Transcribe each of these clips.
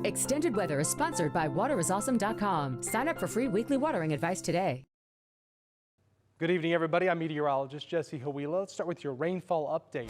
Extended Weather is sponsored by waterisawesome.com. Sign up for free weekly watering advice today. Good evening, everybody. I'm meteorologist Jesse Hawila. Let's start with your rainfall update.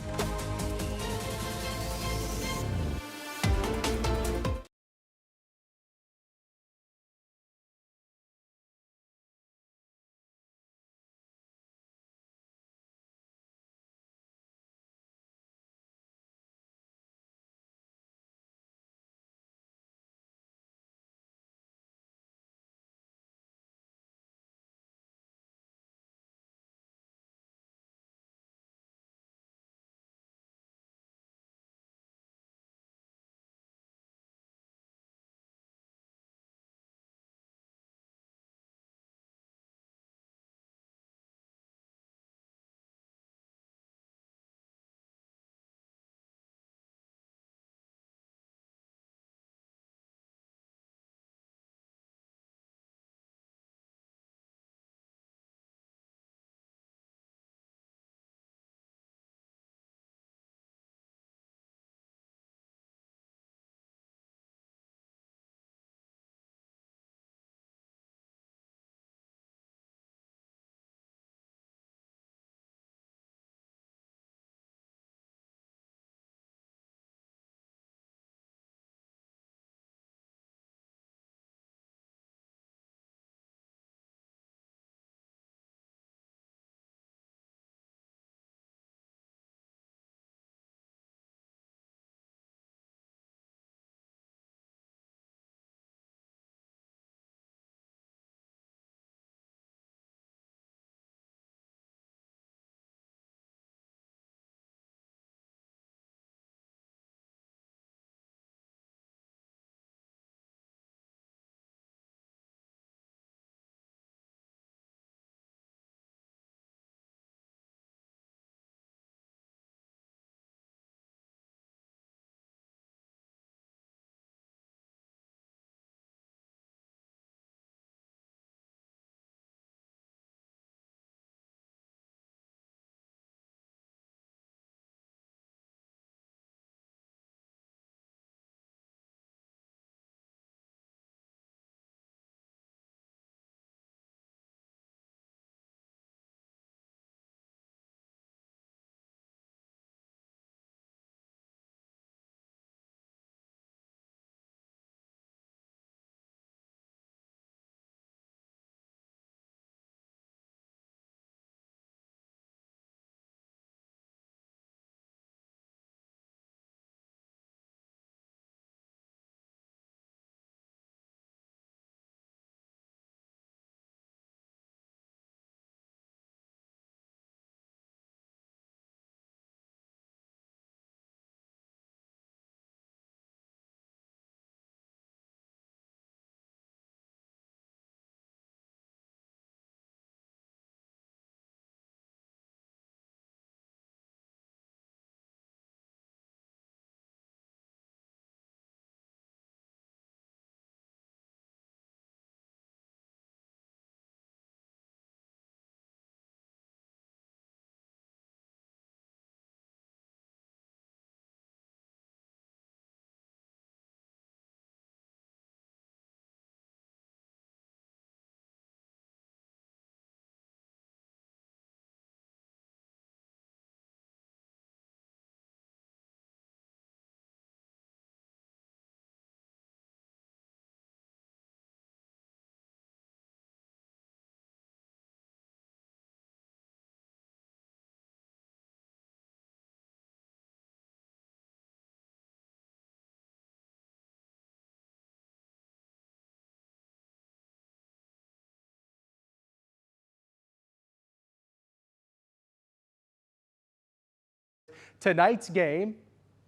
Tonight's game,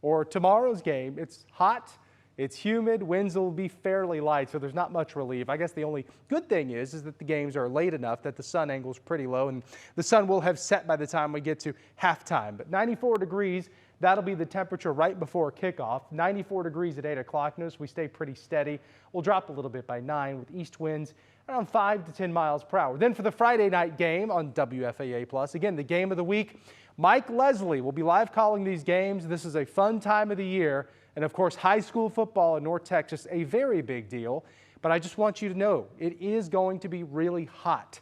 or tomorrow's game, it's hot, it's humid, winds will be fairly light, so there's not much relief. I guess the only good thing is that the games are late enough that the sun angle's pretty low, and the sun will have set by the time we get to halftime. But 94 degrees, That'll be the temperature right before kickoff. 94 degrees at 8 o'clock. Notice we stay pretty steady. We'll drop a little bit by 9 with east winds around 5 to 10 miles per hour. Then for the Friday night game on WFAA+, again, the game of the week, Mike Leslie will be live calling these games. This is a fun time of the year. And of course, high school football in North Texas, a very big deal. But I just want you to know it is going to be really hot.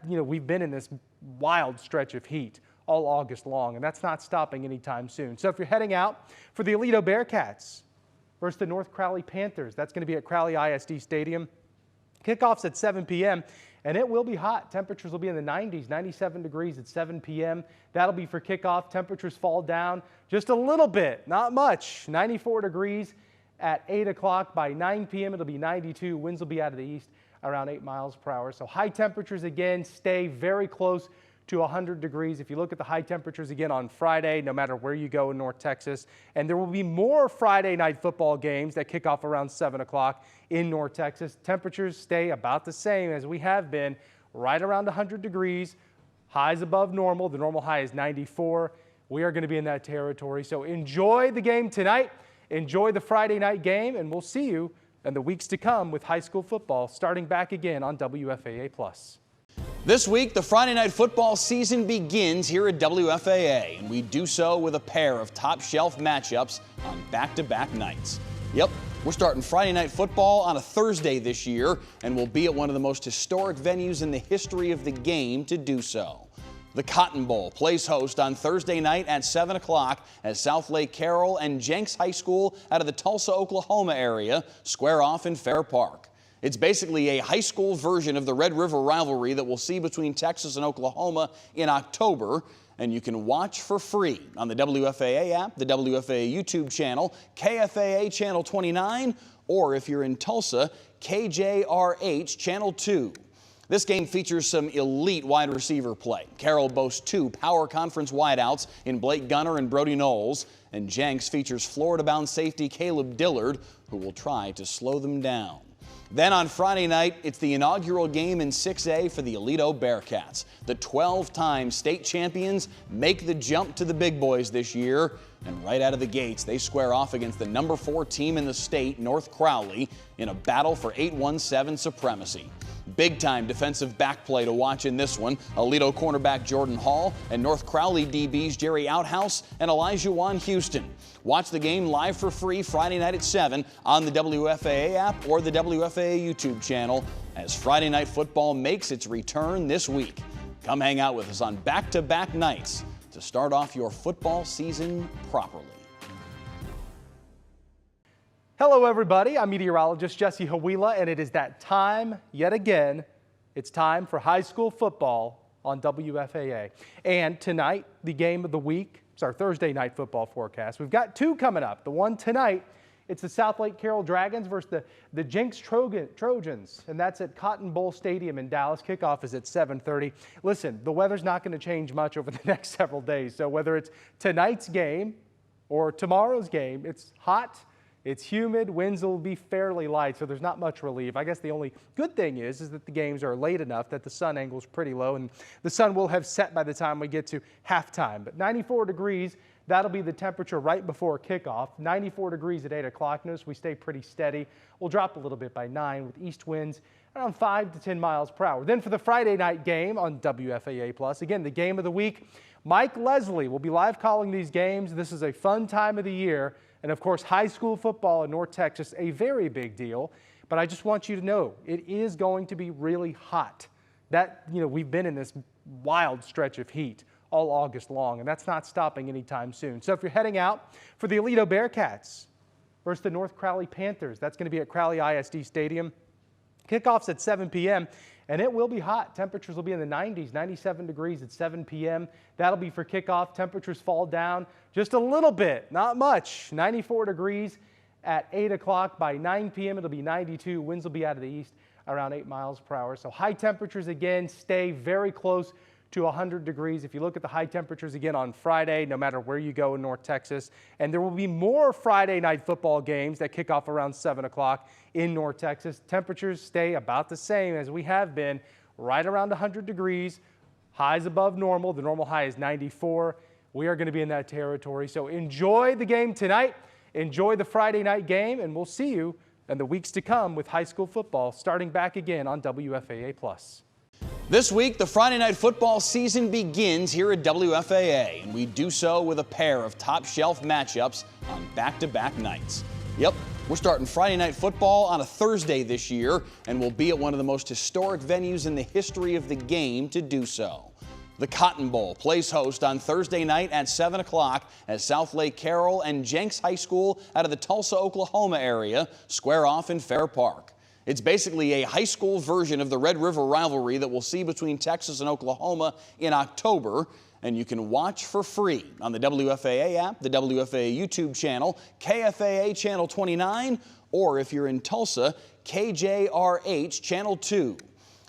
We've been in this wild stretch of heat all August long, and that's not stopping anytime soon. So if you're heading out for the Aledo Bearcats versus the North Crowley Panthers, that's going to be at Crowley ISD Stadium. Kickoff's at 7 p.m. and it will be hot. Temperatures will be in the 90s, 97 degrees at 7 p.m. That'll be for kickoff. Temperatures fall down just a little bit, not much. 94 degrees at 8 o'clock. By 9 p.m. it'll be 92. Winds will be out of the east around 8 miles per hour. So high temperatures again stay very close to 100 degrees. If you look at the high temperatures again on Friday, no matter where you go in North Texas, and there will be more Friday night football games that kick off around 7 o'clock in North Texas. Temperatures stay about the same as we have been, right around 100 degrees. Highs above normal. The normal high is 94. We are going to be in that territory. So enjoy the game tonight. Enjoy the Friday night game, and we'll see you in the weeks to come with high school football starting back again on WFAA+. This week, the Friday night football season begins here at WFAA, and we do so with a pair of top-shelf matchups on back-to-back nights. Yep, we're starting Friday night football on a Thursday this year, and we'll be at one of the most historic venues in the history of the game to do so. The Cotton Bowl plays host on Thursday night at 7 o'clock as Southlake, Carroll, and Jenks High School out of the Tulsa, Oklahoma area square off in Fair Park. It's basically a high school version of the Red River rivalry that we'll see between Texas and Oklahoma in October, and you can watch for free on the WFAA app, the WFAA YouTube channel, KFAA Channel 29, or if you're in Tulsa, KJRH Channel 2. This game features some elite wide receiver play. Carroll boasts 2 power conference wideouts in Blake Gunner and Brody Knowles, and Jenks features Florida-bound safety Caleb Dillard, who will try to slow them down. Then on Friday night, it's the inaugural game in 6A for the Aledo Bearcats. The 12-time state champions make the jump to the big boys this year, and right out of the gates, they square off against the number 4 team in the state, North Crowley, in a battle for 8-1-7 supremacy. Big-time defensive back play to watch in this one. Aledo cornerback Jordan Hall and North Crowley DBs Jerry Outhouse and Elijah Juan Houston. Watch the game live for free Friday night at 7 on the WFAA app or the WFAA YouTube channel as Friday night football makes its return this week. Come hang out with us on back-to-back nights to start off your football season properly. Hello, everybody. I'm meteorologist Jesse Hawila, and it is that time yet again. It's time for high school football on WFAA. And tonight, the game of the week. It's our Thursday night football forecast. We've got 2 coming up. The one tonight, it's the Southlake Carroll Dragons versus the Jenks Trojans, and that's at Cotton Bowl Stadium in Dallas. Kickoff is at 7:30. Listen, the weather's not going to change much over the next several days, so whether it's tonight's game or tomorrow's game, it's hot. It's humid, winds will be fairly light, so there's not much relief. I guess the only good thing is that the games are late enough that the sun angle's pretty low, and the sun will have set by the time we get to halftime. But 94 degrees, that'll be the temperature right before kickoff. 94 degrees at 8 o'clock. Notice we stay pretty steady. We'll drop a little bit by 9 with east winds around 5 to 10 miles per hour. Then for the Friday night game on WFAA+, again, the game of the week, Mike Leslie will be live calling these games. This is a fun time of the year. And of course, high school football in North Texas, a very big deal. But I just want you to know it is going to be really hot. We've been in this wild stretch of heat all August long, and that's not stopping anytime soon. So if you're heading out for the Aledo Bearcats versus the North Crowley Panthers, that's going to be at Crowley ISD Stadium. Kickoff's at 7 p.m. and it will be hot. Temperatures will be in the 90s, 97 degrees at 7 p.m. That'll be for kickoff. Temperatures fall down just a little bit, not much. 94 degrees at 8 o'clock. By 9 p.m. it'll be 92. Winds will be out of the east around 8 miles per hour. So high temperatures again stay very close to 100 degrees. If you look at the high temperatures again on Friday, no matter where you go in North Texas, and there will be more Friday night football games that kick off around 7 o'clock in North Texas. Temperatures stay about the same as we have been, right around 100 degrees. Highs above normal. The normal high is 94. we are going to be in that territory. So enjoy the game tonight, enjoy the Friday night game, and we'll see you in the weeks to come with high school football starting back again on WFAA+. This week, the Friday night football season begins here at WFAA, and we do so with a pair of top-shelf matchups on back-to-back nights. Yep, we're starting Friday night football on a Thursday this year, and we'll be at one of the most historic venues in the history of the game to do so. The Cotton Bowl plays host on Thursday night at 7 o'clock as Southlake, Carroll, and Jenks High School out of the Tulsa, Oklahoma area square off in Fair Park. It's basically a high school version of the Red River rivalry that we'll see between Texas and Oklahoma in October, and you can watch for free on the WFAA app, the WFAA YouTube channel, KFAA Channel 29, or if you're in Tulsa, KJRH Channel 2.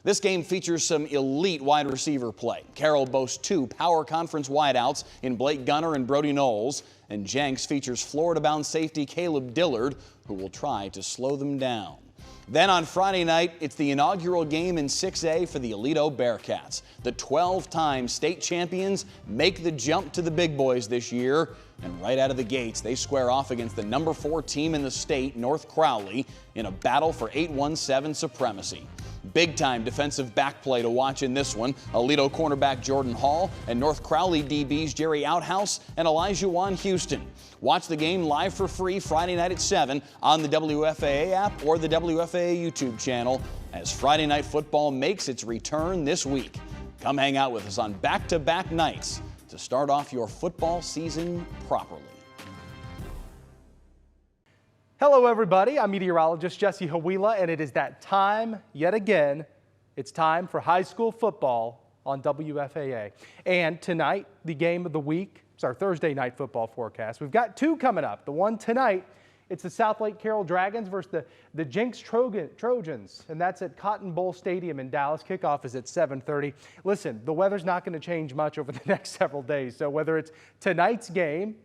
This game features some elite wide receiver play. Carroll boasts two power conference wideouts in Blake Gunner and Brody Knowles, and Jenks features Florida-bound safety Caleb Dillard, who will try to slow them down. Then on Friday night, it's the inaugural game in 6A for the Aledo Bearcats. The 12-time state champions make the jump to the big boys this year, and right out of the gates, they square off against the number 4 team in the state, North Crowley, in a battle for 8-1-7 supremacy. Big-time defensive back play to watch in this one. Aledo cornerback Jordan Hall and North Crowley DBs Jerry Outhouse and Elijah Juan Houston. Watch the game live for free Friday night at 7 on the WFAA app or the WFAA YouTube channel as Friday night football makes its return this week. Come hang out with us on back-to-back nights to start off your football season properly. Hello everybody, I'm meteorologist Jesse Hawila, and it is that time yet again. It's time for high school football on WFAA. And tonight, the game of the week, it's our Thursday night football forecast. We've got two coming up. The one tonight, it's the Southlake Carroll Dragons versus the Jenks Trojans, and that's at Cotton Bowl Stadium in Dallas. Kickoff is at 7:30. Listen, the weather's not going to change much over the next several days, so whether it's tonight's game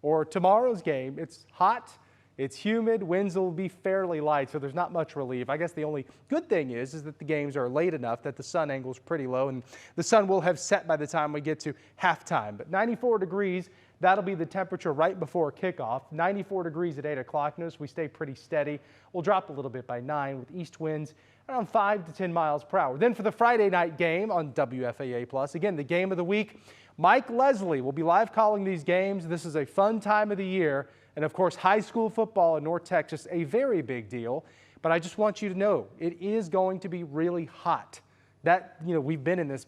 or tomorrow's game, it's hot. It's humid, winds will be fairly light, so there's not much relief. I guess the only good thing is that the games are late enough that the sun angle's pretty low, and the sun will have set by the time we get to halftime. But 94 degrees, that'll be the temperature right before kickoff. 94 degrees at 8 o'clock. Notice we stay pretty steady. We'll drop a little bit by 9 with east winds around 5 to 10 miles per hour. Then for the Friday night game on WFAA+, again, the game of the week, Mike Leslie will be live calling these games. This is a fun time of the year. And of course, high school football in North Texas, a very big deal. But I just want you to know, it is going to be really hot. We've been in this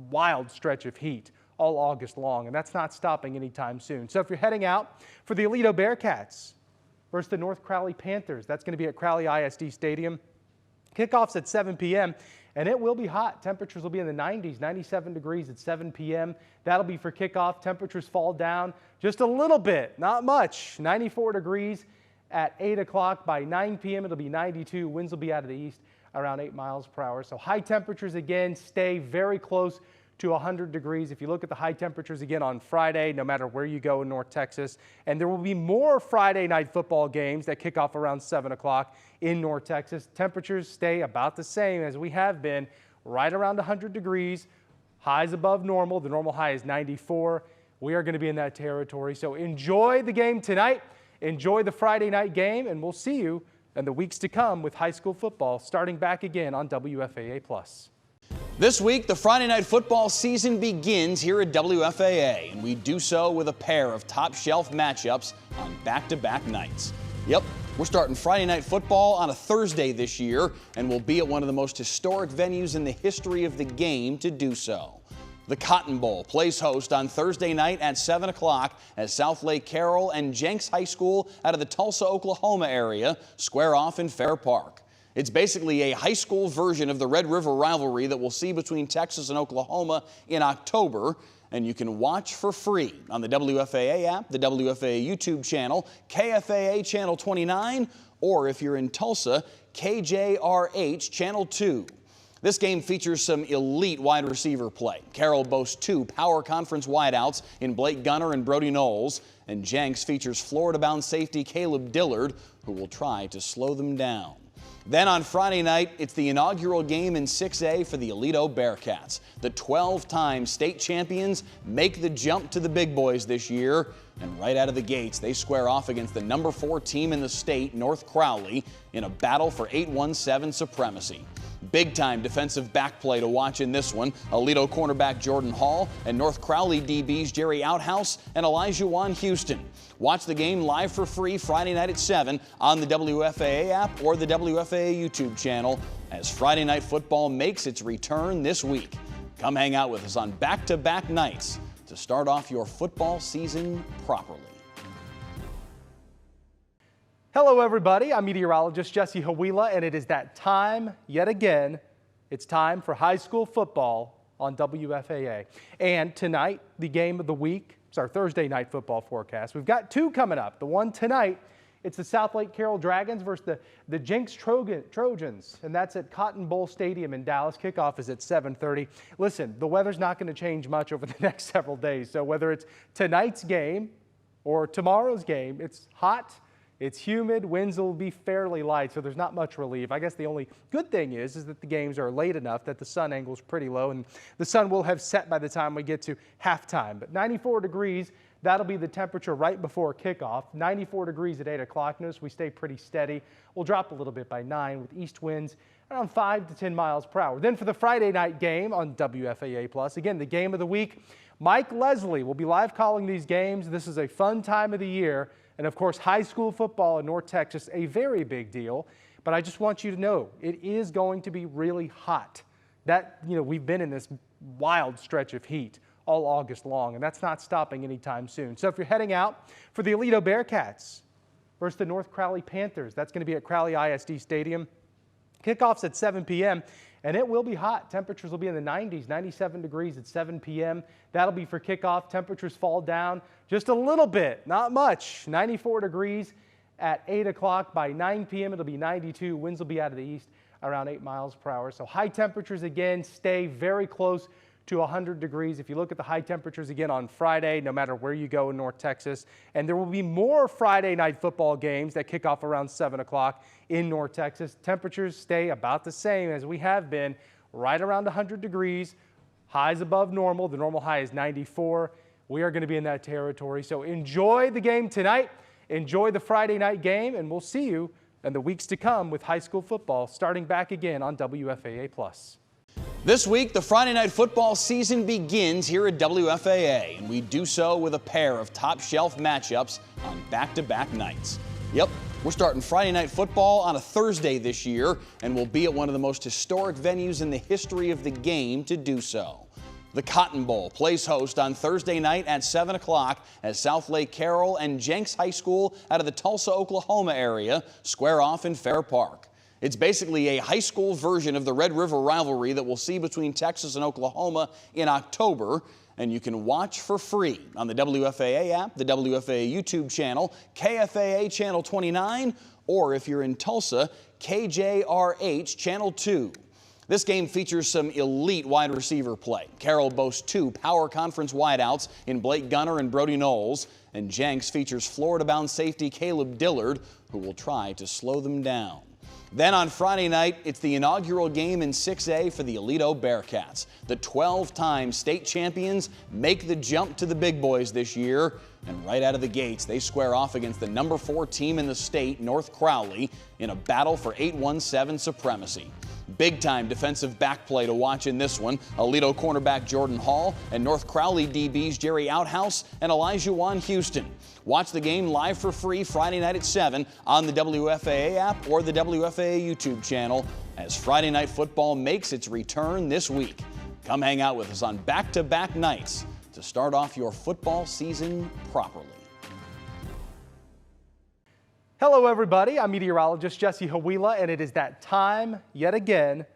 wild stretch of heat all August long, and that's not stopping anytime soon. So if you're heading out for the Aledo Bearcats versus the North Crowley Panthers, that's going to be at Crowley ISD Stadium. Kickoff's at 7 p.m., and it will be hot. Temperatures will be in the 90s, 97 degrees at 7 p.m. That'll be for kickoff. Temperatures fall down just a little bit, not much. 94 degrees at 8 o'clock. By 9 p.m., it'll be 92. Winds will be out of the east around 8 miles per hour. So high temperatures again stay very close to 100 degrees. If you look at the high temperatures again on Friday, no matter where you go in North Texas, and there will be more Friday night football games that kick off around 7 o'clock in North Texas. Temperatures stay about the same as we have been, right around 100 degrees. Highs above normal. The normal high is 94. We are going to be in that territory. So enjoy the game tonight. Enjoy the Friday night game, and we'll see you in the weeks to come with high school football starting back again on WFAA+. This week, the Friday night football season begins here at WFAA, and we do so with a pair of top-shelf matchups on back-to-back nights. Yep, we're starting Friday night football on a Thursday this year, and we'll be at one of the most historic venues in the history of the game to do so. The Cotton Bowl plays host on Thursday night at 7 o'clock as Southlake, Carroll, and Jenks High School out of the Tulsa, Oklahoma area square off in Fair Park. It's basically a high school version of the Red River rivalry that we'll see between Texas and Oklahoma in October, and you can watch for free on the WFAA app, the WFAA YouTube channel, KFAA Channel 29, or if you're in Tulsa, KJRH Channel 2. This game features some elite wide receiver play. Carroll boasts two power conference wideouts in Blake Gunner and Brody Knowles, and Jenks features Florida-bound safety Caleb Dillard, who will try to slow them down. Then on Friday night, it's the inaugural game in 6A for the Aledo Bearcats. The 12-time state champions make the jump to the big boys this year. And right out of the gates, they square off against the number 4 team in the state, North Crowley, in a battle for 8-1-7 supremacy. Big-time defensive back play to watch in this one. Aledo cornerback Jordan Hall and North Crowley DBs Jerry Outhouse and Elijah Juan Houston. Watch the game live for free Friday night at 7 on the WFAA app or the WFAA YouTube channel as Friday Night Football makes its return this week. Come hang out with us on back-to-back nights to start off your football season properly. Hello, everybody. I'm meteorologist Jesse Hawila, and it is that time yet again. It's time for high school football on WFAA. And tonight, the game of the week. It's our Thursday night football forecast. We've got 2 coming up. The one tonight, it's the Southlake Carroll Dragons versus the Jenks Trojans, and that's at Cotton Bowl Stadium in Dallas. Kickoff is at 7:30. Listen, the weather's not going to change much over the next several days, so whether it's tonight's game or tomorrow's game, it's hot. It's humid, winds will be fairly light, so there's not much relief. I guess the only good thing is that the games are late enough that the sun angle's pretty low, and the sun will have set by the time we get to halftime. But 94 degrees, that'll be the temperature right before kickoff. 94 degrees at 8 o'clock. Notice we stay pretty steady. We'll drop a little bit by 9 with east winds around 5 to 10 miles per hour. Then for the Friday night game on WFAA+, again, the game of the week, Mike Leslie will be live calling these games. This is a fun time of the year. And of course, high school football in North Texas, a very big deal. But I just want you to know, it is going to be really hot. We've been in this wild stretch of heat all August long, and that's not stopping anytime soon. So if you're heading out for the Aledo Bearcats versus the North Crowley Panthers, that's going to be at Crowley ISD Stadium. Kickoff's at 7 p.m., and it will be hot. Temperatures will be in the 90s, 97 degrees at 7 p.m. That'll be for kickoff. Temperatures fall down just a little bit, not much. 94 degrees at 8 o'clock. By 9 p.m., it'll be 92. Winds will be out of the east around 8 miles per hour. So high temperatures again stay very close to 100 degrees. If you look at the high temperatures again on Friday, no matter where you go in North Texas, and there will be more Friday night football games that kick off around 7 o'clock in North Texas. Temperatures stay about the same as we have been, right around 100 degrees. Highs above normal. The normal high is 94. We are going to be in that territory. So enjoy the game tonight. Enjoy the Friday night game, and we'll see you in the weeks to come with high school football starting back again on WFAA+. This week, the Friday Night Football season begins here at WFAA, and we do so with a pair of top-shelf matchups on back-to-back nights. Yep, we're starting Friday Night Football on a Thursday this year, and we'll be at one of the most historic venues in the history of the game to do so. The Cotton Bowl plays host on Thursday night at 7 o'clock as Southlake Carroll and Jenks High School out of the Tulsa, Oklahoma area square off in Fair Park. It's basically a high school version of the Red River rivalry that we'll see between Texas and Oklahoma in October, and you can watch for free on the WFAA app, the WFAA YouTube channel, KFAA Channel 29, or if you're in Tulsa, KJRH Channel 2. This game features some elite wide receiver play. Carroll boasts 2 power conference wideouts in Blake Gunner and Brody Knowles, and Jenks features Florida-bound safety Caleb Dillard, who will try to slow them down. Then on Friday night, it's the inaugural game in 6A for the Aledo Bearcats. The 12-time state champions make the jump to the big boys this year, and right out of the gates, they square off against the number 4 team in the state, North Crowley, in a battle for 8-1-7 supremacy. Big-time defensive back play to watch in this one. Aledo cornerback Jordan Hall and North Crowley DBs Jerry Outhouse and Elijah Juan Houston. Watch the game live for free Friday night at 7 on the WFAA app or the WFAA YouTube channel as Friday Night Football makes its return this week. Come hang out with us on back-to-back nights to start off your football season properly. Hello, everybody. I'm meteorologist Jesse Hawila, and it is that time yet again.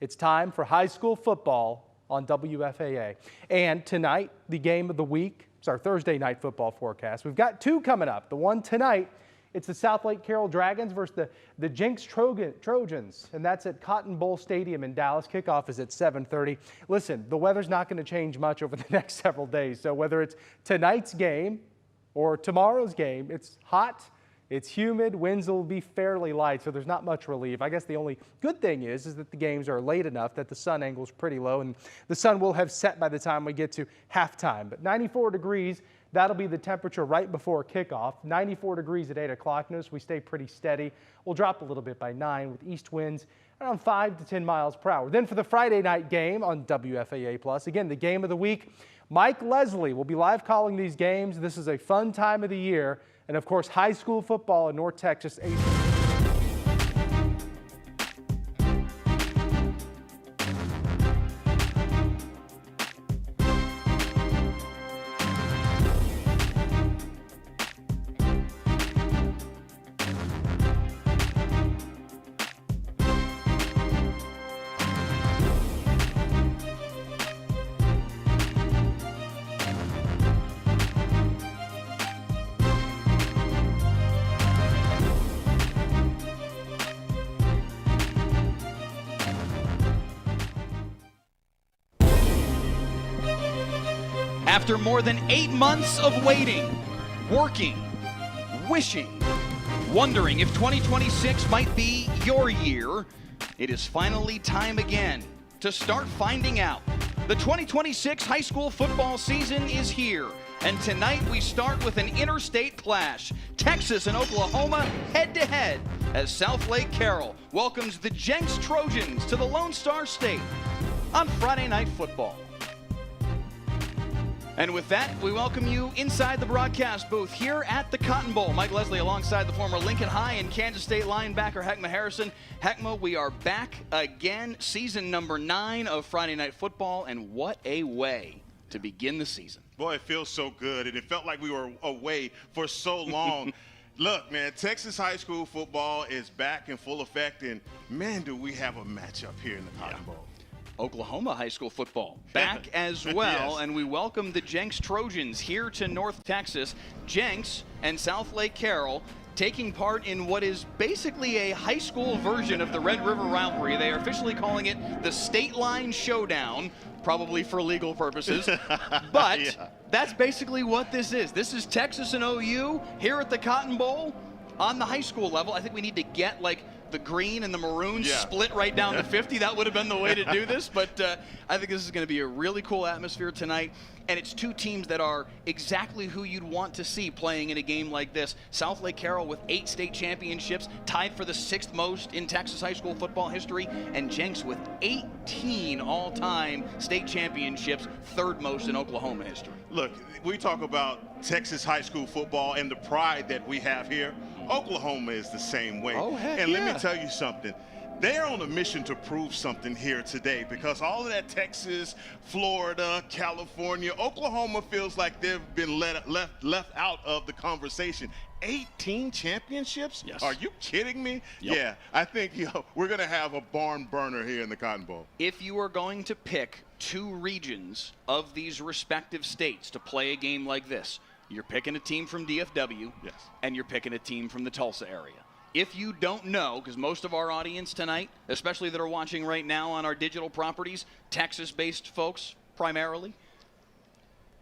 It's time for high school football on WFAA. And tonight, the game of the week. It's our Thursday night football forecast. We've got 2 coming up. The one tonight, it's the Southlake Carroll Dragons versus the Jenks Trojans, and that's at Cotton Bowl Stadium in Dallas. Kickoff is at 7:30. Listen, the weather's not going to change much over the next several days, so whether it's tonight's game or tomorrow's game, it's hot. It's humid, winds will be fairly light, so there's not much relief. I guess the only good thing is that the games are late enough that the sun angle's pretty low, and the sun will have set by the time we get to halftime. But 94 degrees, that'll be the temperature right before kickoff. 94 degrees at 8 o'clock. Notice we stay pretty steady. We'll drop a little bit by 9 with east winds around 5 to 10 miles per hour. Then for the Friday night game on WFAA+, again, the game of the week, Mike Leslie will be live calling these games. This is a fun time of the year. And of course, high school football in North Texas. After more than 8 months of waiting, working, wishing, wondering if 2026 might be your year, it is finally time again to start finding out. The 2026 high school football season is here, and tonight we start with an interstate clash. Texas and Oklahoma head-to-head as Southlake Carroll welcomes the Jenks Trojans to the Lone Star State on Friday Night Football. And with that, we welcome you inside the broadcast booth here at the Cotton Bowl. Mike Leslie alongside the former Lincoln High and Kansas State linebacker Heckma Harrison. Heckma, we are back again, season number 9 of Friday Night Football, and what a way to begin the season. Boy, it feels so good, and it felt like we were away for so long. Look, man, Texas high school football is back in full effect, and man, do we have a matchup here in the Cotton Bowl. Oklahoma high school football back as well, Yes. and we welcome the Jenks Trojans here to North Texas. Jenks and Southlake Carroll taking part in what is basically a high school version of the Red River Rivalry. They are officially calling it the State Line Showdown, probably for legal purposes, but that's basically what this is. This is Texas and OU here at the Cotton Bowl on the high school level. I think we need to get the green and the maroon split right down to 50. That would have been the way to do this, but I think this is going to be a really cool atmosphere tonight, and it's two teams that are exactly who you'd want to see playing in a game like this. Southlake Carroll with 8 state championships, tied for the 6th most in Texas high school football history, and Jenks with 18 all-time state championships, 3rd most in Oklahoma history. Look, we talk about Texas high school football and the pride that we have here. Oklahoma is the same way. Oh, heck and yeah. let me tell you something. They're on a mission to prove something here today, because all of that Texas, Florida, California, Oklahoma feels like they've been left out of the conversation. 18 championships? Yes. Are you kidding me? Yep. Yeah, I think we're going to have a barn burner here in the Cotton Bowl. If you are going to pick 2 regions of these respective states to play a game like this, you're picking a team from DFW, and you're picking a team from the Tulsa area. If you don't know, because most of our audience tonight, especially that are watching right now on our digital properties, Texas-based folks primarily,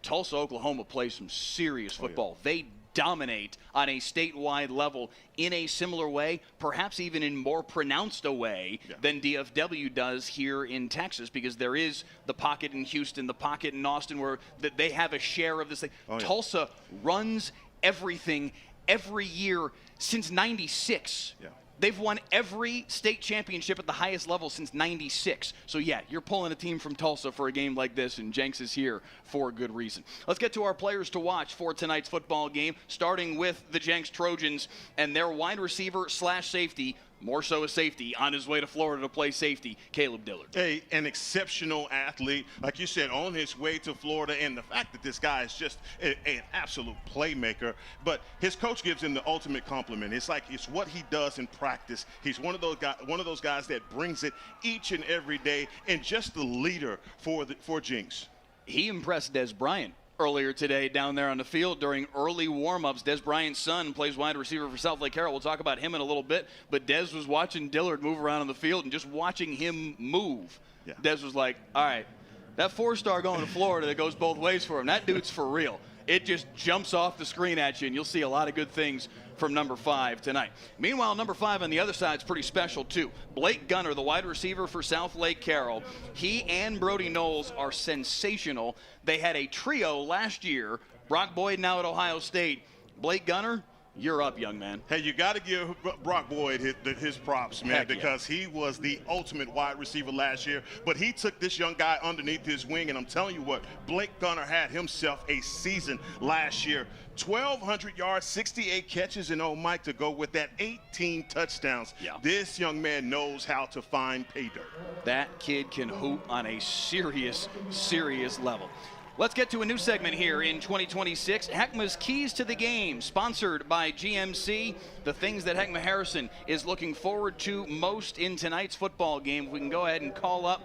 Tulsa, Oklahoma plays some serious football. They dominate on a statewide level in a similar way, perhaps even in more pronounced a way than DFW does here in Texas, because there is the pocket in Houston, the pocket in Austin, where they have a share of this thing. Tulsa runs everything every year since '96. They've won every state championship at the highest level since '96. So yeah, you're pulling a team from Tulsa for a game like this, and Jenks is here for a good reason. Let's get to our players to watch for tonight's football game, starting with the Jenks Trojans and their wide receiver / safety, more so a safety, on his way to Florida to play safety, Caleb Dillard. An exceptional athlete, like you said, on his way to Florida, and the fact that this guy is just an absolute playmaker, but his coach gives him the ultimate compliment. It's like it's what he does in practice. He's one of those guys that brings it each and every day, and just the leader for Jenks. He impressed Des Bryant earlier today down there on the field during early warm-ups. Des Bryant's son plays wide receiver for Southlake Carroll. We'll talk about him in a little bit, but Des was watching Dillard move around on the field, and just watching him move, Des was like, all right, that 4-star going to Florida that goes both ways for him, that dude's for real. It just jumps off the screen at you, and you'll see a lot of good things from number 5 tonight. Meanwhile, number 5 on the other side is pretty special too. Blake Gunner, the wide receiver for Southlake Carroll. He and Brody Knowles are sensational. They had a trio last year. Brock Boyd now at Ohio State. Blake Gunner, you're up, young man. Hey, you got to give Brock Boyd his props, man, because he was the ultimate wide receiver last year. But he took this young guy underneath his wing, and I'm telling you what, Blake Gunner had himself a season last year. 1,200 yards, 68 catches, and oh, Mike, to go with that, 18 touchdowns. Yeah. This young man knows how to find pay dirt. That kid can hoop on a serious, serious level. Let's get to a new segment here in 2026. Heckma's Keys to the Game, sponsored by GMC. The things that Heckma Harrison is looking forward to most in tonight's football game. We can go ahead and call up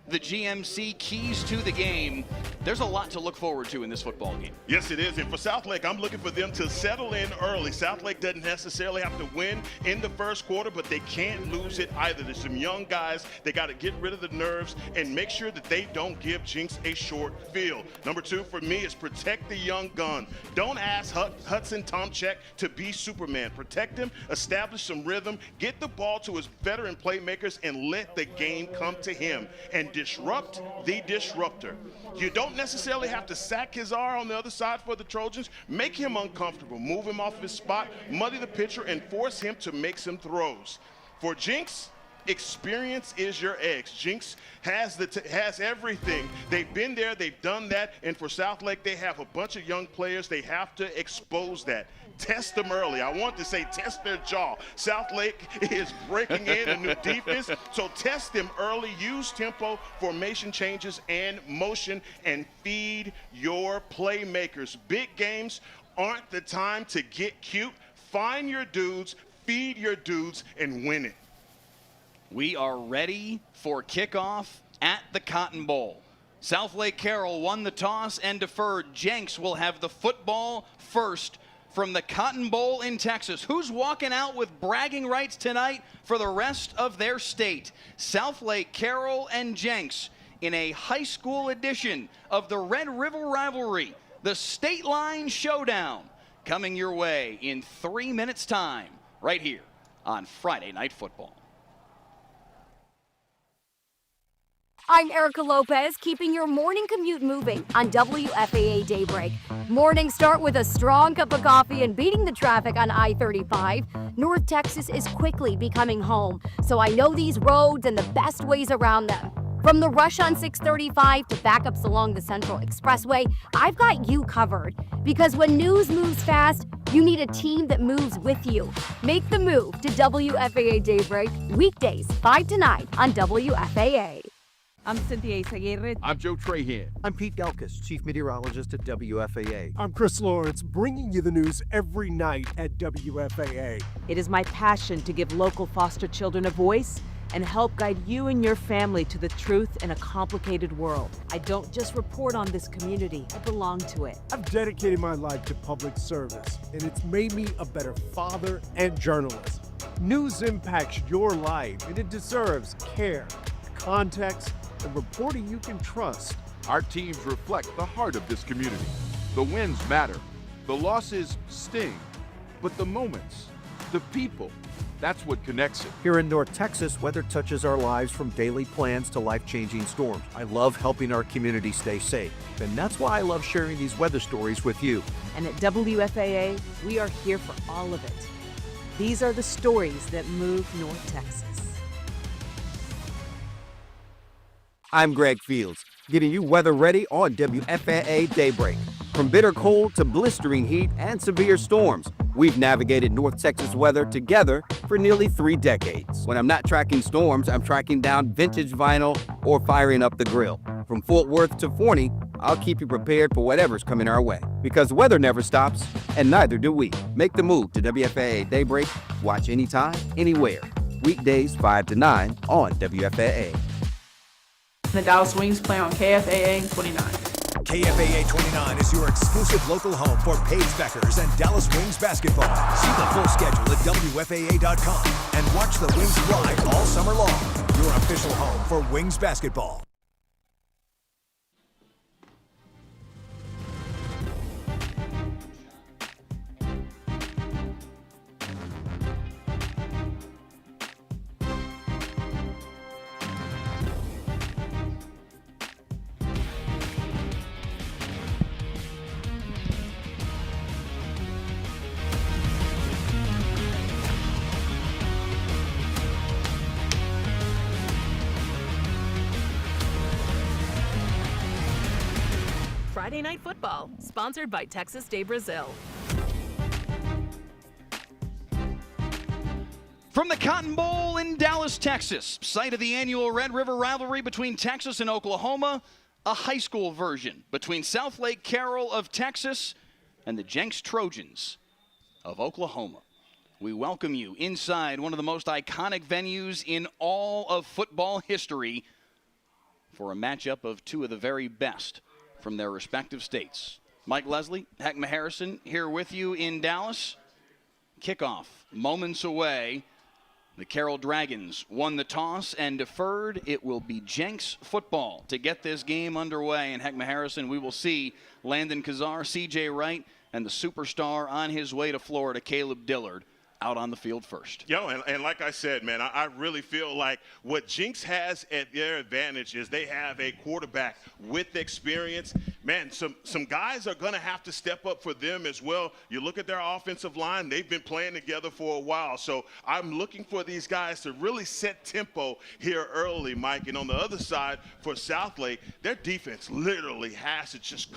the GMC Keys to the Game. There's a lot to look forward to in this football game. Yes, it is. And for Southlake, I'm looking for them to settle in early. Southlake doesn't necessarily have to win in the first quarter, but they can't lose it either. There's some young guys. They got to get rid of the nerves and make sure that they don't give Jenks a short field. Number 2 for me is protect the young gun. Don't ask Hudson Tomczyk to be Superman. Protect him, establish some rhythm, get the ball to his veteran playmakers, and let the game come to him. And disrupt the disruptor. You don't necessarily have to sack his R on the other side for the Trojans. Make him uncomfortable. Move him off his spot, muddy the pitcher, and force him to make some throws. For Jenks, experience is your edge. Jenks has everything. They've been there, they've done that, and for Southlake, they have a bunch of young players. They have to expose that. Test them early. I want to say test their jaw. Southlake is breaking in a new defense, so test them early. Use tempo, formation changes, and motion, and feed your playmakers. Big games aren't the time to get cute. Find your dudes, feed your dudes, and win it. We are ready for kickoff at the Cotton Bowl. Southlake Carroll won the toss and deferred. Jenks will have the football first from the Cotton Bowl in Texas. Who's walking out with bragging rights tonight for the rest of their state? Southlake Carroll and Jenks in a high school edition of the Red River Rivalry, the State Line Showdown, coming your way in 3 minutes' time right here on Friday Night Football. I'm Erica Lopez, keeping your morning commute moving on WFAA Daybreak. Mornings start with a strong cup of coffee and beating the traffic on I-35. North Texas is quickly becoming home, so I know these roads and the best ways around them. From the rush on 635 to backups along the Central Expressway, I've got you covered. Because when news moves fast, you need a team that moves with you. Make the move to WFAA Daybreak, weekdays 5 to 9 on WFAA. I'm Cynthia Aguirre. I'm Joe Trahan. I'm Pete Delkus, Chief Meteorologist at WFAA. I'm Chris Lawrence, bringing you the news every night at WFAA. It is my passion to give local foster children a voice and help guide you and your family to the truth in a complicated world. I don't just report on this community, I belong to it. I've dedicated my life to public service, and it's made me a better father and journalist. News impacts your life, and it deserves care, context, and reporting you can trust. Our teams reflect the heart of this community. The wins matter, the losses sting, but the moments, the people, that's what connects it. Here in North Texas, weather touches our lives from daily plans to life-changing storms. I love helping our community stay safe, and that's why I love sharing these weather stories with you. And at WFAA, we are here for all of it. These are the stories that move North Texas. I'm Greg Fields, getting you weather ready on WFAA Daybreak. From bitter cold to blistering heat and severe storms, we've navigated North Texas weather together for nearly 3 decades. When I'm not tracking storms, I'm tracking down vintage vinyl or firing up the grill. From Fort Worth to Forney, I'll keep you prepared for whatever's coming our way. Because weather never stops, and neither do we. Make the move to WFAA Daybreak. Watch anytime, anywhere. Weekdays 5 to 9 on WFAA. The Dallas Wings play on KFAA 29. KFAA 29 is your exclusive local home for Paige Beckers and Dallas Wings basketball. See the full schedule at WFAA.com and watch the Wings live all summer long. Your official home for Wings basketball. Friday Night Football, sponsored by Texas de Brazil. From the Cotton Bowl in Dallas, Texas, site of the annual Red River rivalry between Texas and Oklahoma, a high school version between Southlake Carroll of Texas and the Jenks Trojans of Oklahoma. We welcome you inside one of the most iconic venues in all of football history for a matchup of two of the very best from their respective states. Mike Leslie, Heckma Harrison here with you in Dallas. Kickoff moments away. The Carroll Dragons won the toss and deferred. It will be Jenks football to get this game underway. And Heckma Harrison, we will see Landon Kazar, C.J. Wright, and the superstar on his way to Florida, Caleb Dillard, out on the field first. And like I said, man, I really feel like what Jenks has at their advantage is they have a quarterback with experience. Man, some guys are going to have to step up for them as well. You look at their offensive line, they've been playing together for a while. So I'm looking for these guys to really set tempo here early, Mike. And on the other side for Southlake, their defense literally has to just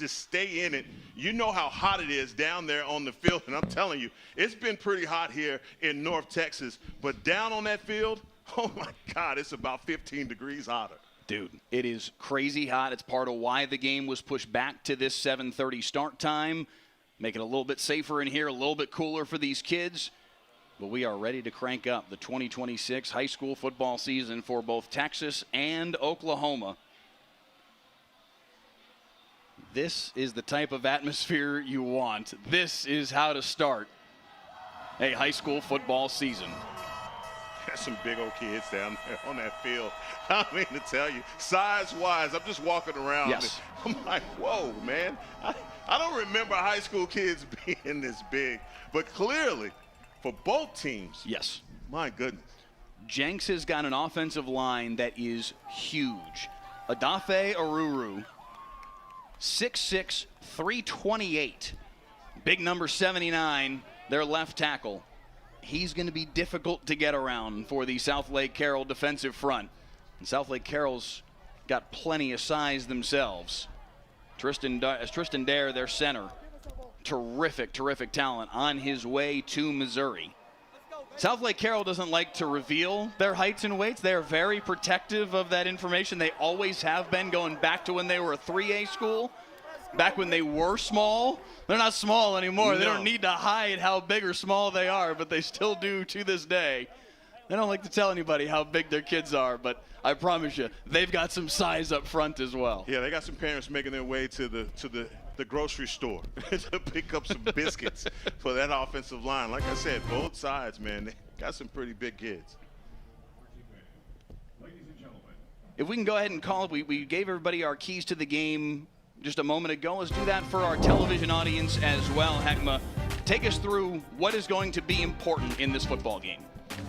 stay in it. You know how hot it is down there on the field, and I'm telling you, it's been pretty hot here in North Texas, but down on that field, oh my God, it's about 15 degrees hotter. Dude, it is crazy hot. It's part of why the game was pushed back to this 7:30 start time. Make it a little bit safer in here, a little bit cooler for these kids. But we are ready to crank up the 2026 high school football season for both Texas and Oklahoma. This is the type of atmosphere you want. This is how to start a high school football season. There's some big old kids down there on that field. I mean to tell you, size-wise, I'm just walking around. Yes. I'm like, whoa, man. I don't remember high school kids being this big. But clearly, for both teams, yes. My goodness. Jenks has got an offensive line that is huge. Adafe Aruru, 6'6", 328. Big number 79, their left tackle. He's going to be difficult to get around for the Southlake Carroll defensive front. And Southlake Carroll's got plenty of size themselves. Tristan Dare, their center. Terrific talent on his way to Missouri. Southlake Carroll doesn't like to reveal their heights and weights. They are very protective of that information. They always have been, going back to when they were a 3A school. Back when they were small. They're not small anymore. No. They don't need to hide how big or small they are, but they still do to this day. They don't like to tell anybody how big their kids are, but I promise you, they've got some size up front as well. Yeah, they got some parents making their way to the grocery store to pick up some biscuits for that offensive line. Like I said, both sides, man, they got some pretty big kids. If we can go ahead and call it, we gave everybody our keys to the game just a moment ago. Let's do that for our television audience as well. Heckma, take us through what is going to be important in this football game.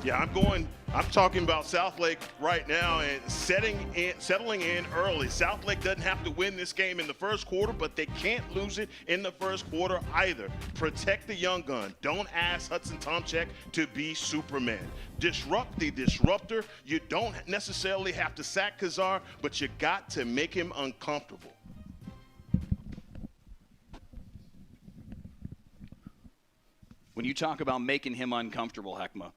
Yeah, I'm talking about Southlake right now and settling in early. Southlake doesn't have to win this game in the first quarter, but they can't lose it in the first quarter either. Protect the young gun. Don't ask Hudson Tomczyk to be Superman. Disrupt the disruptor. You don't necessarily have to sack Kazar, but you got to make him uncomfortable. When you talk about making him uncomfortable, Heckma,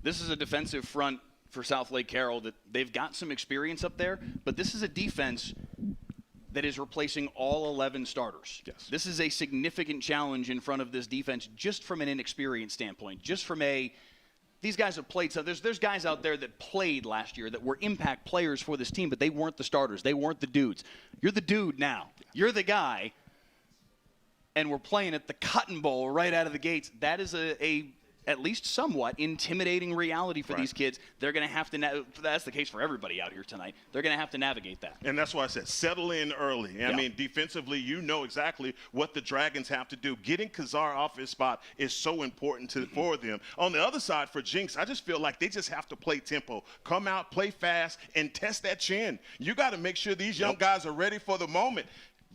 this is a defensive front for Southlake Carroll that they've got some experience up there, but this is a defense that is replacing all 11 starters. Yes. This is a significant challenge in front of this defense just from an inexperience standpoint, just from these guys have played. So there's guys out there that played last year that were impact players for this team, but they weren't the starters. They weren't the dudes. You're the dude now. You're the guy. And we're playing at the Cotton Bowl right out of the gates. That is a at least somewhat intimidating reality for these kids. They're going to have to, that's the case for everybody out here tonight. They're going to have to navigate that. And that's why I said settle in early. I mean, defensively, you know exactly what the Dragons have to do. Getting Kazar off his spot is so important for them. On the other side, for Jenks, I just feel like they just have to play tempo. Come out, play fast, and test that chin. You got to make sure these young guys are ready for the moment.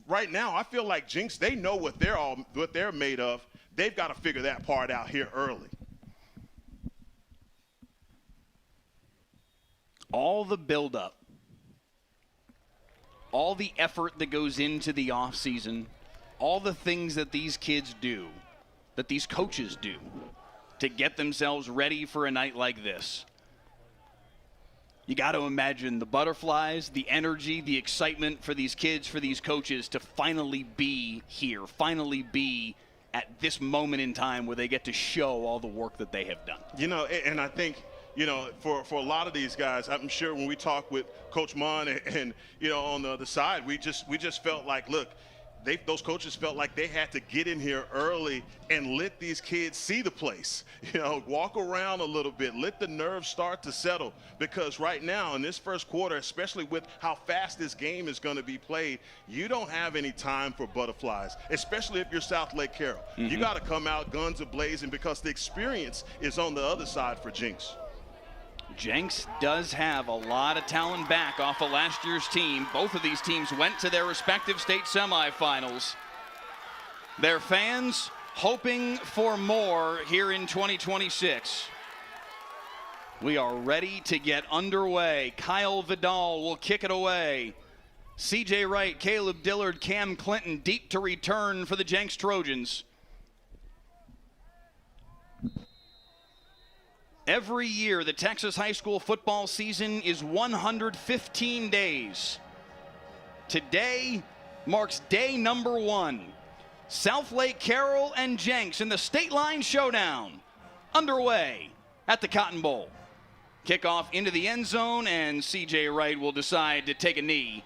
Right now, I feel like Jenks, they know what they're made of. They've got to figure that part out here early. All the buildup all the effort that goes into the offseason, all the things that these kids do, that these coaches do to get themselves ready for a night like this. You got to imagine the butterflies, the energy, the excitement for these kids, for these coaches to finally be here, finally be at this moment in time where they get to show all the work that they have done. You know, and I think, you know, for a lot of these guys, I'm sure when we talk with Coach Mon and you know, on the other side, we just felt like, look, those coaches felt like they had to get in here early and let these kids see the place, you know, walk around a little bit, let the nerves start to settle, because right now in this first quarter, especially with how fast this game is going to be played, you don't have any time for butterflies, especially if you're Southlake Carroll. You got to come out guns a-blazing because the experience is on the other side for Jenks. Jenks does have a lot of talent back off of last year's team. Both of these teams went to their respective state semifinals. Their fans hoping for more here in 2026. We are ready to get underway. Kyle Vidal will kick it away. CJ Wright, Caleb Dillard, Cam Clinton deep to return for the Jenks Trojans. Every year, the Texas high school football season is 115 days. Today marks day number 1. Southlake, Carroll, and Jenks in the state line showdown underway at the Cotton Bowl. Kickoff into the end zone, and CJ Wright will decide to take a knee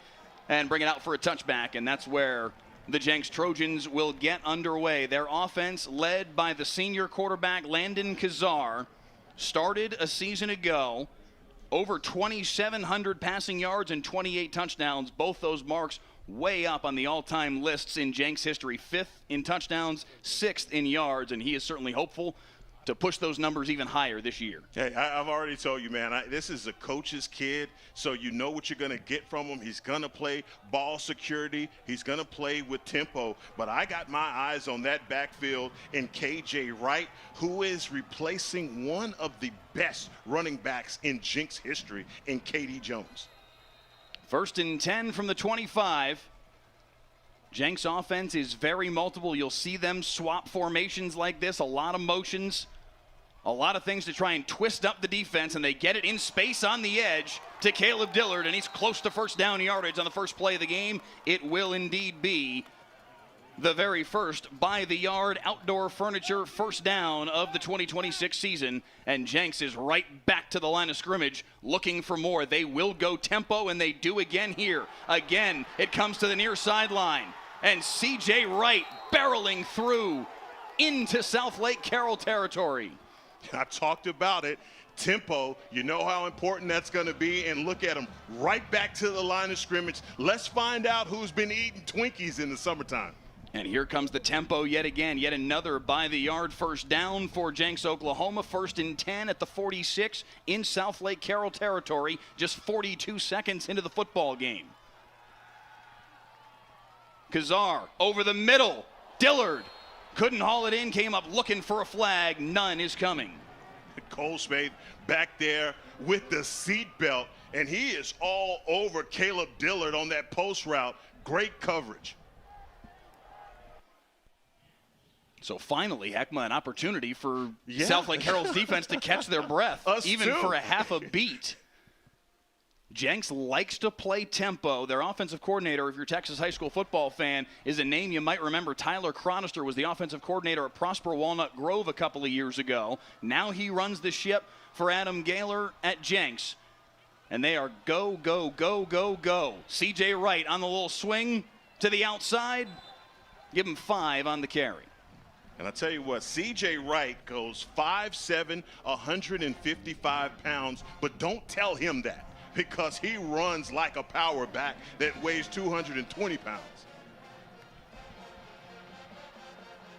and bring it out for a touchback, and that's where the Jenks Trojans will get underway. Their offense, led by the senior quarterback Landon Kazar, started a season ago, over 2,700 passing yards and 28 touchdowns. Both those marks way up on the all-time lists in Jenks history. 5th in touchdowns, 6th in yards, and he is certainly hopeful to push those numbers even higher this year. Hey, I've already told you, man, this is a coach's kid, so you know what you're going to get from him. He's going to play ball security. He's going to play with tempo. But I got my eyes on that backfield in KJ Wright, who is replacing one of the best running backs in Jenks history in KD Jones. 1st and 10 from the 25. Jenks offense is very multiple. You'll see them swap formations like this, a lot of motions, a lot of things to try and twist up the defense, and they get it in space on the edge to Caleb Dillard, and he's close to first down yardage on the first play of the game. It will indeed be the very first by-the-yard outdoor furniture first down of the 2026 season, and Jenks is right back to the line of scrimmage looking for more. They will go tempo, and they do again here. Again, it comes to the near sideline, and CJ Wright barreling through into Southlake Carroll territory. I talked about it. Tempo, you know how important that's going to be, and look at him right back to the line of scrimmage. Let's find out who's been eating Twinkies in the summertime. And here comes the tempo yet again. Yet another by-the-yard first down for Jenks, Oklahoma. 1st and 10 at the 46 in Southlake Carroll territory, just 42 seconds into the football game. Kazar over the middle. Dillard couldn't haul it in, came up looking for a flag. None is coming. Cole Spade back there with the seat belt, and he is all over Caleb Dillard on that post route. Great coverage. So finally, Heckma, an opportunity for Southlake Carroll's defense to catch their breath, even for a half a beat. Jenks likes to play tempo. Their offensive coordinator, if you're a Texas high school football fan, is a name you might remember. Tyler Chronister was the offensive coordinator at Prosper Walnut Grove a couple of years ago. Now he runs the ship for Adam Gaylor at Jenks. And they are go, go, go, go, go. CJ Wright on the little swing to the outside. Give him 5 on the carry. And I tell you what, C.J. Wright goes 5'7", 155 pounds, but don't tell him that, because he runs like a power back that weighs 220 pounds.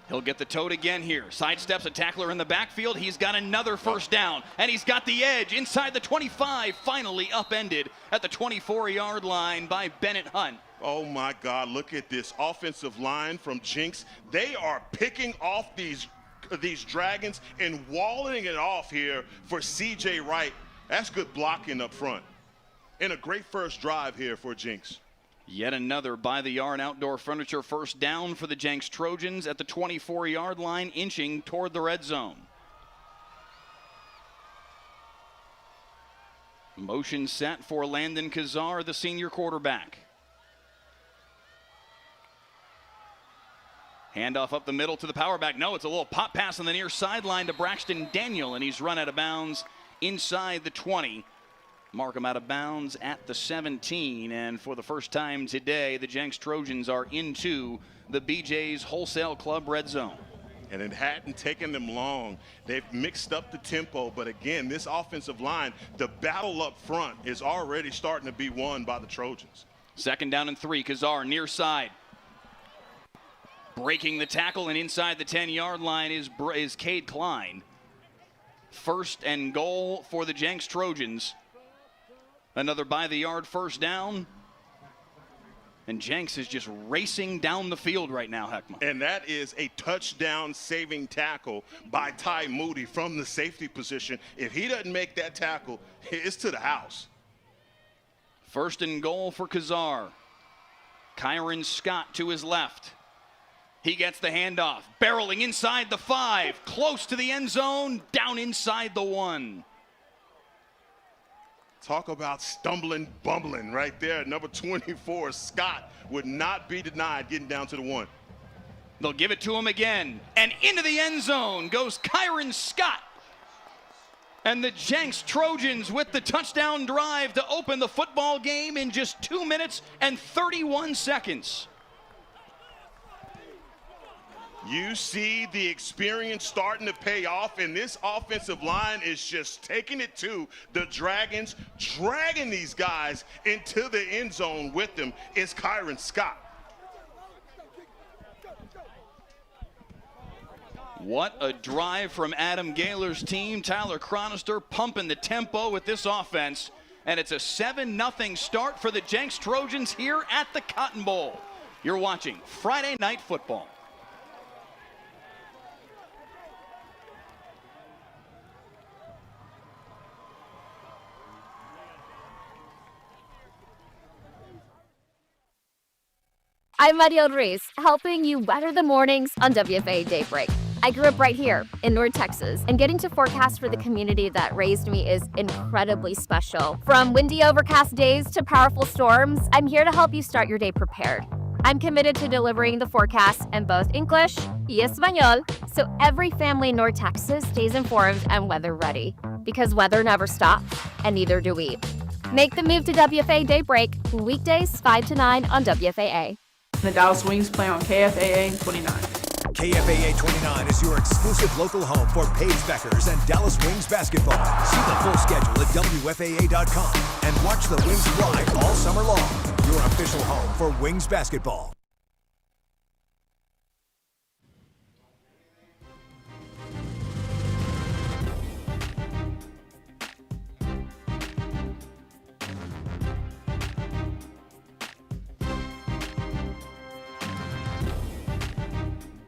He'll get the tote again here. Sidesteps a tackler in the backfield. He's got another first down, and he's got the edge inside the 25, finally upended at the 24-yard line by Bennett Hunt. Oh, my God, look at this offensive line from Jenks. They are picking off these Dragons and walling it off here for C.J. Wright. That's good blocking up front. And a great first drive here for Jenks. Yet another by-the-yard outdoor furniture first down for the Jenks Trojans at the 24-yard line, inching toward the red zone. Motion set for Landon Kazar, the senior quarterback. Handoff up the middle to the power back. No, it's a little pop pass on the near sideline to Braxton Daniel, and he's run out of bounds inside the 20. Mark him out of bounds at the 17, and for the first time today, the Jenks Trojans are into the BJ's Wholesale Club red zone. And it hadn't taken them long. They've mixed up the tempo, but again, this offensive line, the battle up front is already starting to be won by the Trojans. 2nd down and 3, Kazar near side. Breaking the tackle, and inside the 10-yard line is Cade Klein. 1st and goal for the Jenks Trojans. Another by-the-yard first down. And Jenks is just racing down the field right now, Heckma. And that is a touchdown-saving tackle by Ty Moody from the safety position. If he doesn't make that tackle, it's to the house. 1st and goal for Kazar. Kyron Scott to his left. He gets the handoff, barreling inside the 5, close to the end zone, down inside the 1. Talk about stumbling, bumbling right there. Number 24, Scott, would not be denied getting down to the 1. They'll give it to him again. And into the end zone goes Kyron Scott. And the Jenks Trojans with the touchdown drive to open the football game in just 2 minutes and 31 seconds. You see the experience starting to pay off, and this offensive line is just taking it to the Dragons, dragging these guys into the end zone with them is Kyron Scott. What a drive from Adam Gaylor's team. Tyler Chronister pumping the tempo with this offense, and it's a 7-0 start for the Jenks Trojans here at the Cotton Bowl. You're watching Friday Night Football. I'm Mariel Ruiz, helping you weather the mornings on WFAA Daybreak. I grew up right here in North Texas, and getting to forecast for the community that raised me is incredibly special. From windy, overcast days to powerful storms, I'm here to help you start your day prepared. I'm committed to delivering the forecast in both English y Espanol, so every family in North Texas stays informed and weather ready. Because weather never stops, and neither do we. Make the move to WFAA Daybreak, weekdays 5 to 9 on WFAA. The Dallas Wings play on KFAA 29. KFAA 29 is your exclusive local home for Paige Beckers and Dallas Wings basketball. See the full schedule at WFAA.com and watch the Wings live all summer long. Your official home for Wings basketball.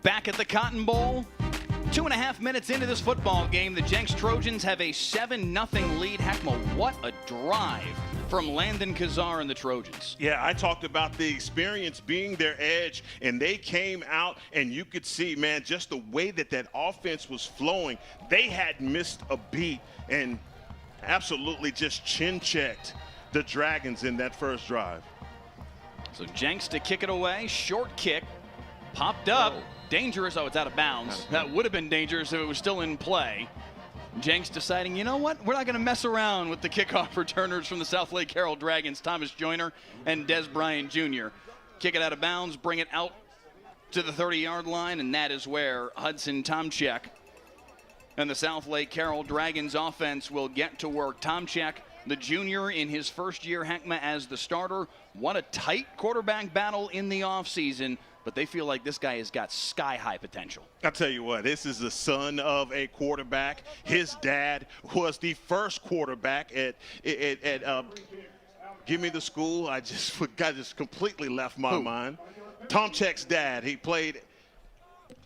Back at the Cotton Bowl, 2.5 minutes into this football game, the Jenks Trojans have a 7-0 lead. Heckma, what a drive from Landon Kazar and the Trojans. Yeah, I talked about the experience being their edge, and they came out, and you could see, man, just the way that that offense was flowing. They had missed a beat and absolutely just chin-checked the Dragons in that first drive. So Jenks to kick it away, short kick, popped up. Dangerous. Oh, it's out of bounds. That would have been dangerous if it was still in play. Jenks deciding, you know what? We're not going to mess around with the kickoff returners from the Southlake Carroll Dragons, Thomas Joyner and Des Bryant Jr. Kick it out of bounds, bring it out to the 30-yard line, and that is where Hudson Tomczyk and the Southlake Carroll Dragons offense will get to work. Tomczyk, the junior in his first year, Heckma, as the starter. What a tight quarterback battle in the offseason. But they feel like this guy has got sky-high potential. I'll tell you what, this is the son of a quarterback. His dad was the first quarterback at give me the school. I just forgot, just completely left my mind. Tomczyk's dad, he played,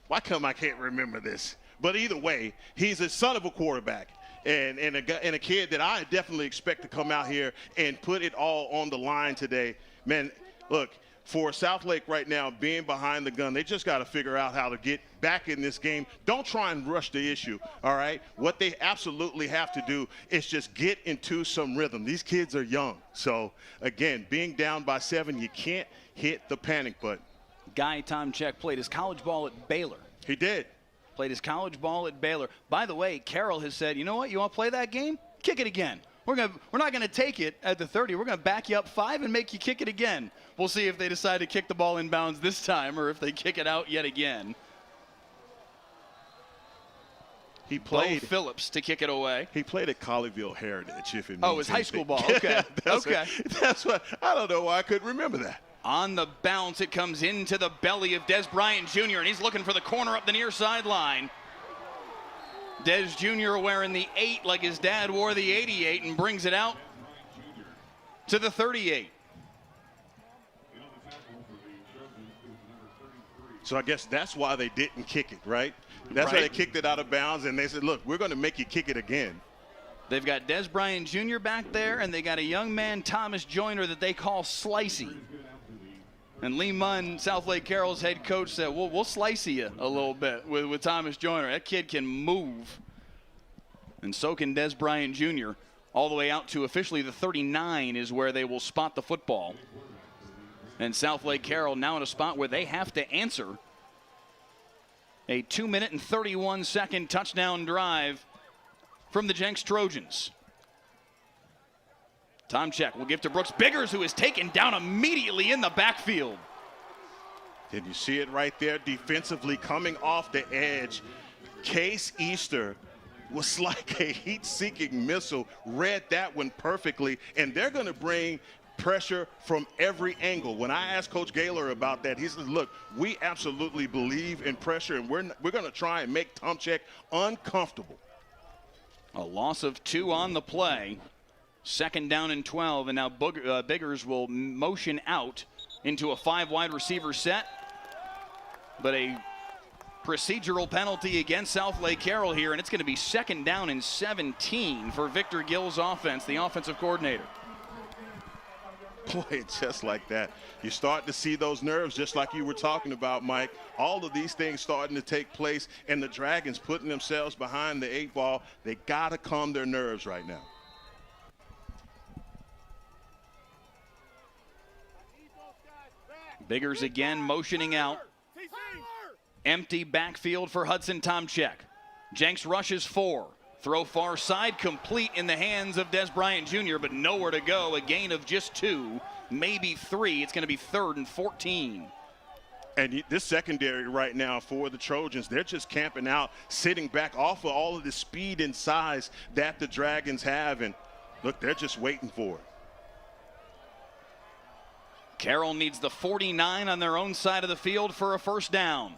why come I can't remember this? But either way, he's a son of a quarterback. And a kid that I definitely expect to come out here and put it all on the line today. Man, look, for Southlake right now, being behind the gun, they just got to figure out how to get back in this game. Don't try and rush the issue, all right? What they absolutely have to do is just get into some rhythm. These kids are young. So, again, being down by 7, you can't hit the panic button. Guy Tomczyk played his college ball at Baylor. He did. Played his college ball at Baylor. By the way, Carroll has said, you know what, you want to play that game? Kick it again. We're not going to take it at the 30. We're going to back you up 5 and make you kick it again. We'll see if they decide to kick the ball inbounds this time or if they kick it out yet again. He played Bo Phillips to kick it away. He played at Colleyville Heritage. If it it was high school ball. Okay. That's what. I don't know why I couldn't remember that. On the bounce, it comes into the belly of Des Bryant Jr., and he's looking for the corner up the near sideline. Des Jr. wearing the 8 like his dad wore the 88 and brings it out to the 38. So I guess that's why they didn't kick it, right? That's why they kicked it out of bounds, and they said, look, we're going to make you kick it again. They've got Des Bryant Jr. back there, and they got a young man, Thomas Joyner, that they call Slicey. And Lee Munn, Southlake Carroll's head coach, said, we'll slice you a little bit with Thomas Joyner. That kid can move. And so can Des Bryant Jr. All the way out to officially the 39 is where they will spot the football. And Southlake Carroll now in a spot where they have to answer a 2-minute and 31-second touchdown drive from the Jenks Trojans. Tomczyk will give to Brooks Biggers, who is taken down immediately in the backfield. Did you see it right there defensively coming off the edge? Case Easter was like a heat-seeking missile, read that one perfectly, and they're going to bring pressure from every angle. When I asked Coach Gaylor about that, he says, look, we absolutely believe in pressure, and we're going to try and make Tomczyk uncomfortable. A loss of 2 on the play. 2nd down and 12, and now Biggers will motion out into a 5-wide receiver set. But a procedural penalty against Southlake Carroll here, and it's going to be 2nd down and 17 for Victor Gill's offense, the offensive coordinator. Boy, just like that. You start to see those nerves, just like you were talking about, Mike. All of these things starting to take place, and the Dragons putting themselves behind the 8 ball. They got to calm their nerves right now. Biggers again motioning out. Empty backfield for Hudson Tomczyk. Jenks rushes 4. Throw far side, complete in the hands of Des Bryant Jr., but nowhere to go. A gain of just 2, maybe 3. It's going to be 3rd and 14. And this secondary right now for the Trojans, they're just camping out, sitting back off of all of the speed and size that the Dragons have. And look, they're just waiting for it. Carroll needs the 49 on their own side of the field for a 1st down.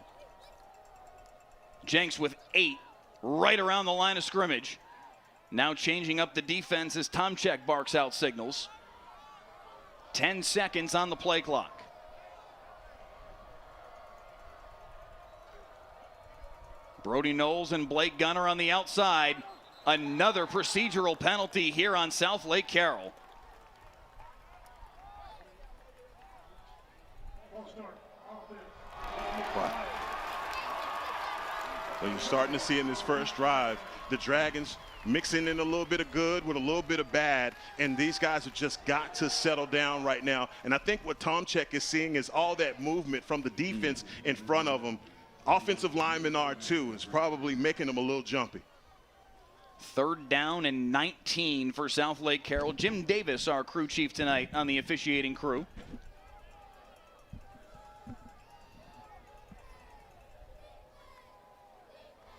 Jenks with 8 right around the line of scrimmage. Now changing up the defense as Tomczyk barks out signals. 10 seconds on the play clock. Brody Knowles and Blake Gunner on the outside. Another procedural penalty here on Southlake Carroll. Well, you're starting to see in this first drive, the Dragons mixing in a little bit of good with a little bit of bad, and these guys have just got to settle down right now. And I think what Tomczyk is seeing is all that movement from the defense in front of him. Offensive linemen are too. It's probably making them a little jumpy. 3rd down and 19 for Southlake Carroll. Jim Davis, our crew chief tonight on the officiating crew.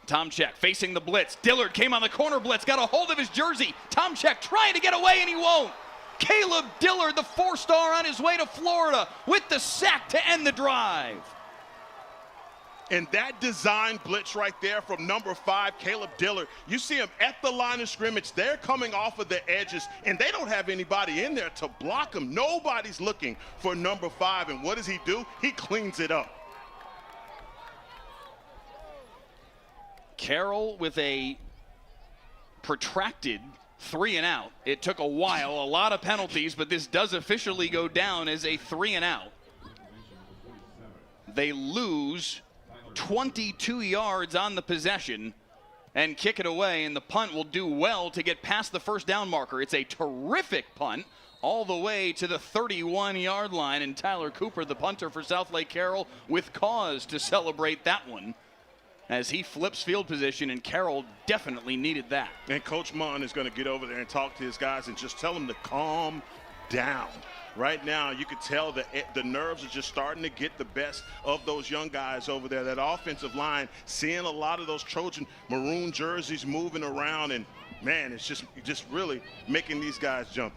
Tomczyk facing the blitz. Dillard came on the corner blitz, got a hold of his jersey. Tomczyk trying to get away, and he won't. Caleb Dillard, the 4-star, on his way to Florida with the sack to end the drive. And that design blitz right there from number 5, Caleb Dillard, you see him at the line of scrimmage. They're coming off of the edges, and they don't have anybody in there to block him. Nobody's looking for number 5, and what does he do? He cleans it up. Carroll with a protracted 3 and out. It took a while, a lot of penalties, but this does officially go down as a 3 and out. They lose 22 yards on the possession and kick it away, and the punt will do well to get past the first down marker. It's a terrific punt all the way to the 31-yard line, and Tyler Cooper, the punter for Southlake Carroll, with cause to celebrate that one as he flips field position, and Carroll definitely needed that. And Coach Munn is going to get over there and talk to his guys and just tell them to calm down. Right now, you can tell that the nerves are just starting to get the best of those young guys over there. That offensive line, seeing a lot of those Trojan maroon jerseys moving around, and man, it's just really making these guys jump.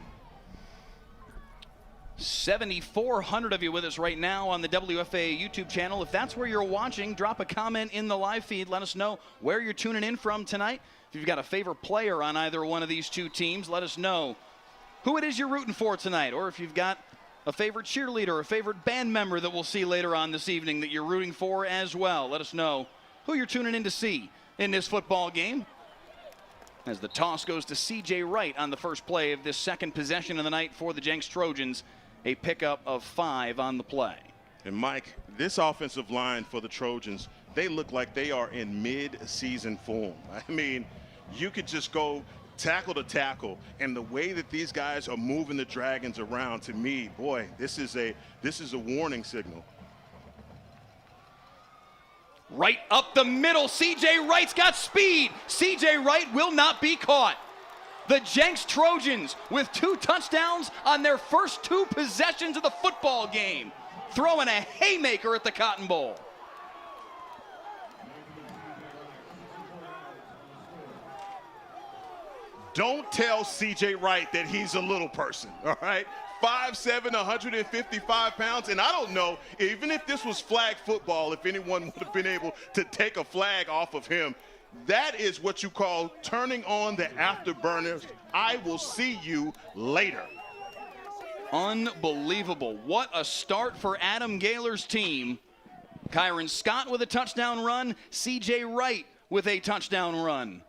7,400 of you with us right now on the WFAA YouTube channel. If that's where you're watching, drop a comment in the live feed. Let us know where you're tuning in from tonight. If you've got a favorite player on either one of these two teams, let us know who it is you're rooting for tonight, or if you've got a favorite cheerleader, a favorite band member that we'll see later on this evening that you're rooting for as well. Let us know who you're tuning in to see in this football game, as the toss goes to C.J. Wright on the first play of this second possession of the night for the Jenks Trojans. A pickup of 5 on the play. And Mike, this offensive line for the Trojans, they look like they are in mid-season form. I mean, you could just go tackle to tackle, and the way that these guys are moving the Dragons around, to me, boy, this is a warning signal. Right up the middle, C.J. Wright's got speed. C.J. Wright will not be caught. The Jenks Trojans with 2 touchdowns on their first 2 possessions of the football game, throwing a haymaker at the Cotton Bowl. Don't tell C.J. Wright that he's a little person, all right? 5'7", 155 pounds, and I don't know, even if this was flag football, if anyone would have been able to take a flag off of him. That is what you call turning on the afterburners. I will see you later. Unbelievable. What a start for Adam Gaylor's team. Kyron Scott with a touchdown run, C.J. Wright with a touchdown run.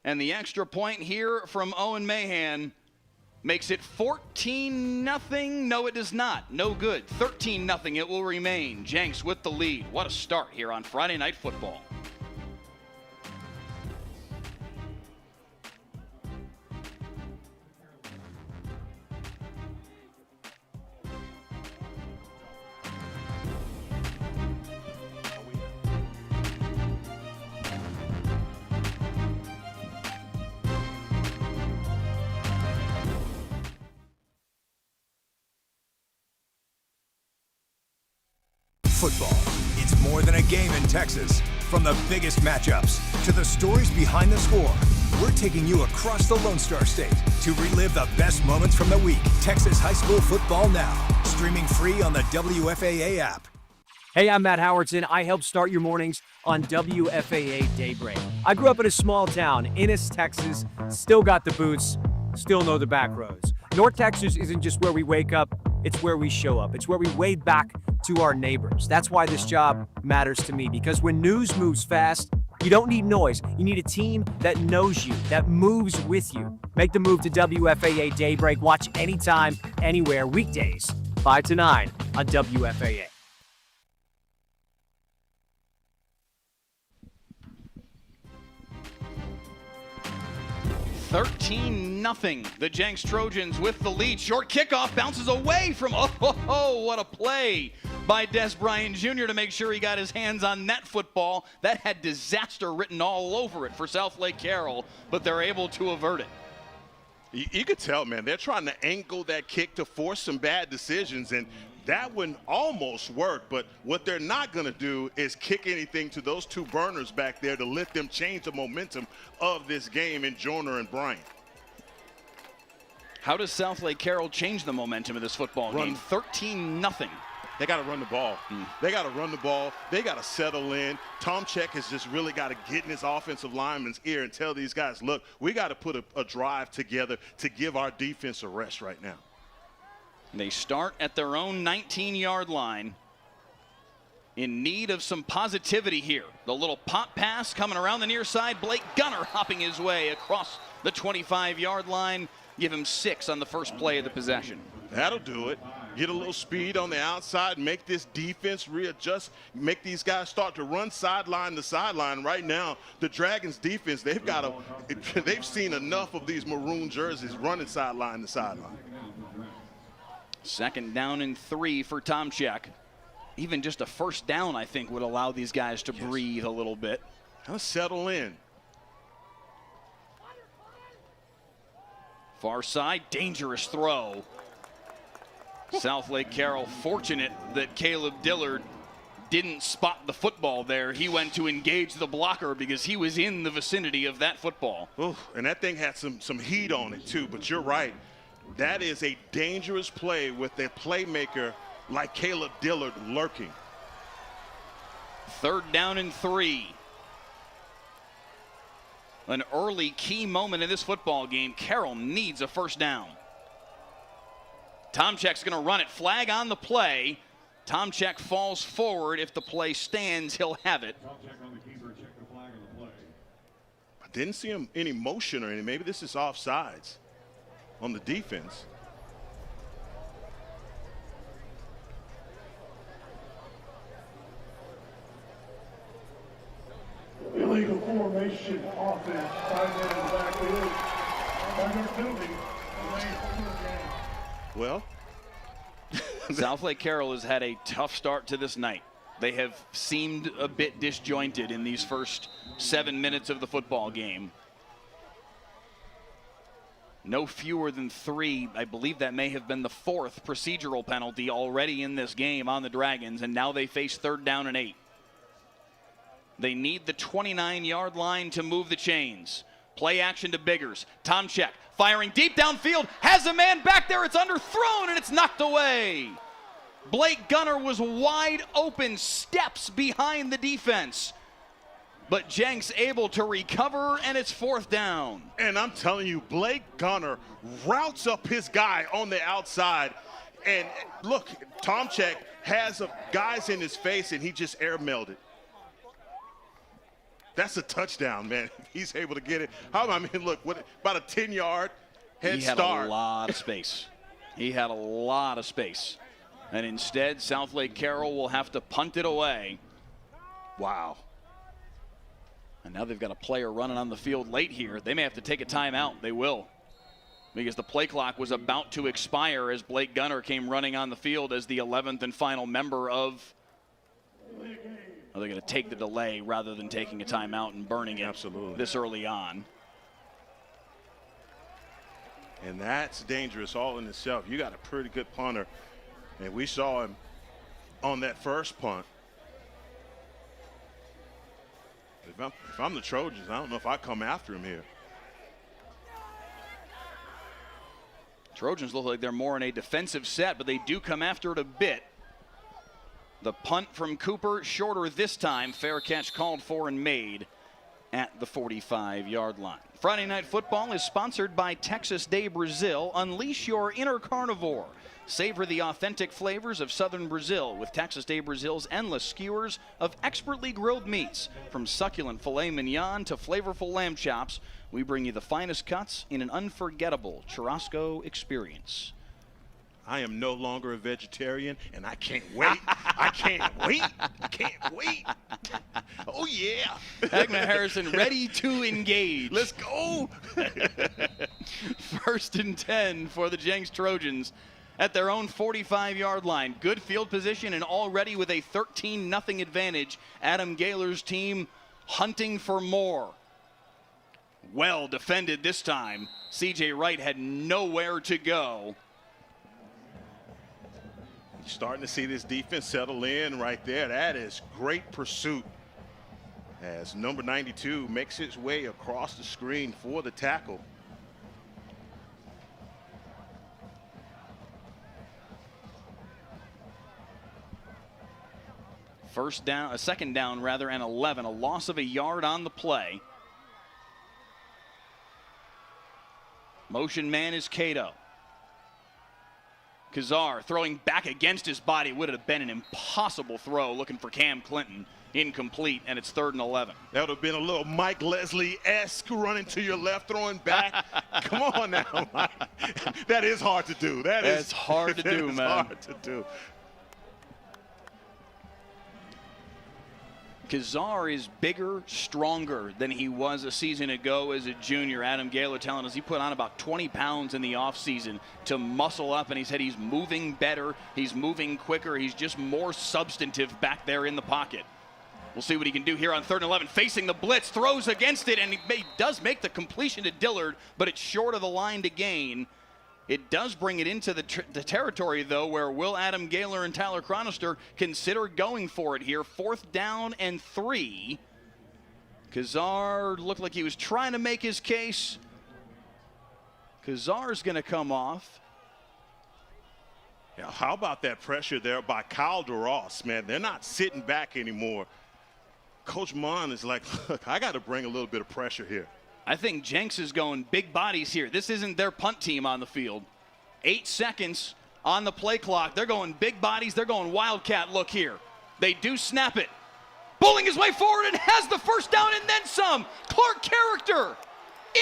And the extra point here from Owen Mahan makes it 14-0. No, it does not. No good. 13-0 it will remain. Jenks with the lead. What a start here on Friday Night Football. Football, it's more than a game in Texas. From the biggest matchups to the stories behind the score, we're taking you across the Lone Star State to relive the best moments from the week. Texas high school football now, streaming free on the WFAA app. Hey, I'm Matt Howardson. I help start your mornings on WFAA Daybreak. I grew up in a small town, Ennis, Texas. Still got the boots, still know the back roads. North Texas isn't just where we wake up, it's where we show up. It's where we wave back to our neighbors. That's why this job matters to me, because when news moves fast, you don't need noise. You need a team that knows you, that moves with you. Make the move to WFAA Daybreak. Watch anytime, anywhere, weekdays, 5 to 9 on WFAA. $13-0. The Jenks Trojans with the lead. Short kickoff bounces away from, what a play by Des Bryant Jr. to make sure he got his hands on that football. That had disaster written all over it for Southlake Carroll, but they're able to avert it. You could tell, man, they're trying to angle that kick to force some bad decisions, and that one almost worked, but what they're not going to do is kick anything to those 2 burners back there to let them change the momentum of this game in Joyner and Bryant. How does Southlake Carroll change the momentum of this football game? 13-0. They got to run the ball. They got to run the ball. They got to settle in. Tom Check has just really got to get in his offensive lineman's ear and tell these guys, look, we got to put a drive together to give our defense a rest right now. They start at their own 19-yard line, in need of some positivity here. The little pop pass coming around the near side. Blake Gunner hopping his way across the 25-yard line. Give him 6 on the first play of the possession. That'll do it. Get a little speed on the outside, make this defense readjust, make these guys start to run sideline to sideline. Right now, the Dragons defense, they've seen enough of these maroon jerseys running sideline to sideline. 2nd down and 3 for Tomczyk. Even just a first down, I think, would allow these guys to breathe a little bit. Kind of settle in. Far side, dangerous throw. Southlake Carroll fortunate that Caleb Dillard didn't spot the football there. He went to engage the blocker because he was in the vicinity of that football. Ooh, and that thing had some heat on it too, but you're right. That is a dangerous play with a playmaker like Caleb Dillard lurking. 3rd down and 3. An early key moment in this football game. Carroll needs a first down. Tomczyk's going to run it. Flag on the play. Tomczyk falls forward. If the play stands, he'll have it. I didn't see him any motion or anything. Maybe this is offsides on the defense. Illegal formation offense. 5 men in the backfield. Well, Southlake Carroll has had a tough start to this night. They have seemed a bit disjointed in these first 7 minutes of the football game. No fewer than 3. I believe that may have been the 4th procedural penalty already in this game on the Dragons, and now they face 3rd down and 8. They need the 29-yard line to move the chains. Play action to Biggers. Tomczyk firing deep downfield, has a man back there. It's underthrown and it's knocked away. Blake Gunner was wide open, steps behind the defense. But Jenks able to recover, and it's 4th down. And I'm telling you, Blake Gunner routes up his guy on the outside. And look, Tomczyk has guys in his face, and he just airmailed it. That's a touchdown, man. He's able to get it. I mean, look, about a 10-yard head start. He had a lot of space. He had a lot of space. And instead, Southlake Carroll will have to punt it away. Wow. And now they've got a player running on the field late here. They may have to take a timeout. They will. Because the play clock was about to expire as Blake Gunner came running on the field as the 11th and final member of... They're going to take the delay rather than taking a timeout and burning it. Absolutely. This early on. And that's dangerous all in itself. You got a pretty good punter. And we saw him on that first punt. If I'm the Trojans, I don't know if I come after him here. Trojans look like they're more in a defensive set, but they do come after it a bit. The punt from Cooper, shorter this time. Fair catch called for and made at the 45-yard line. Friday Night Football is sponsored by Texas Day Brazil. Unleash your inner carnivore. Savor the authentic flavors of southern Brazil with Texas Day Brazil's endless skewers of expertly grilled meats. From succulent filet mignon to flavorful lamb chops, we bring you the finest cuts in an unforgettable churrasco experience. I am no longer a vegetarian, and I can't wait. I can't wait. I can't wait. Oh, yeah. Hagman Harrison ready to engage. Let's go. 1st and 10 for the Jenks Trojans at their own 45-yard line. Good field position, and already with a 13-0 advantage, Adam Gaylor's team hunting for more. Well defended this time. C.J. Wright had nowhere to go. Starting to see this defense settle in right there. That is great pursuit as number 92 makes his way across the screen for the tackle. First down, a 2nd down rather, and 11. A loss of a yard on the play. Motion man is Cato. Kazar throwing back against his body. Would have been an impossible throw, looking for Cam Clinton. incomplete, and it's 3rd and 11. That would have been a little Mike Leslie-esque running to your left, throwing back. Come on now, Mike. That is hard to do. That's hard to do, man. Hard to do. Kazar is bigger, stronger than he was a season ago as a junior. Adam Gaylor telling us he put on about 20 pounds in the offseason to muscle up, and he said he's moving better, he's moving quicker, he's just more substantive back there in the pocket. We'll see what he can do here on 3rd and 11. Facing the blitz, throws against it, and he does make the completion to Dillard, but it's short of the line to gain. It does bring it into the territory, though, where will Adam Gaylor and Tyler Chronister consider going for it here? 4th down and 3. Kazar looked like he was trying to make his case. Kazar's going to come off. Yeah, how about that pressure there by Kyle DeRoss, man? They're not sitting back anymore. Coach Mon is like, look, I got to bring a little bit of pressure here. I think Jenks is going big bodies here. This isn't their punt team on the field. 8 seconds on the play clock. They're going big bodies. They're going Wildcat look here. They do snap it. Bowling his way forward and has the 1st down and then some. Clark Character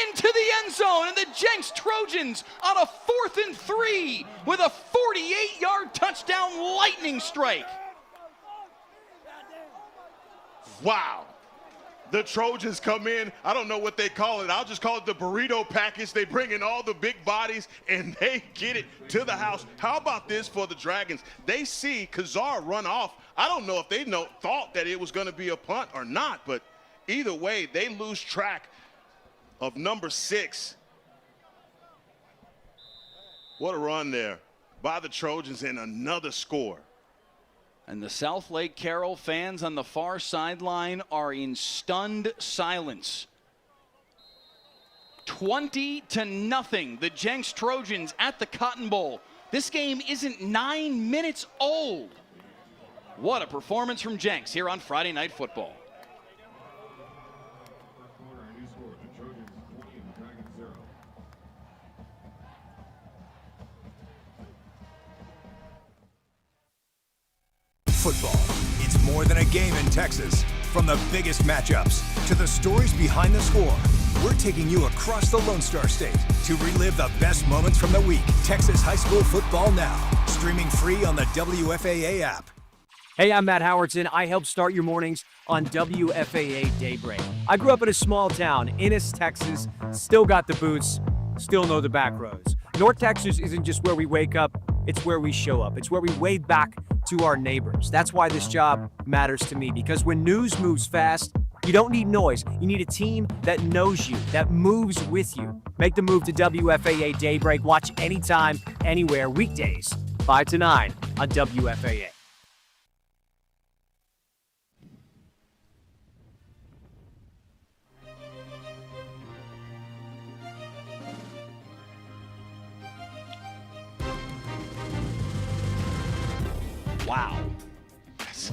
into the end zone, and the Jenks Trojans on a 4th and 3 with a 48-yard touchdown lightning strike. Wow. The Trojans come in. I don't know what they call it. I'll just call it the burrito package. They bring in all the big bodies, and they get it to the house. How about this for the Dragons? They see Kazar run off. I don't know if they thought that it was going to be a punt or not, but either way, they lose track of number 6. What a run there by the Trojans, and another score. And the Southlake Carroll fans on the far sideline are in stunned silence. 20-0, the Jenks Trojans at the Cotton Bowl. This game isn't 9 minutes old. What a performance from Jenks here on Friday Night Football. Football. It's more than a game in Texas. From the biggest matchups to the stories behind the score, we're taking you across the Lone Star State to relive the best moments from the week. Texas high school football now, streaming free on the WFAA app. Hey, I'm Matt Howardson. I help start your mornings on WFAA Daybreak. I grew up in a small town, Ennis, Texas. Still got the boots, still know the back roads. North Texas isn't just where we wake up, it's where we show up. It's where we wave back to our neighbors. That's why this job matters to me, because when news moves fast, you don't need noise. You need a team that knows you, that moves with you. Make the move to WFAA Daybreak. Watch anytime, anywhere, weekdays, 5 to 9 on WFAA. Wow.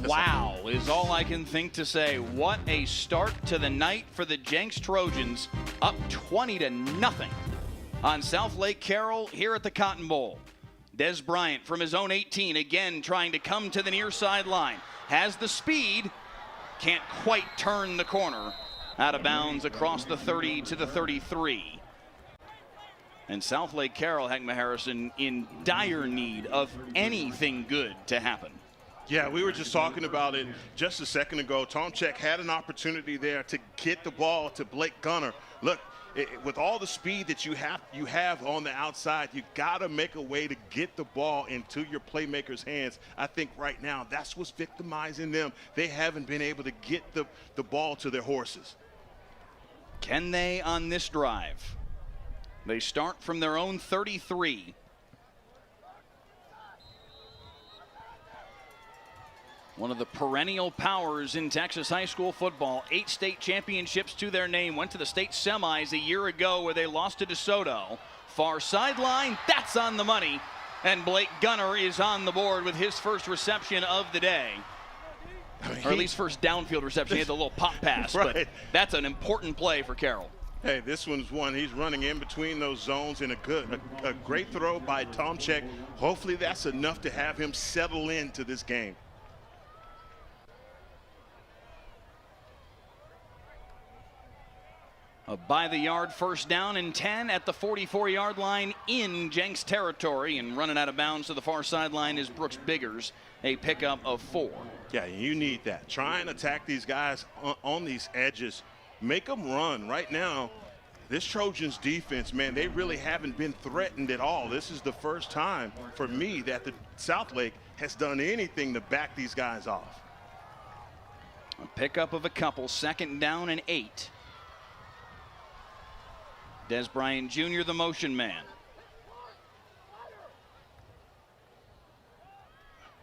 Wow is all I can think to say. What a start to the night for the Jenks Trojans, up 20-0 on Southlake Carroll here at the Cotton Bowl. Des Bryant from his own 18, again trying to come to the near sideline. Has the speed, can't quite turn the corner. Out of bounds across the 30 to the 33. And Southlake Carroll, Heckma Harrison, in dire need of anything good to happen. Yeah, we were just talking about it just a second ago. Tomczyk had an opportunity there to get the ball to Blake Gunner. Look, with all the speed that you have on the outside, you got to make a way to get the ball into your playmakers' hands. I think right now that's what's victimizing them. They haven't been able to get the ball to their horses. Can they on this drive? They start from their own 33. One of the perennial powers in Texas high school football. 8 state championships to their name. Went to the state semis a year ago where they lost to DeSoto. Far sideline, that's on the money. And Blake Gunner is on the board with his first reception of the day. Or at least first downfield reception. He had the little pop pass, right. But that's an important play for Carroll. Hey, this one's one. He's running in between those zones, and a great throw by Tomczyk. Hopefully that's enough to have him settle into this game. By the yard, first down and 10 at the 44-yard line in Jenks territory, and running out of bounds to the far sideline is Brooks Biggers, a pickup of 4. Yeah, you need that. Try and attack these guys on these edges. Make them run. Right now, this Trojans defense, man, they really haven't been threatened at all. This is the first time for me that the Southlake has done anything to back these guys off. A pickup of a couple, second down and 8. Des Bryant Jr., the motion man.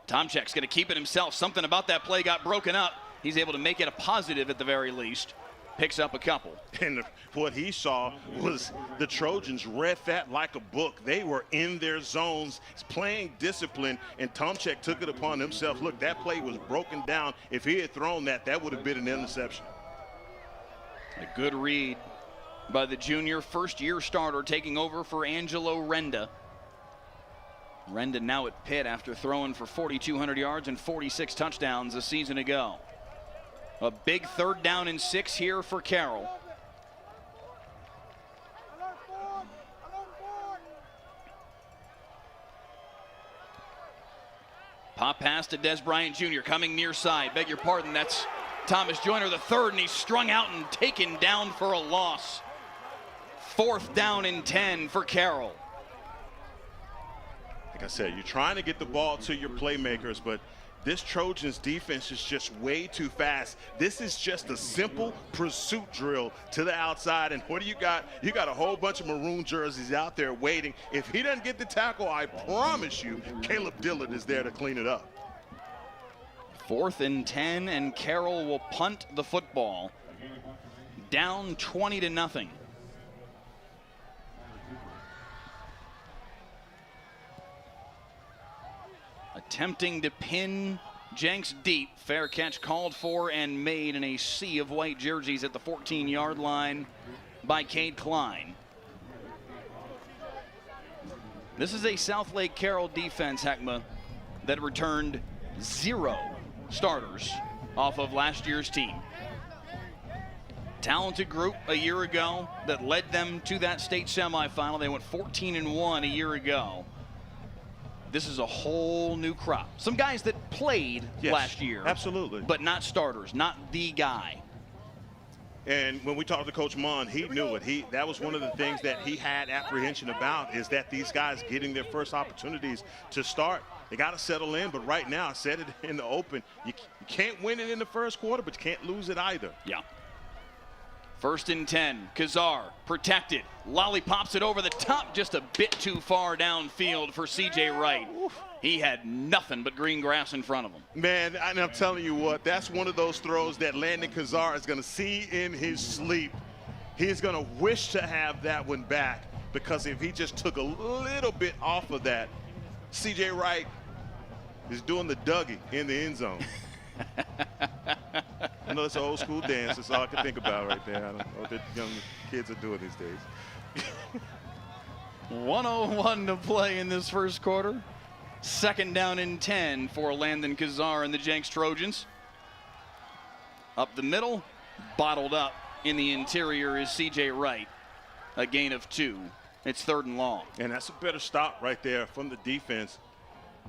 Tomczak's going to keep it himself. Something about that play got broken up. He's able to make it a positive at the very least. Picks up a couple. And what he saw was the Trojans read that like a book. They were in their zones, playing discipline, and Tomczak took it upon himself. Look, that play was broken down. If he had thrown that, that would have been an interception. A good read by the junior first-year starter, taking over for Angelo Renda. Renda now at Pitt after throwing for 4,200 yards and 46 touchdowns a season ago. A big third down and 6 here for Carroll. Pop pass to Des Bryant Jr. coming near side. Beg your pardon, that's Thomas Joyner the third, and he's strung out and taken down for a loss. 4th down and 10 for Carroll. Like I said, you're trying to get the ball to your playmakers, but this Trojans defense is just way too fast. This is just a simple pursuit drill to the outside. And what do you got? You got a whole bunch of maroon jerseys out there waiting. If he doesn't get the tackle, I promise you, Caleb Dillard is there to clean it up. 4th and 10, and Carroll will punt the football. Down 20-0. Attempting to pin Jenks deep. Fair catch called for and made in a sea of white jerseys at the 14-yard line by Cade Klein. This is a Southlake Carroll defense, Heckma, that returned 0 starters off of last year's team. Talented group a year ago that led them to that state semifinal. They went 14-1 a year ago. This is a whole new crop. Some guys that played last year. Absolutely. But not starters, not the guy. And when we talked to Coach Mon, he knew it. That was one of the things that he had apprehension about, is that these guys getting their first opportunities to start. They got to settle in, but right now, I said it in the open, you can't win it in the first quarter, but you can't lose it either. Yeah. 1st and 10, Kazar protected, lollipops it over the top, just a bit too far downfield for C.J. Wright. He had nothing but green grass in front of him. Man, and I'm telling you what, that's one of those throws that Landon Kazar is going to see in his sleep. He's going to wish to have that one back, because if he just took a little bit off of that, C.J. Wright is doing the Dougie in the end zone. I know it's an old school dance. That's all I can think about right there. I don't know what the young kids are doing these days. 1:01 to play in this first quarter. 2nd down and 10 for Landon Kazar and the Jenks Trojans. Up the middle, bottled up in the interior is C.J. Wright. A gain of 2. It's 3rd and long. And that's a better stop right there from the defense.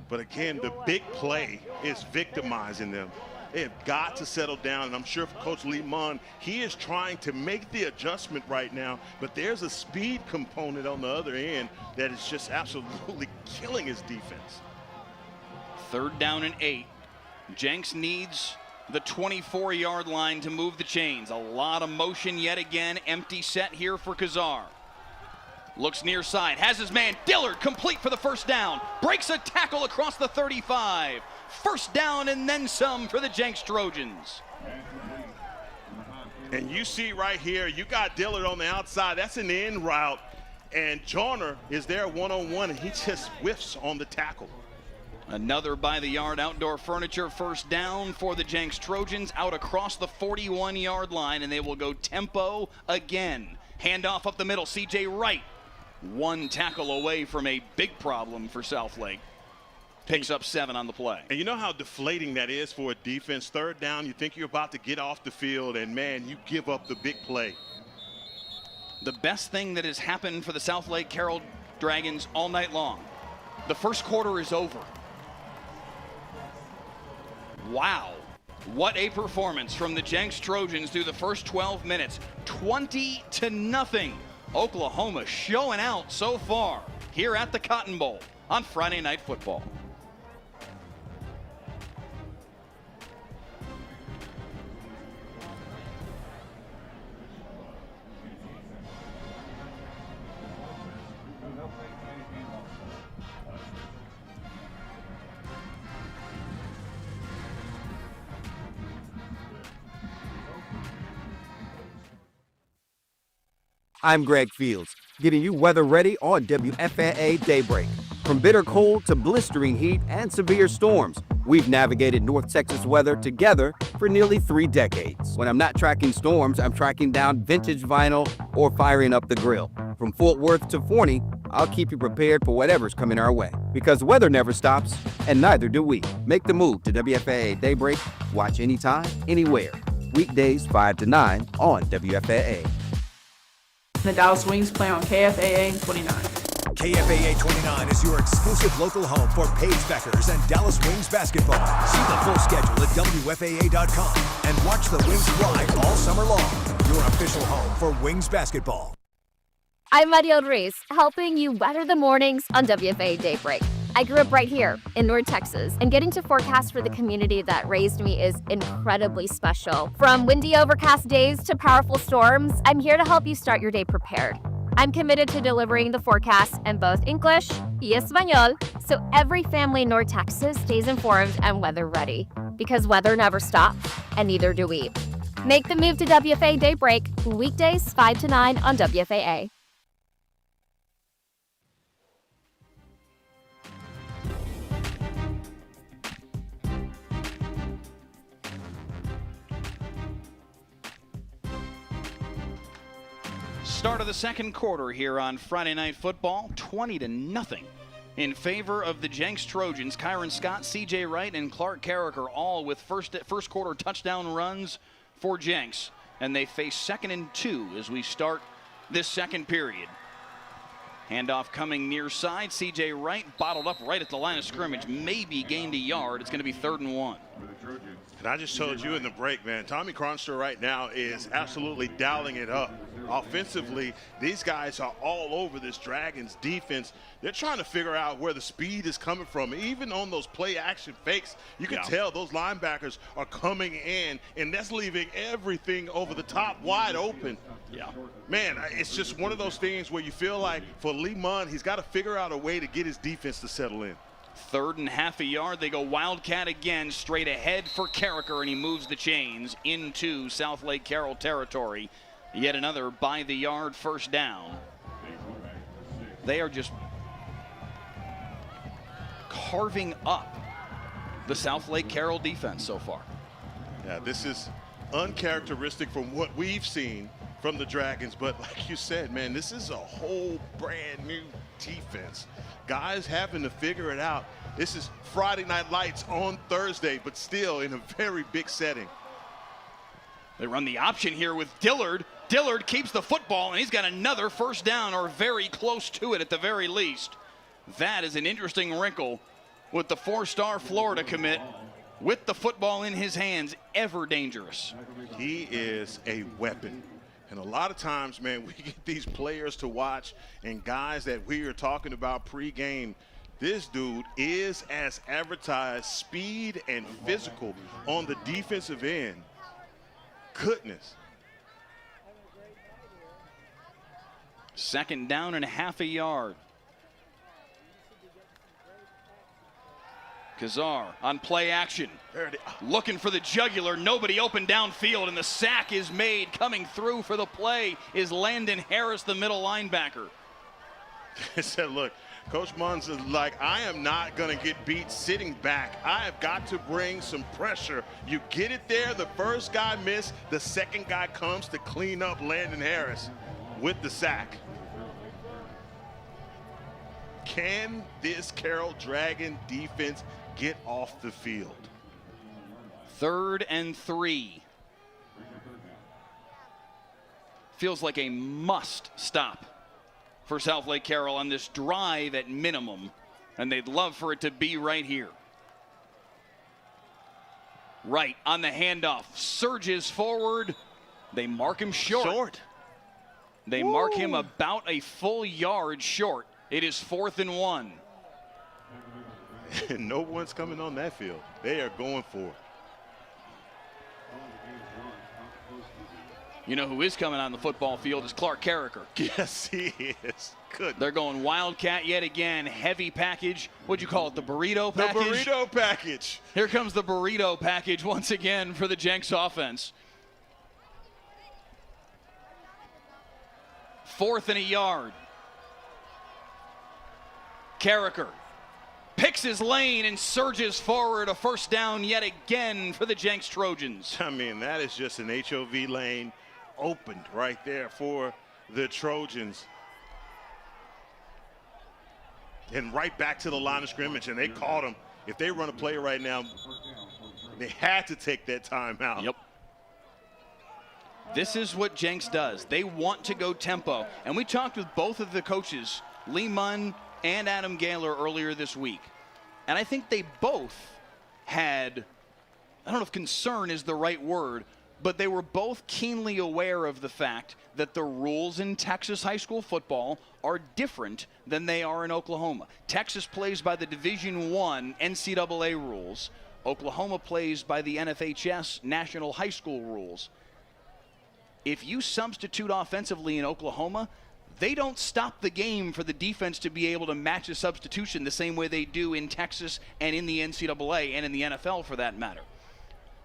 But again, the big play is victimizing them. They have got to settle down, and I'm sure for Coach Lee Munn, he is trying to make the adjustment right now, but there's a speed component on the other end that is just absolutely killing his defense. 3rd down and 8. Jenks needs the 24-yard line to move the chains. A lot of motion yet again. Empty set here for Kazar. Looks near side, has his man Dillard complete for the 1st down. Breaks a tackle across the 35. 1st down and then some for the Jenks Trojans. And you see right here, you got Dillard on the outside. That's an in route. And Joyner is there one-on-one, and he just whiffs on the tackle. Another by the yard outdoor furniture 1st down for the Jenks Trojans out across the 41-yard line, and they will go tempo again. Handoff up the middle, C.J. Wright. 1 tackle away from a big problem for Southlake. Picks up 7 on the play. And you know how deflating that is for a defense. 3rd down, you think you're about to get off the field, and man, you give up the big play. the best thing that has happened for the Southlake Carroll Dragons all night long. The first quarter is over. Wow. What a performance from the Jenks Trojans through the first 12 minutes. 20-0. Oklahoma showing out so far here at the Cotton Bowl on Friday Night Football. I'm Greg Fields, getting you weather ready on WFAA Daybreak. From bitter cold to blistering heat and severe storms, we've navigated North Texas weather together for nearly 3 decades. When I'm not tracking storms, I'm tracking down vintage vinyl or firing up the grill. From Fort Worth to Forney, I'll keep you prepared for whatever's coming our way. Because weather never stops, and neither do we. Make the move to WFAA Daybreak. Watch anytime, anywhere. Weekdays 5 to 9 on WFAA. The Dallas Wings play on KFAA 29. KFAA 29 is your exclusive local home for Paige Beckers and Dallas Wings basketball. See the full schedule at WFAA.com and watch the Wings live all summer long. Your official home for Wings basketball. I'm Mariel Ruiz, helping you weather the mornings on WFAA Daybreak. I grew up right here in North Texas, and getting to forecast for the community that raised me is incredibly special. From windy, overcast days to powerful storms, I'm here to help you start your day prepared. I'm committed to delivering the forecast in both English y Espanol, so every family in North Texas stays informed and weather ready. Because weather never stops, and neither do we. Make the move to WFAA Daybreak, weekdays 5 to 9 on WFAA. Start of the second quarter here on Friday Night Football, 20-0 in favor of the Jenks Trojans. Kyron Scott, CJ Wright, and Clark Carrick are all with first quarter touchdown runs for Jenks. And they face 2nd and 2 as we start this second period. Handoff coming near side. CJ Wright bottled up right at the line of scrimmage. Maybe gained a yard. It's going to be 3rd and 1. And I just told you in the break, man, Tommy Cronster right now is absolutely dialing it up. Offensively, these guys are all over this Dragons defense. They're trying to figure out where the speed is coming from. Even on those play action fakes, you can tell those linebackers are coming in, and that's leaving everything over the top wide open. Yeah. Man, it's just one of those things where you feel like for Lee Munn, he's got to figure out a way to get his defense to settle in. 3rd and half a yard. They go Wildcat again, straight ahead for Carricker, and he moves the chains into Southlake Carroll territory. Yet another by-the-yard first down. They are just carving up the Southlake Carroll defense so far. Yeah, this is uncharacteristic from what we've seen from the Dragons, but like you said, man, this is a whole brand new defense. Guys having to figure it out. This is Friday Night Lights on Thursday, but still in a very big setting. They run the option here with Dillard. Dillard keeps the football, and he's got another first down, or very close to it at the very least. That is an interesting wrinkle with the 4-star Florida commit with the football in his hands, ever dangerous. He is a weapon. And a lot of times, man, we get these players to watch and guys that we are talking about pregame. This dude is, as advertised, speed and physical on the defensive end. Goodness. 2nd down and half a yard. Kazar on play action. Looking for the jugular. Nobody open downfield, and the sack is made. Coming through for the play is Landon Harris, the middle linebacker. He said, look, Coach Munn's is like, I am not going to get beat sitting back. I have got to bring some pressure. You get it there. The first guy missed. The second guy comes to clean up Landon Harris with the sack. Can this Carroll Dragon defense get off the field? 3rd and 3. feels like a must stop for Southlake Carroll on this drive at minimum, and they'd love for it to be right here. Right on the handoff, surges forward. They mark him short. They mark him about a full yard short. It is 4th and 1. And no one's coming on that field. They are going for it. You know who is coming on the football field is Clark Carricker. Yes, he is. Good. They're going Wildcat yet again. Heavy package. What'd you call it? The burrito package? The burrito package. Here comes the burrito package once again for the Jenks offense. 4th and a yard. Carricker picks his lane and surges forward. A first down yet again for the Jenks Trojans. I mean, that is just an HOV lane opened right there for the Trojans. And right back to the line of scrimmage, and they caught him. If they run a play right now, they had to take that timeout. Yep. This is what Jenks does. They want to go tempo. And we talked with both of the coaches, Lee Munn and Adam Gaylor, earlier this week. And I think they both had, I don't know if concern is the right word, but they were both keenly aware of the fact that the rules in Texas high school football are different than they are in Oklahoma. Texas plays by the Division I NCAA rules. Oklahoma plays by the NFHS National High School rules. If you substitute offensively in Oklahoma, they don't stop the game for the defense to be able to match a substitution the same way they do in Texas and in the NCAA and in the NFL for that matter.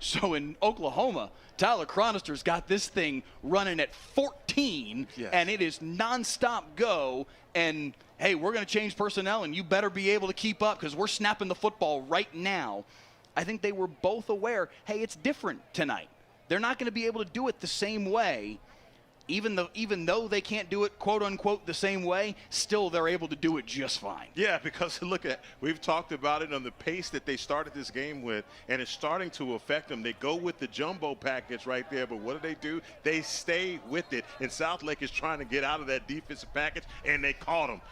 So in Oklahoma, Tyler Cronister's got this thing running at 14, yes, and it is nonstop go. And, hey, we're going to change personnel, and you better be able to keep up because we're snapping the football right now. I think they were both aware, hey, it's different tonight. They're not going to be able to do it the same way. Even though they can't do it, quote unquote, the same way, still they're able to do it just fine. Yeah, because look at, we've talked about it on the pace that they started this game with, and it's starting to affect them. They go with the jumbo package right there, but what do? They stay with it. And Southlake is trying to get out of that defensive package, and they caught him.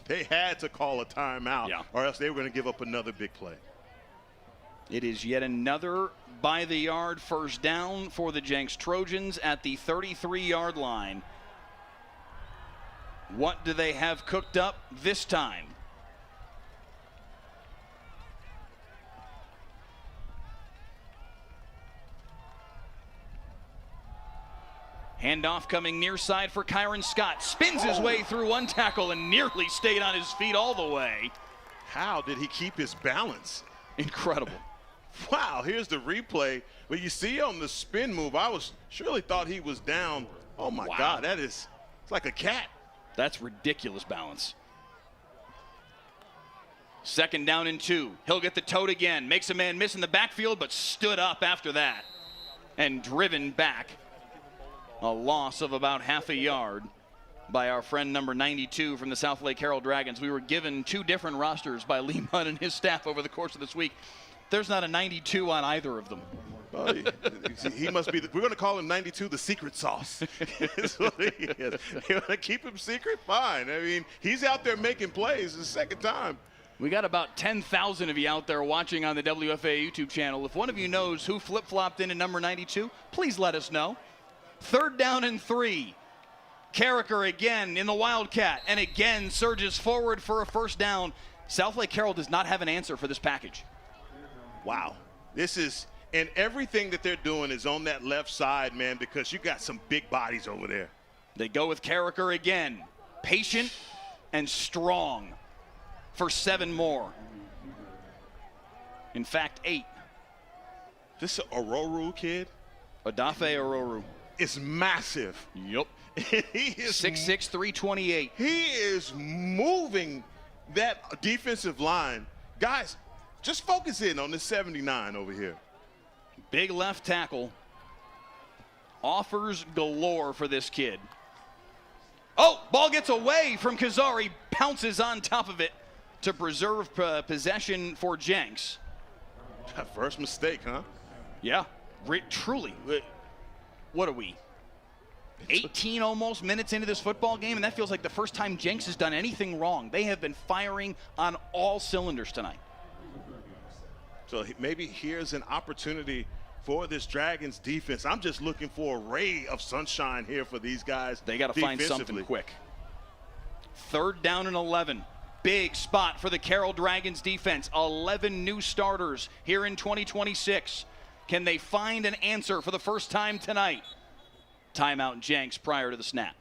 They had to call a timeout, or else they were going to give up another big play. It is yet another by-the-yard first down for the Jenks Trojans at the 33-yard line. What do they have cooked up this time? Handoff coming near side for Kyron Scott. Spins his way through one tackle and nearly stayed on his feet all the way. How did he keep his balance? Incredible. Wow, here's the replay. But you see on the spin move, I surely thought he was down. Oh my God, it's like a cat. That's ridiculous balance. 2nd down and 2. He'll get the tote again. Makes a man miss in the backfield, but stood up after that and driven back. A loss of about half a yard by our friend number 92 from the Southlake Carroll Dragons. We were given 2 different rosters by Lee Munn and his staff over the course of this week. There's not a 92 on either of them. Well, he must be, we're going to call him 92 the secret sauce. That's what he is. You want to keep him secret? Fine. I mean, he's out there making plays the second time. We got about 10,000 of you out there watching on the WFA YouTube channel. If one of you knows who flip-flopped into number 92, please let us know. 3rd down and 3. Carricker again in the Wildcat, and again surges forward for a first down. Southlake Carroll does not have an answer for this package. Wow. This is, and everything that they're doing is on that left side, man, because you got some big bodies over there. They go with Carricker again. Patient and strong for 7 more. In fact, 8. This Ororu kid? Odafe Ororu. Is massive. Yep. He is 6'6", 328. He is moving that defensive line. Guys, just focus in on the 79 over here. Big left tackle. Offers galore for this kid. Oh, ball gets away from Kazari. Pounces on top of it to preserve possession for Jenks. 18 almost minutes into this football game, and that feels like the first time Jenks has done anything wrong. They have been firing on all cylinders tonight. So maybe here's an opportunity for this Dragons defense. I'm just looking for a ray of sunshine here for these guys. They got to find something quick. 3rd down and 11. Big spot for the Carroll Dragons defense. 11 new starters here in 2026. Can they find an answer for the first time tonight? Timeout Jenks prior to the snap.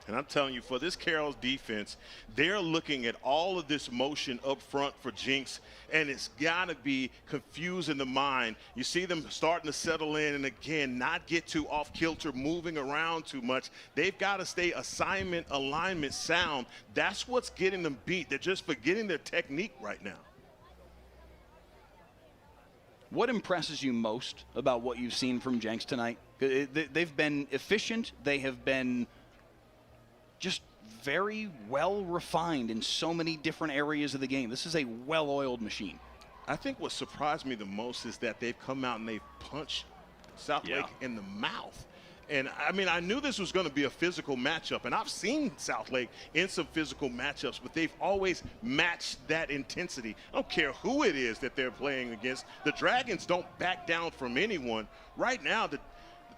And I'm telling you, for this Carroll's defense, they're looking at all of this motion up front for Jenks, and it's got to be confusing the mind. You see them starting to settle in and, again, not get too off-kilter, moving around too much. They've got to stay assignment, alignment sound. That's what's getting them beat. They're just forgetting their technique right now. What impresses you most about what you've seen from Jenks tonight? They've been efficient. They have been just very well refined in so many different areas of the game. This is a well-oiled machine. I think what surprised me the most is that they've come out and they've punched Southlake in the mouth. And I mean, I knew this was going to be a physical matchup, and I've seen Southlake in some physical matchups, but they've always matched that intensity. I don't care who it is that they're playing against. The Dragons don't back down from anyone. Right now, the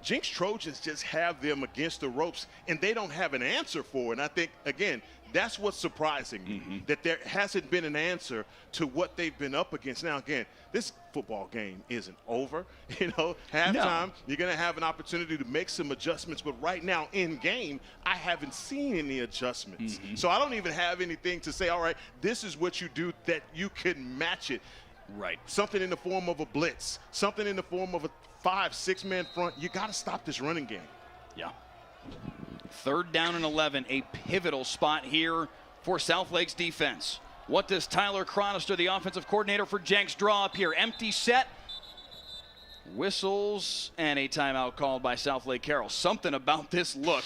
Jenks Trojans just have them against the ropes, and they don't have an answer for it. And I think, again, that's what's surprising me, that there hasn't been an answer to what they've been up against. Now, again, this football game isn't over. You know, halftime, you're going to have an opportunity to make some adjustments. But right now, in game, I haven't seen any adjustments. So I don't even have anything to say, all right, this is what you do that you can match it. Right. Something in the form of a blitz, something in the form of a 5-6-man front. You got to stop this running game. Yeah. 3rd down and 11, a pivotal spot here for Southlake's defense. What does Tyler Chronister, the offensive coordinator for Jenks, draw up here? Empty set, whistles, and a timeout called by Southlake Carroll. Something about this look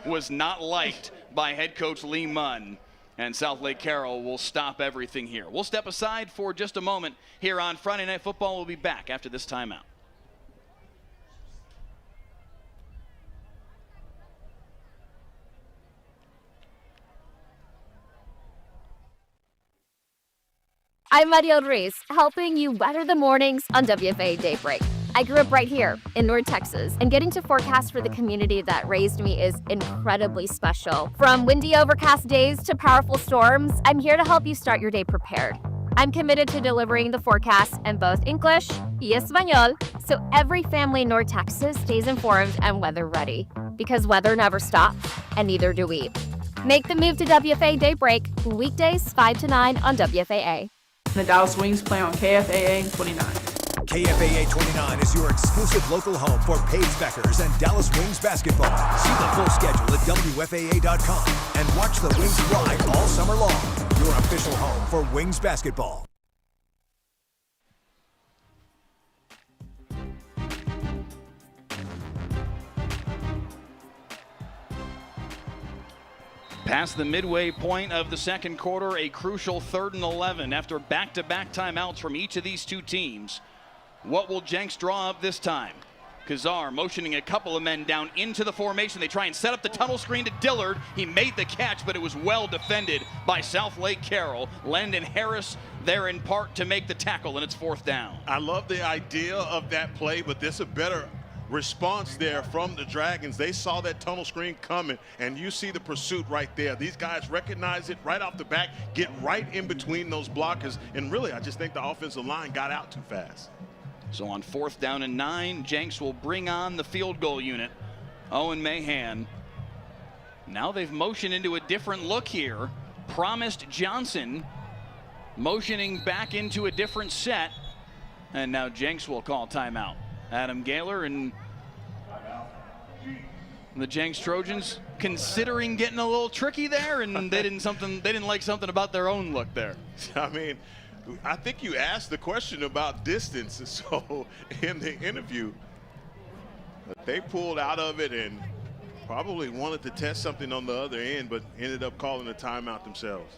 was not liked by head coach Lee Munn. And Southlake Carroll will stop everything here. We'll step aside for just a moment here on Friday Night Football. We'll be back after this timeout. I'm Mariel Reese, helping you weather the mornings on WFA Daybreak. I grew up right here in North Texas, and getting to forecast for the community that raised me is incredibly special. From windy, overcast days to powerful storms, I'm here to help you start your day prepared. I'm committed to delivering the forecast in both English y Espanol, so every family in North Texas stays informed and weather ready. Because weather never stops, and neither do we. Make the move to WFA Daybreak, weekdays 5 to 9 on WFAA. The Dallas Wings play on KFAA 29. KFAA 29 is your exclusive local home for Paige Beckers and Dallas Wings basketball. See the full schedule at WFAA.com and watch the Wings live all summer long. Your official home for Wings basketball. Past the midway point of the second quarter, a crucial 3rd and 11 after back-to-back timeouts from each of these two teams. What will Jenks draw up this time? Kazar motioning a couple of men down into the formation. They try and set up the tunnel screen to Dillard. He made the catch, but it was well defended by Southlake Carroll. Landon Harris there in part to make the tackle, and it's 4th down. I love the idea of that play, but there's a better response there from the Dragons. They saw that tunnel screen coming, and you see the pursuit right there. These guys recognize it right off the back, get right in between those blockers, and really, I just think the offensive line got out too fast. So on 4th down and 9, Jenks will bring on the field goal unit. Owen Mahan. Now they've motioned into a different look here. Promised Johnson motioning back into a different set, and now Jenks will call timeout. Adam Gaylor and the Jenks Trojans considering getting a little tricky there, and they didn't like something about their own look there. I mean, I think you asked the question about distance, so in the interview, they pulled out of it and probably wanted to test something on the other end, but ended up calling a timeout themselves.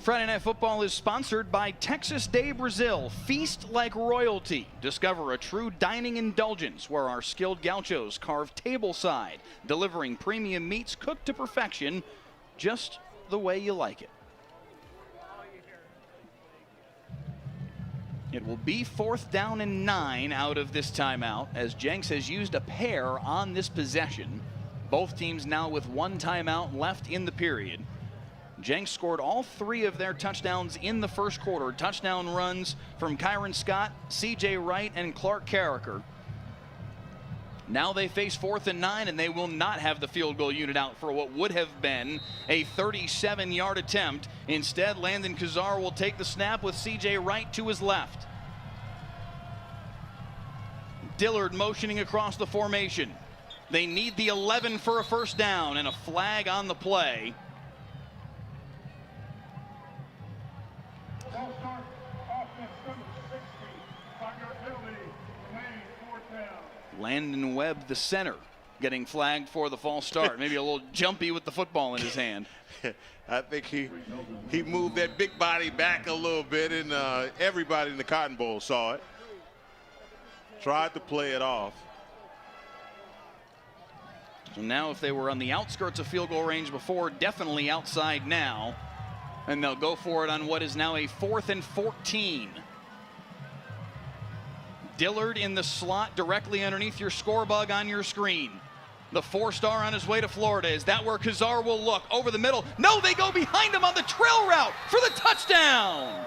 Friday Night Football is sponsored by Texas Day Brazil. Feast like royalty. Discover a true dining indulgence where our skilled gauchos carve tableside, delivering premium meats cooked to perfection, just the way you like it. It will be 4th down and 9 out of this timeout, as Jenks has used a pair on this possession. Both teams now with 1 timeout left in the period. Jenks scored all 3 of their touchdowns in the first quarter. Touchdown runs from Kyron Scott, C.J. Wright, and Clark Carricker. Now they face 4th and 9, and they will not have the field goal unit out for what would have been a 37-yard attempt. Instead, Landon Kazar will take the snap with C.J. Wright to his left. Dillard motioning across the formation. They need the 11 for a first down, and a flag on the play. Landon Webb, the center, getting flagged for the false start. Maybe a little jumpy with the football in his hand. I think he moved that big body back a little bit, and everybody in the Cotton Bowl saw it. Tried to play it off. So now if they were on the outskirts of field goal range before, definitely outside now. And they'll go for it on what is now a 4th and 14. Dillard in the slot directly underneath your score bug on your screen. The 4-star on his way to Florida. Is that where Kazar will look? Over the middle. No, they go behind him on the trail route for the touchdown.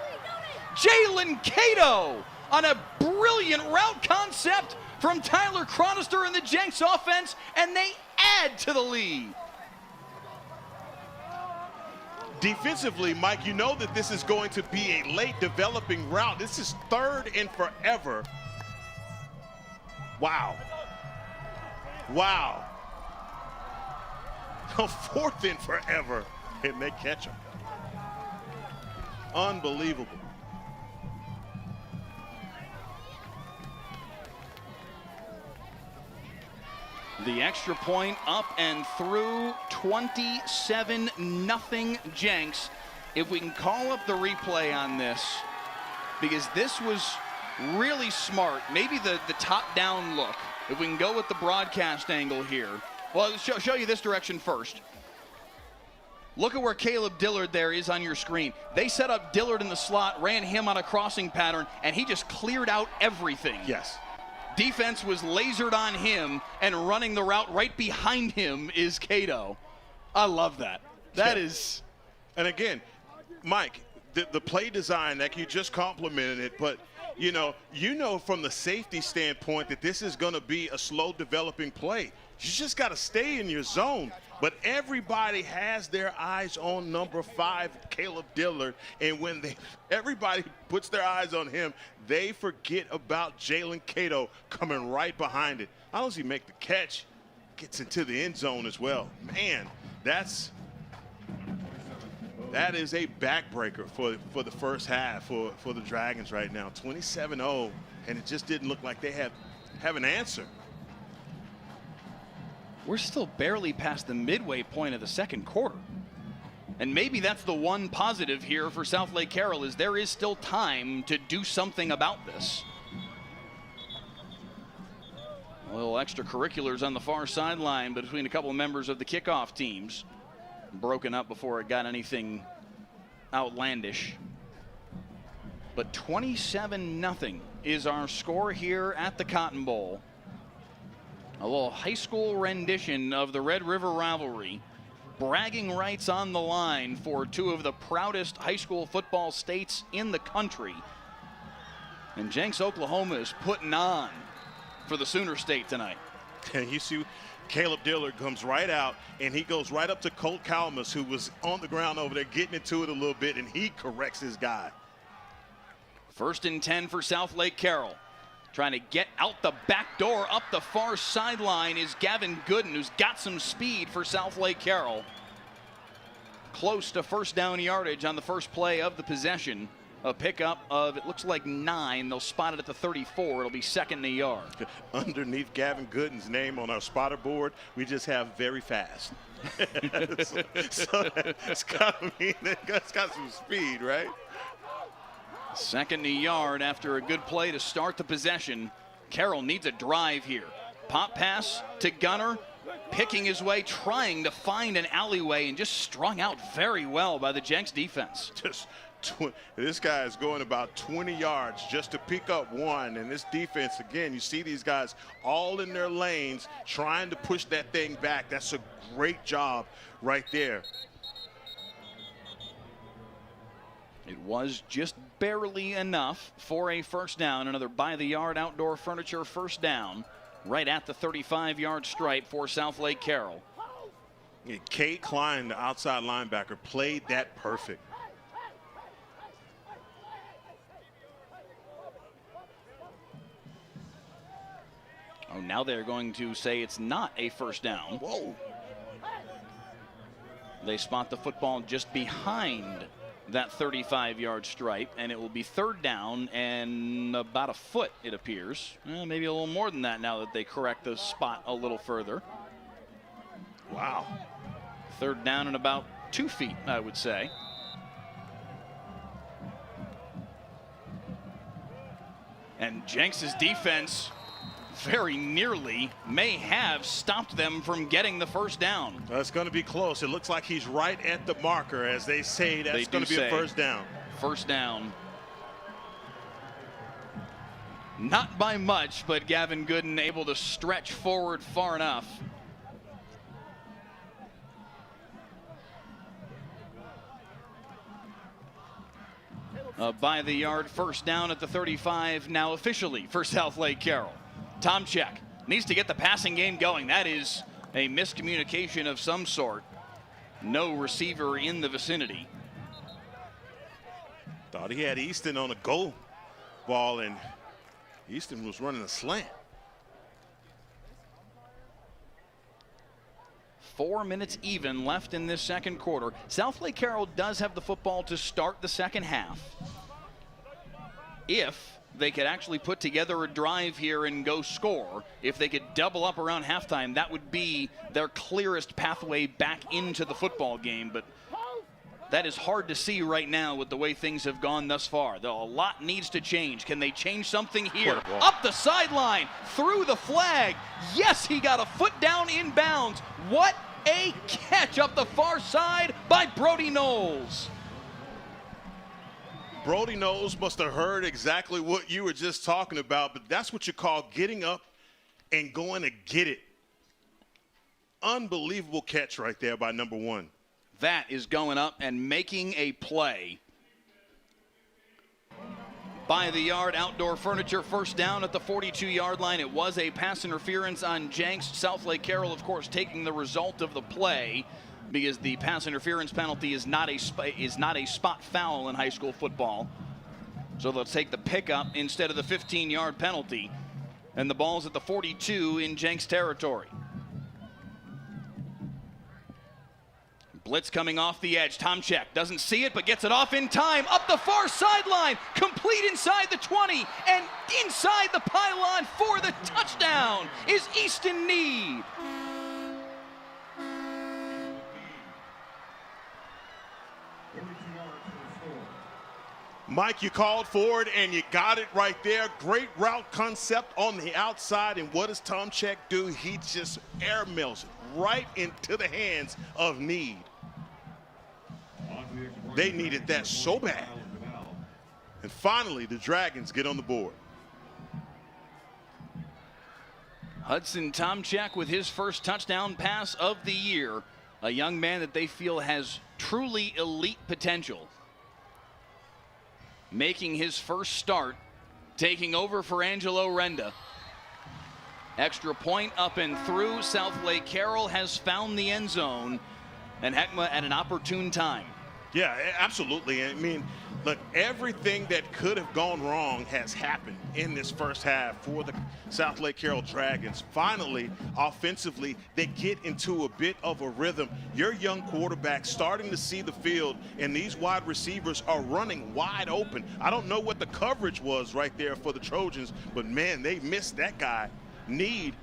Jalen Cato on a brilliant route concept from Tyler Chronister in the Jenks offense, and they add to the lead. Defensively, Mike, you know that this is going to be a late developing route. This is 3rd and forever. Wow. Wow. 4th and forever, and they catch him. Unbelievable. The extra point up and through, 27-0 Jenks. If we can call up the replay on this, because this was really smart. Maybe the top-down look. If we can go with the broadcast angle here. Well, show you this direction first. Look at where Caleb Dillard there is on your screen. They set up Dillard in the slot, ran him on a crossing pattern, and he just cleared out everything. Yes. Defense was lasered on him, and running the route right behind him is Cato. I love that. That is. And again, Mike, the play design, that you just complimented it, but you know from the safety standpoint that this is going to be a slow developing play. You just got to stay in your zone. But everybody has their eyes on number 5, Caleb Dillard, and when everybody puts their eyes on him, they forget about Jalen Cato coming right behind it. Not only does he make the catch, gets into the end zone as well. Man, that is a backbreaker for the first half for the Dragons right now. 27-0, and it just didn't look like they have an answer. We're still barely past the midway point of the second quarter. And maybe that's the one positive here for Southlake Carroll, is there is still time to do something about this. A little extracurriculars on the far sideline between a couple of members of the kickoff teams. Broken up before it got anything outlandish. But 27-0 is our score here at the Cotton Bowl. A little high school rendition of the Red River rivalry. Bragging rights on the line for 2 of the proudest high school football states in the country. And Jenks, Oklahoma is putting on for the Sooner State tonight. And you see Caleb Dillard comes right out, and he goes right up to Colt Kalmus, who was on the ground over there getting into it a little bit, and he corrects his guy. 1st and 10 for Southlake Carroll. Trying to get out the back door up the far sideline is Gavin Gooden, who's got some speed for Southlake Carroll. Close to first down yardage on the first play of the possession. A pickup of, it looks like 9. They'll spot it at the 34. It'll be 2nd and a yard. Underneath Gavin Gooden's name on our spotter board, we just have very fast. So it's got to mean it's got some speed, right? Second yard after a good play to start the possession. Carroll needs a drive here. Pop pass to Gunner, picking his way, trying to find an alleyway, and just strung out very well by the Jenks defense. This guy is going about 20 yards just to pick up one, and this defense, again, you see these guys all in their lanes trying to push that thing back. That's a great job right there. It was just barely enough for a first down. Another by-the-yard outdoor furniture first down right at the 35-yard stripe for Southlake Carroll. Yeah, Cade Klein, the outside linebacker, played that perfect. Oh, now they're going to say it's not a first down. Whoa. They spot the football just behind that 35-yard stripe, and it will be third down and about a foot, it appears. Maybe a little more than that now that they correct the spot a little further. Wow. Third down and about 2 feet, I would say. And Jenks' defense very nearly may have stopped them from getting the first down. That's going to be close. It looks like he's right at the marker, as they say. That's going to be a first down. First down. Not by much, but Gavin Gooden able to stretch forward far enough. By the yard first down at the 35 now officially for Southlake Carroll. Tomczyk needs to get the passing game going. That is a miscommunication of some sort. No receiver in the vicinity. Thought he had Easton on a goal ball, and Easton was running a slant. 4 minutes even left in this second quarter. Southlake Carroll does have the football to start the second half. If they could actually put together a drive here and go score, if they could double up around halftime, that would be their clearest pathway back into the football game. But that is hard to see right now with the way things have gone thus far. Though a lot needs to change. Can they change something here? Up the sideline, through the flag. Yes, he got a foot down in bounds. What a catch up the far side by Brody Knowles. Brody Knowles must have heard exactly what you were just talking about, but that's what you call getting up and going to get it. Unbelievable catch right there by number one. That is going up and making a play. By the yard outdoor furniture first down at the 42-yard line. It was a pass interference on Jenks. Southlake Carroll, of course, taking the result of the play, because the pass interference penalty is not a spot foul in high school football. So they'll take the pickup instead of the 15-yard penalty. And the ball's at the 42 in Jenks territory. Blitz coming off the edge. Tomczyk doesn't see it, but gets it off in time. Up the far sideline, complete inside the 20, and inside the pylon for the touchdown is Easton Need. Mike, you called for it, and you got it right there. Great route concept on the outside, and what does Tomczyk do? He just airmails it right into the hands of Need. They needed that so bad. And finally, the Dragons get on the board. Hudson Tomczyk with his first touchdown pass of the year. A young man that they feel has truly elite potential. Making his first start, taking over for Angelo Renda. Extra point up and through. Southlake Carroll has found the end zone, and Heckma at an opportune time. Yeah, absolutely. I mean, look, everything that could have gone wrong has happened in this first half for the Southlake Carroll Dragons. Finally, offensively, they get into a bit of a rhythm. Your young quarterback starting to see the field, and these wide receivers are running wide open. I don't know what the coverage was right there for the Trojans, but man, they missed that guy. Need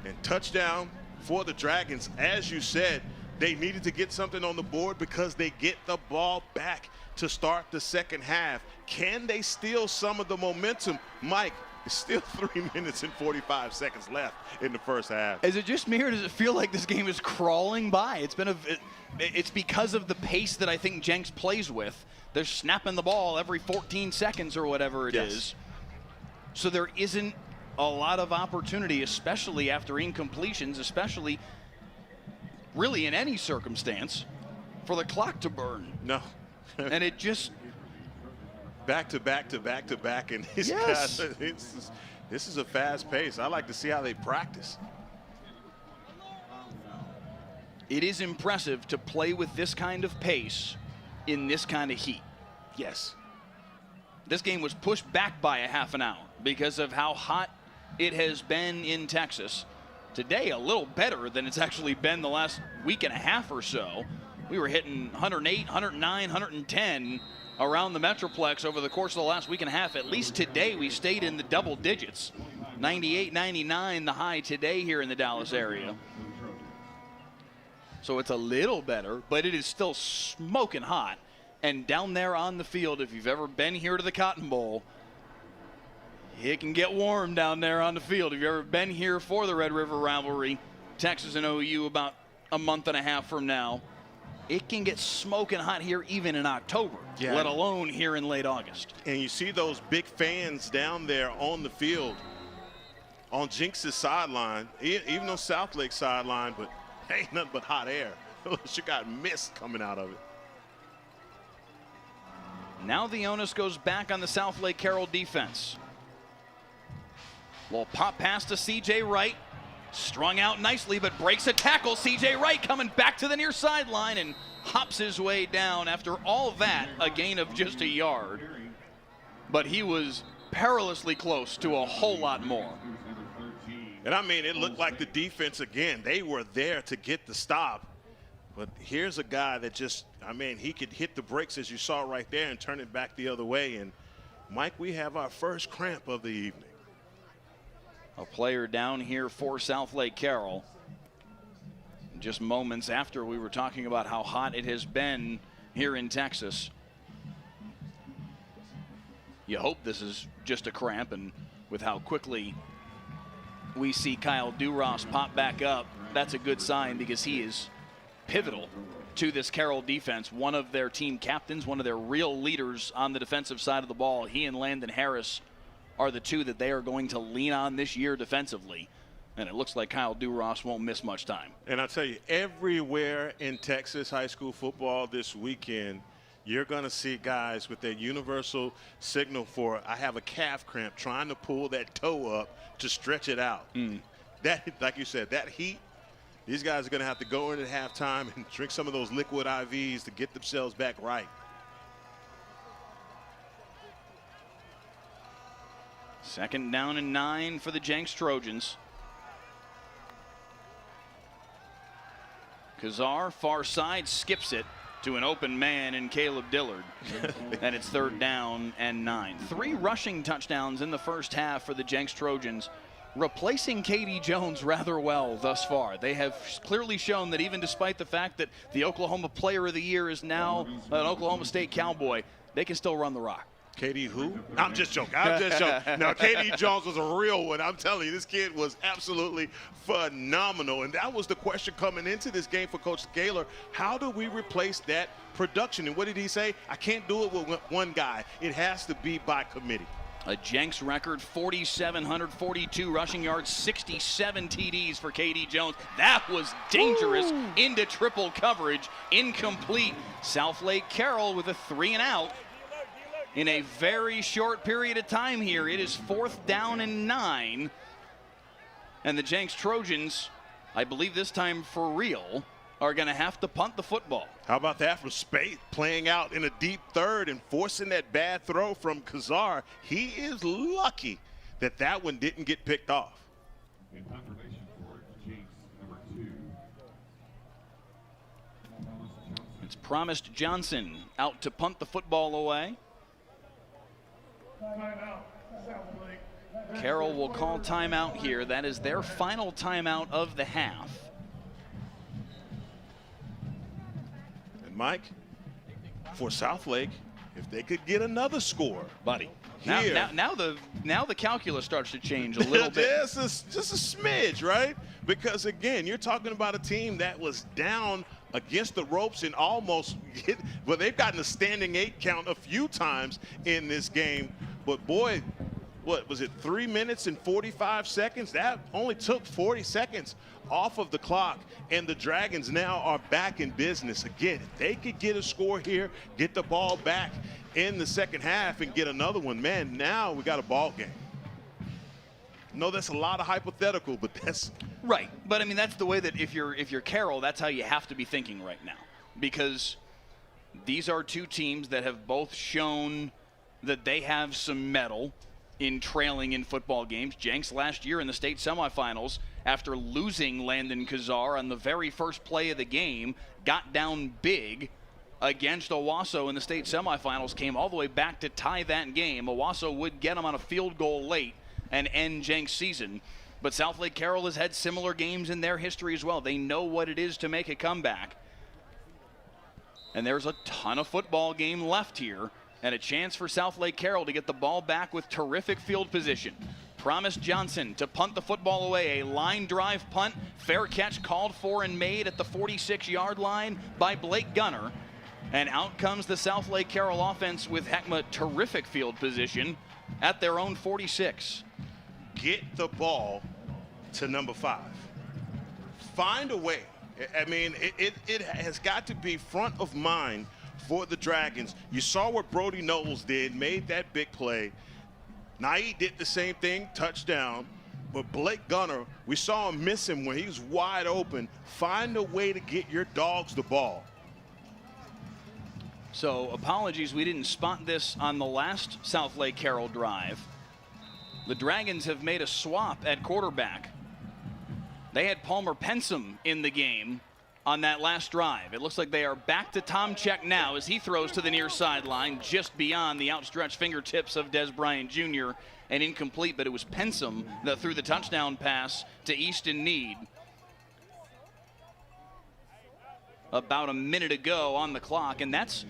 and touchdown for the Dragons. As you said, they needed to get something on the board because they get the ball back to start the second half. Can they steal some of the momentum? Mike, it's still 3 minutes and 45 seconds left in the first half. Is it just me, or does it feel like this game is crawling by? It's because of the pace that I think Jenks plays with. They're snapping the ball every 14 seconds or whatever it is. So there isn't a lot of opportunity, especially after incompletions, especially really in any circumstance, for the clock to burn. No. And it just... Back to back to back to back, and these guys, this is a fast pace. I like to see how they practice. It is impressive to play with this kind of pace in this kind of heat. Yes. This game was pushed back by a half an hour because of how hot it has been in Texas. Today, a little better than it's actually been the last week and a half or so. We were hitting 108, 109, 110 around the Metroplex over the course of the last week and a half. At least today we stayed in the double digits. 98, 99 the high today here in the Dallas area. So it's a little better, but it is still smoking hot. And down there on the field, if you've ever been here to the Cotton Bowl, it can get warm down there on the field. If you've ever been here for the Red River rivalry, Texas and OU about a month and a half from now, it can get smoking hot here even in October, let alone here in late August. And you see those big fans down there on the field, on Jenks' sideline, even on Southlake sideline, but ain't nothing but hot air. You got mist coming out of it. Now the onus goes back on the Southlake Carroll defense. Little pop pass to C.J. Wright. Strung out nicely, but breaks a tackle. C.J. Wright coming back to the near sideline and hops his way down. After all that, a gain of just a yard. But he was perilously close to a whole lot more. And I mean, it looked like the defense, again, they were there to get the stop. But here's a guy that just, I mean, he could hit the brakes, as you saw right there, and turn it back the other way. And, Mike, we have our first cramp of the evening. A player down here for Southlake Carroll. Just moments after we were talking about how hot it has been here in Texas. You hope this is just a cramp, and with how quickly we see Kyle Duras pop back up, that's a good sign because he is pivotal to this Carroll defense. One of their team captains, one of their real leaders on the defensive side of the ball. He and Landon Harris are the two that they are going to lean on this year defensively. And it looks like Kyle Duras won't miss much time. And I'll tell you, everywhere in Texas high school football this weekend, you're going to see guys with their universal signal for, I have a calf cramp, trying to pull that toe up to stretch it out. That, like you said, that heat, these guys are going to have to go in at halftime and drink some of those liquid IVs to get themselves back right. Second down and 9 for the Jenks Trojans. Kazar, far side, skips it to an open man in Caleb Dillard. And it's third down and 9. 3 rushing touchdowns in the first half for the Jenks Trojans, replacing Katie Jones rather well thus far. They have clearly shown that even despite the fact that the Oklahoma Player of the Year is now an Oklahoma State Cowboy, they can still run the rock. Katie who? I'm just joking. I'm just joking. Now, Katie Jones was a real one. I'm telling you, this kid was absolutely phenomenal. And that was the question coming into this game for Coach Gaylor. How do we replace that production? And what did he say? I can't do it with one guy. It has to be by committee. A Jenks record, 4,742 rushing yards, 67 TDs for Katie Jones. That was dangerous. Into triple coverage, incomplete. Southlake Carroll with a 3-and-out. In a very short period of time here. It is 4th down and 9. And the Jenks Trojans, I believe this time for real, are going to have to punt the football. How about that from Spate, playing out in a deep third and forcing that bad throw from Kazar. He is lucky that that one didn't get picked off. In confirmation for Jenks number 2. It's Promised Johnson out to punt the football away. Carroll will call timeout here. That is their final timeout of the half. Mike, for Southlake, if they could get another score, buddy. Here. Now the calculus starts to change a little bit. just a smidge, right? Because again, you're talking about a team that was down against the ropes and almost well, they've gotten a standing 8 count a few times in this game. But boy, what was it, 3 minutes and 45 seconds? That only took 40 seconds off of the clock, and the Dragons now are back in business. Again, if they could get a score here, get the ball back in the second half and get another one, man, now we got a ball game. No, that's a lot of hypothetical, but that's right. But I mean, that's the way that if you're Carroll, that's how you have to be thinking right now, because these are two teams that have both shown that they have some mettle in trailing in football games. Jenks last year in the state semifinals, after losing Landon Kazar on the very first play of the game, got down big against Owasso in the state semifinals, came all the way back to tie that game. Owasso would get them on a field goal late and end Jenks' season. But Southlake Carroll has had similar games in their history as well. They know what it is to make a comeback. And there's a ton of football game left here, and a chance for Southlake Carroll to get the ball back with terrific field position. Promise Johnson to punt the football away. A line drive punt. Fair catch called for and made at the 46-yard line by Blake Gunner. And out comes the Southlake Carroll offense with Heckma terrific field position at their own 46. Get the ball to number 5. Find a way. I mean, it has got to be front of mind for the Dragons. You saw what Brody Knowles did, made that big play. Nai did the same thing, touchdown. But Blake Gunner, we saw him miss him when he was wide open. Find a way to get your dogs the ball. So apologies, we didn't spot this on the last Southlake Carroll drive. The Dragons have made a swap at quarterback. They had Palmer Pensum in the game on that last drive. It looks like they are back to Tom Check now as he throws to the near sideline, just beyond the outstretched fingertips of Des Bryant Jr. and incomplete, but it was Pensum that threw the touchdown pass to Easton Need about a minute ago on the clock. And that's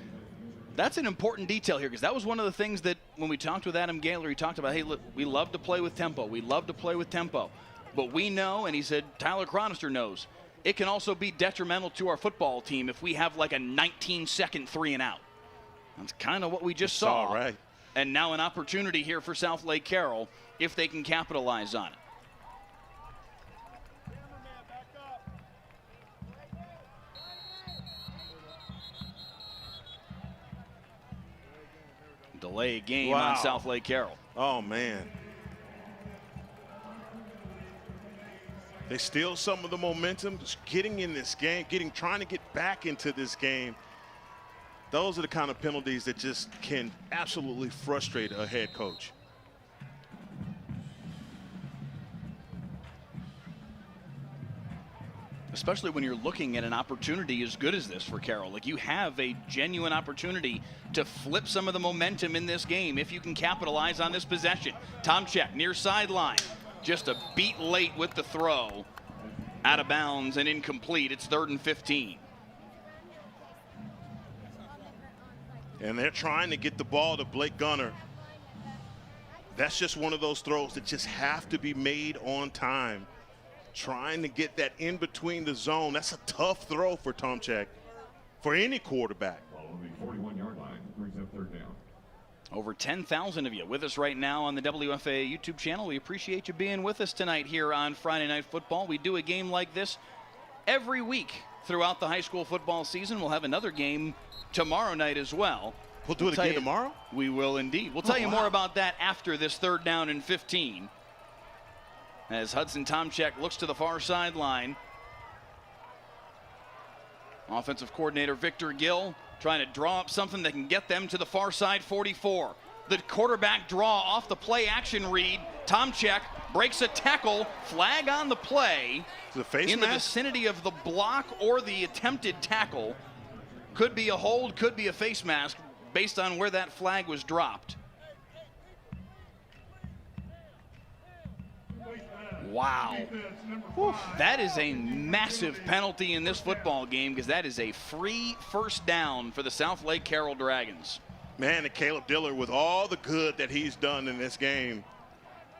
an important detail here, because that was one of the things that when we talked with Adam Gaylor, he talked about, hey, look, we love to play with tempo. We love to play with tempo. But we know, and he said Tyler Chronister knows, it can also be detrimental to our football team if we have like a 19-second 3-and-out. That's kind of what we just saw. Right. And now an opportunity here for Southlake Carroll if they can capitalize on it. Delay game on Southlake Carroll. Oh, man. They steal some of the momentum, just getting in this game, trying to get back into this game. Those are the kind of penalties that just can absolutely frustrate a head coach. Especially when you're looking at an opportunity as good as this for Carroll. Like, you have a genuine opportunity to flip some of the momentum in this game if you can capitalize on this possession. Tom Check, near sideline. Just a beat late with the throw. Out of bounds and incomplete. It's 3rd and 15. And they're trying to get the ball to Blake Gunner. That's just one of those throws that just have to be made on time. Trying to get that in between the zone. That's a tough throw for Tom Check, for any quarterback. Following the 41-yard line, brings up 3rd down. Over 10,000 of you with us right now on the WFAA YouTube channel. We appreciate you being with us tonight here on Friday Night Football. We do a game like this every week throughout the high school football season. We'll have another game tomorrow night as well. We'll do it again tomorrow? We will indeed. We'll tell you more about that after this 3rd down and 15. As Hudson Tomchek looks to the far sideline. Offensive coordinator Victor Gill trying to draw up something that can get them to the far side 44. The quarterback draw off the play action read. Tomchek breaks a tackle, flag on the play. In the vicinity of the block or the attempted tackle. Could be a hold, could be a face mask based on where that flag was dropped. Wow. Whew. That is a massive penalty in this football game because that is a free first down for the Southlake Carroll Dragons. Man, and Caleb Dillard, with all the good that he's done in this game,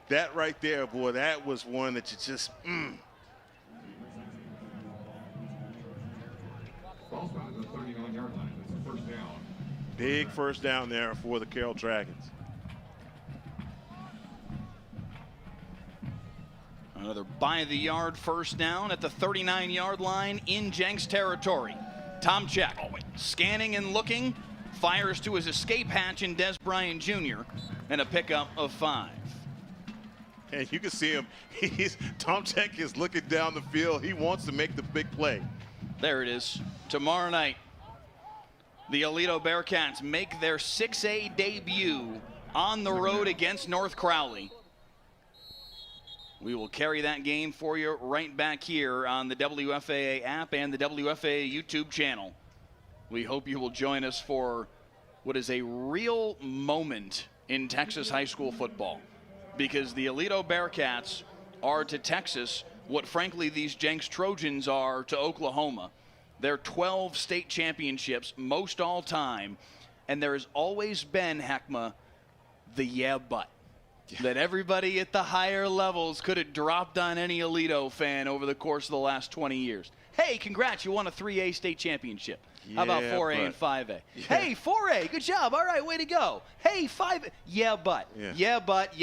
that right there, boy, that was one that you just, Big first down there for the Carroll Dragons. Another by-the-yard first down at the 39-yard line in Jenks territory. Tom Check scanning and looking, fires to his escape hatch in Des Bryant Jr. and a pickup of 5. And you can see him. Tom Check is looking down the field. He wants to make the big play. There it is. Tomorrow night, the Aledo Bearcats make their 6A debut on the road against North Crowley. We will carry that game for you right back here on the WFAA app and the WFAA YouTube channel. We hope you will join us for what is a real moment in Texas high school football, because the Aledo Bearcats are to Texas what, frankly, these Jenks Trojans are to Oklahoma. They're 12 state championships, most all time, and there has always been, Heckma, the yeah but. That everybody at the higher levels could have dropped on any Aledo fan over the course of the last 20 years. Hey, congrats, you won a 3A state championship. How about 4A and 5A? Yeah. Hey, 4A, good job. All right, way to go. Hey, 5A, yeah, but. Yeah, but.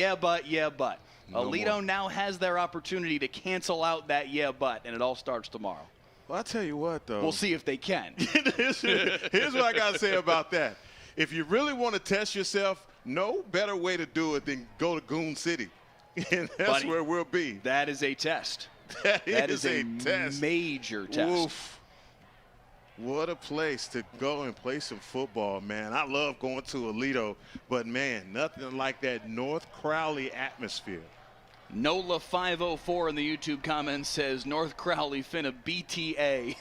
No Aledo more. Now has their opportunity to cancel out that yeah, but, and it all starts tomorrow. Well, I'll tell you what, though. We'll see if they can. Here's what I got to say about that. If you really want to test yourself, no better way to do it than go to Goon City. And that's Buddy, where we'll be. That is a test. That is a test. Major test. Oof. What a place to go and play some football, man. I love going to Aledo, but, man, nothing like that North Crowley atmosphere. NOLA 504 in the YouTube comments says North Crowley finna BTA.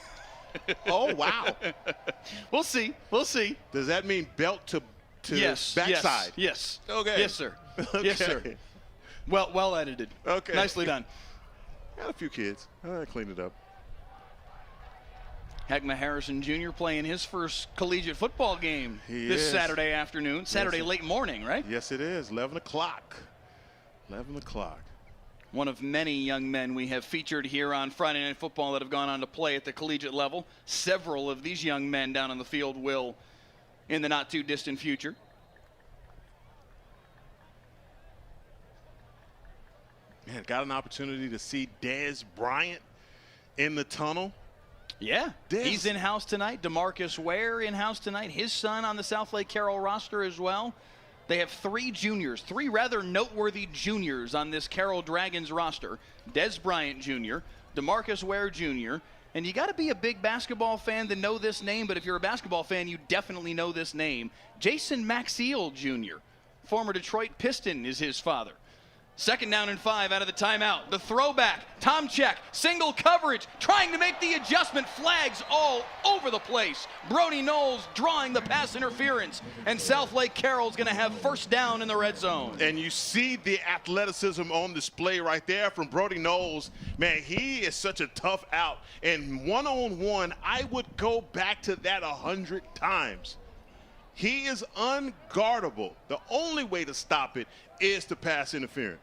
Oh, wow. We'll see. We'll see. Does that mean belt to yes, backside? Yes. Okay. Yes, sir. Okay. Yes, sir. Well edited. Okay. Nicely done. Got a few kids. I cleaned it up. Heckma Harrison Jr. playing his first collegiate football game this Saturday afternoon. Saturday late morning, right? Yes, it is. 11 o'clock. 11 o'clock. One of many young men we have featured here on Friday Night Football that have gone on to play at the collegiate level. Several of these young men down on the field will in the not-too-distant future. Man, got an opportunity to see Des Bryant in the tunnel. Yeah, he's in-house tonight. DeMarcus Ware in-house tonight. His son on the Southlake Carroll roster as well. They have 3 juniors, 3 rather noteworthy juniors on this Carroll Dragons roster. Des Bryant Jr., DeMarcus Ware Jr., and you got to be a big basketball fan to know this name, but if you're a basketball fan, you definitely know this name. Jason Maxiel Jr., former Detroit Piston, is his father. 2nd down and 5 out of the timeout. The throwback, Tom Check, single coverage, trying to make the adjustment, flags all over the place. Brody Knowles drawing the pass interference, and Southlake Carroll's going to have first down in the red zone. And you see the athleticism on display right there from Brody Knowles. Man, he is such a tough out, and one-on-one, I would go back to that 100 times. He is unguardable. The only way to stop it is to pass interference.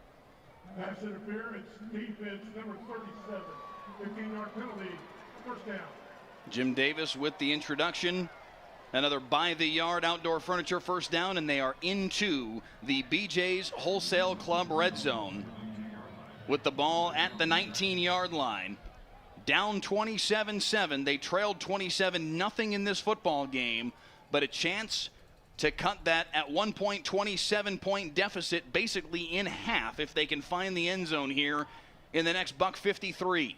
Pass interference, defense number 37, 15-yard penalty, first down. Jim Davis with the introduction. Another by-the-yard outdoor furniture first down, and they are into the BJ's Wholesale Club red zone with the ball at the 19-yard line. Down 27-7. They trailed 27-0 in this football game, but a chance to cut that at one point 27-point deficit basically in half if they can find the end zone here in the next $1.53.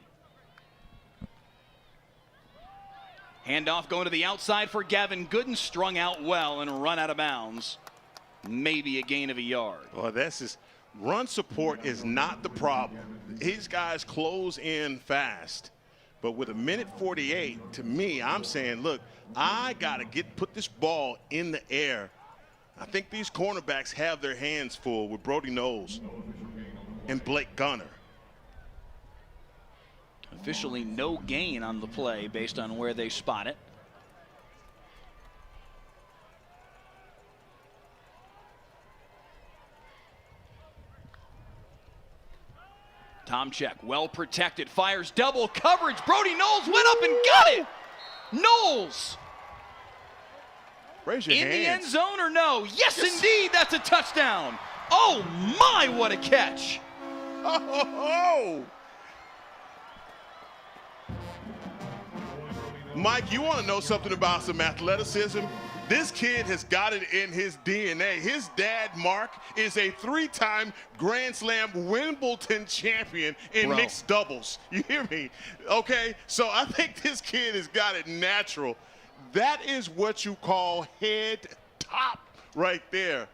Handoff going to the outside for Gavin Gooden, strung out well and run out of bounds. Maybe a gain of a yard. Well, that's just run support is not the problem. These guys close in fast. But with 1:48, to me, I'm saying, look, I got to put this ball in the air. I think these cornerbacks have their hands full with Brody Knowles and Blake Gunner. Officially no gain on the play based on where they spot it. Tomczyk, well protected, fires double coverage. Brody Knowles went up and got it. Knowles. Raise your in hands. the end zone or no? Yes, indeed, that's a touchdown. Oh my, what a catch. Oh. Mike, you want to know something about some athleticism? This kid has got it in his DNA. His dad, Mark, is a 3-time Grand Slam Wimbledon champion in mixed doubles. You hear me? Okay, so I think this kid has got it natural. That is what you call head top right there.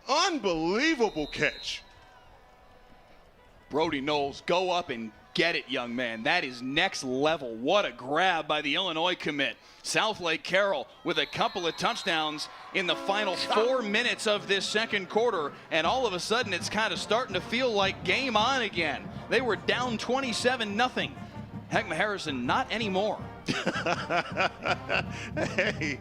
Unbelievable catch. Brody Knowles, go up and get it, young man. That is next level. What a grab by the Illinois commit. Southlake Carroll with a couple of touchdowns in the final 4 minutes of this second quarter, and all of a sudden it's kind of starting to feel like game on again. They were down 27-0. Heckma Harrison, not anymore. Hey,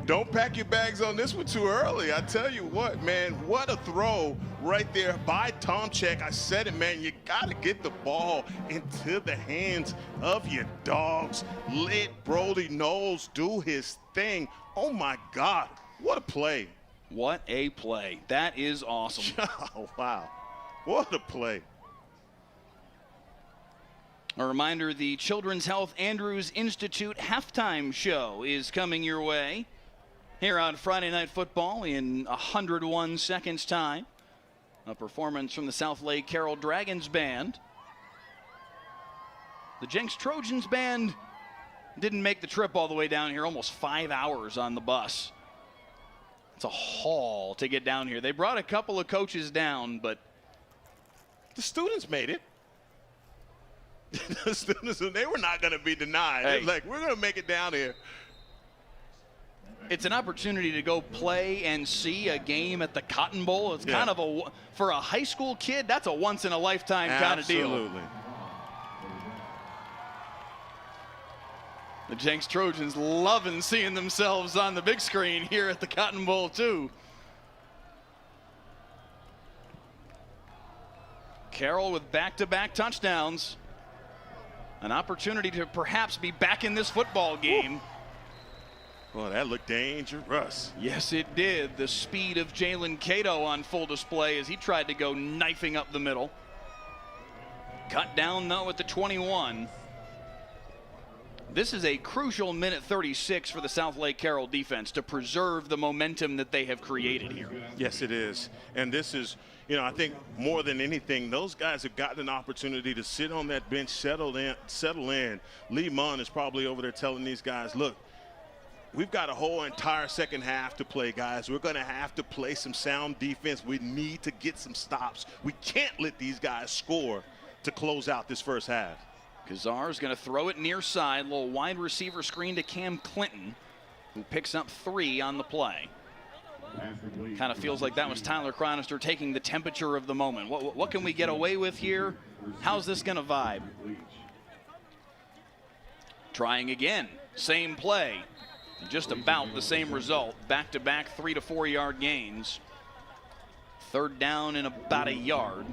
don't pack your bags on this one too early. I tell you what, man, what a throw right there by Tomczyk. I said it, man, you got to get the ball into the hands of your dogs. Let Brody Knowles do his thing. Oh, my God, what a play. What a play. That is awesome. Oh, wow, what a play. A reminder, the Children's Health Andrews Institute halftime show is coming your way here on Friday Night Football in 101 seconds time. A performance from the Southlake Carroll Dragons Band. The Jenks Trojans Band didn't make the trip all the way down here, almost 5 hours on the bus. It's a haul to get down here. They brought a couple of coaches down, but the students made it. The students, they were not going to be denied. Hey. Like, we're going to make it down here. It's an opportunity to go play and see a game at the Cotton Bowl. It's kind of for a high school kid, that's a once-in-a-lifetime kind of deal. Absolutely. The Jenks Trojans loving seeing themselves on the big screen here at the Cotton Bowl, too. Carroll with back-to-back touchdowns. An opportunity to perhaps be back in this football game. Well, that looked dangerous. Yes, it did. The speed of Jalen Cato on full display as he tried to go knifing up the middle. Cut down, though, at the 21. This is a crucial minute 36 for the Southlake Carroll defense to preserve the momentum that they have created here. Yes, it is. And this is, you know, I think more than anything, those guys have gotten an opportunity to sit on that bench, settle in. Lee Munn is probably over there telling these guys, look, we've got a whole entire second half to play, guys. We're going to have to play some sound defense. We need to get some stops. We can't let these guys score to close out this first half. Kazar is going to throw it near side, little wide receiver screen to Cam Clinton, who picks up 3 on the play. Kind of feels like that was Tyler Chronister taking the temperature of the moment. What can we get away with here? How's this going to vibe? Trying again, same play, just about the same result. Back-to-back 3 to 4 yard gains. Third down in about a yard.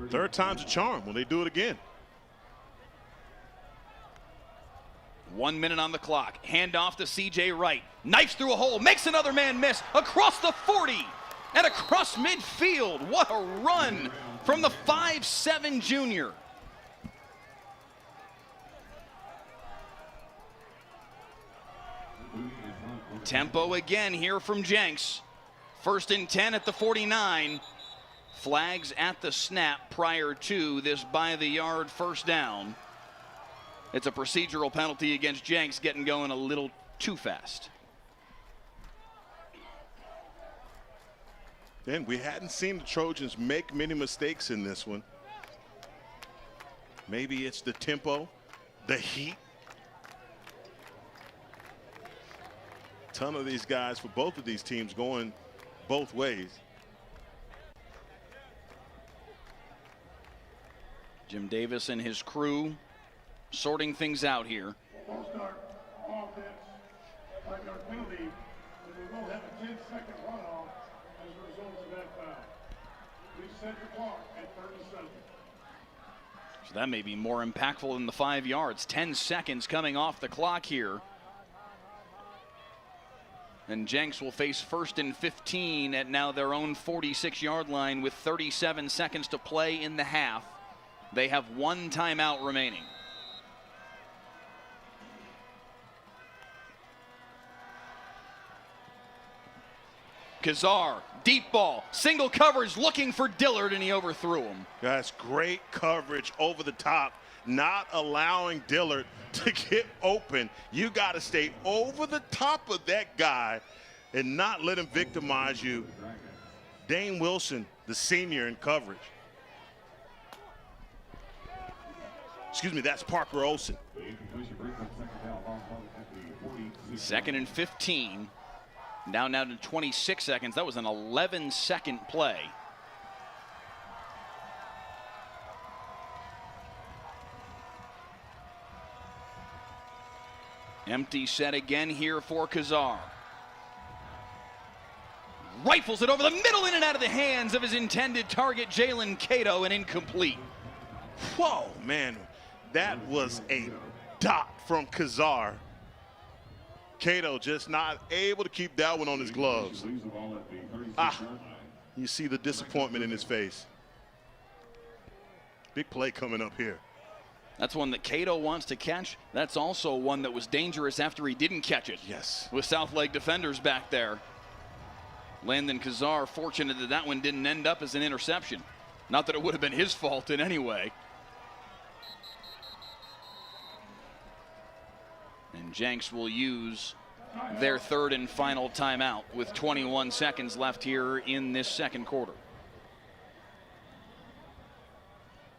Third time's a charm when they do it again. 1 minute on the clock. Hand off to C.J. Wright. Knifes through a hole. Makes another man miss. Across the 40 and across midfield. What a run from the 5'7" junior. Tempo again here from Jenks. 1st and 10 at the 49. Flags at the snap prior to this by-the-yard first down. It's a procedural penalty against Jenks, getting going a little too fast. Then we hadn't seen the Trojans make many mistakes in this one. Maybe it's the tempo, the heat. A ton of these guys for both of these teams going both ways. Jim Davis and his crew sorting things out here. False start offense, like our penalty, and we will have a 10-second runoff as a result of that foul. We set the clock at 37. So that may be more impactful than the 5 yards. 10 seconds coming off the clock here. And Jenks will face 1st and 15 at now their own 46-yard line with 37 seconds to play in the half. They have 1 timeout remaining. Kazar, deep ball, single coverage looking for Dillard, and he overthrew him. That's great coverage over the top, not allowing Dillard to get open. You got to stay over the top of that guy and not let him victimize you. Dane Wilson, the senior in coverage. Excuse me, that's Parker Olsen. 2nd and 15. Now to 26 seconds. That was an 11-second play. Empty set again here for Kazar. Rifles it over the middle, in and out of the hands of his intended target, Jalen Cato, and incomplete. Whoa, man, that was a dot from Kazar. Cato just not able to keep that one on his gloves. You see the disappointment in his face. Big play coming up here. That's one that Cato wants to catch. That's also one that was dangerous after he didn't catch it. Yes. With Southlake defenders back there. Landon Kazar fortunate that that one didn't end up as an interception. Not that it would have been his fault in any way. And Jenks will use their 3rd and final timeout with 21 seconds left here in this 2nd quarter.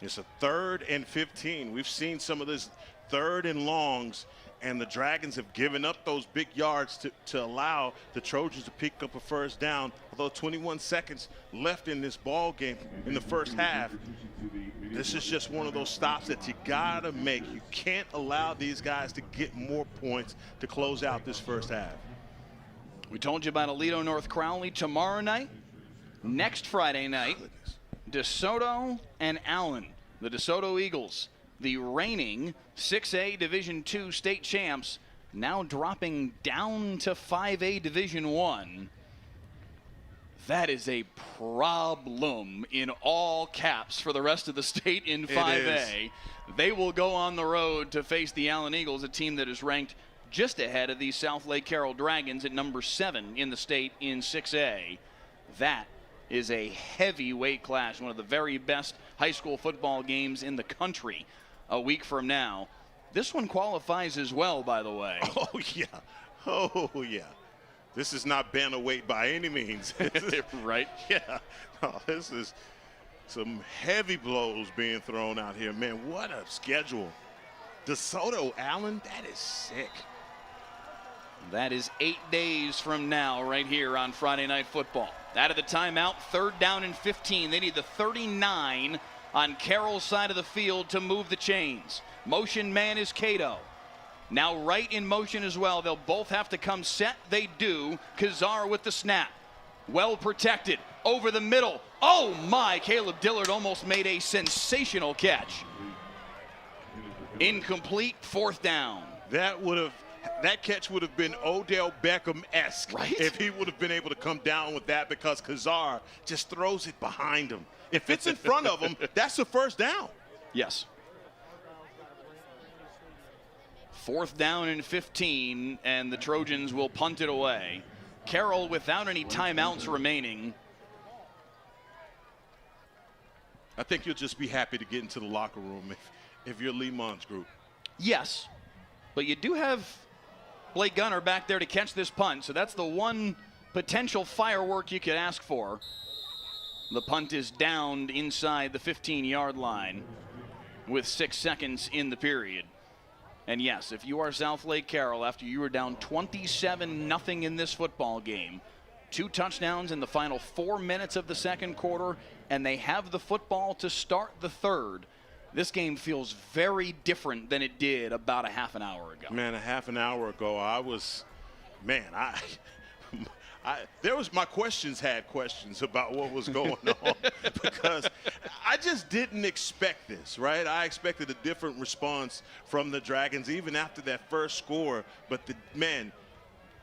It's a 3rd and 15. We've seen some of this 3rd and longs, and the Dragons have given up those big yards to allow the Trojans to pick up a 1st down. Although 21 seconds left in this ball game in the 1st half, this is just one of those stops that you gotta make. You can't allow these guys to get more points to close out this 1st half. We told you about Aledo North Crowley tomorrow night. Next Friday night, DeSoto and Allen, the DeSoto Eagles, the reigning 6A Division II state champs, now dropping down to 5A Division I. That is a problem in all caps for the rest of the state in 5A. They will go on the road to face the Allen Eagles, a team that is ranked just ahead of the Southlake Carroll Dragons at number 7 in the state in 6A. That is a heavyweight clash, one of the very best high school football games in the country a week from now. This one qualifies as well, by the way. Oh, yeah. Oh, yeah. This is not bantamweight by any means. Right? Yeah. Oh, this is some heavy blows being thrown out here. Man, what a schedule. DeSoto, Allen, that is sick. That is 8 days from now right here on Friday Night Football. Out of the timeout, 3rd down and 15. They need the 39 on Carroll's side of the field to move the chains. Motion man is Cato. Now right in motion as well. They'll both have to come set. They do. Kazar with the snap. Well protected. Over the middle. Oh my, Caleb Dillard almost made a sensational catch. Incomplete, 4th down. That catch would have been Odell Beckham-esque, right? If he would have been able to come down with that, because Kazar just throws it behind him. If it's in front of him, that's a 1st down. Yes. 4th down and 15, and the Trojans will punt it away. Carroll without any timeouts remaining. I think you'll just be happy to get into the locker room if you're Lee Mond's group. Yes, but you do have Blake Gunner back there to catch this punt, so that's the one potential firework you could ask for. The punt is downed inside the 15-yard line with 6 seconds in the period. And yes, if you are Southlake Carroll, after you were down 27-0 in this football game, 2 touchdowns in the final 4 minutes of the 2nd quarter, and they have the football to start the 3rd. this game feels very different than it did about a half an hour ago. Man, a half an hour ago, my questions had questions about what was going on because I just didn't expect this, right? I expected a different response from the Dragons even after that first score, but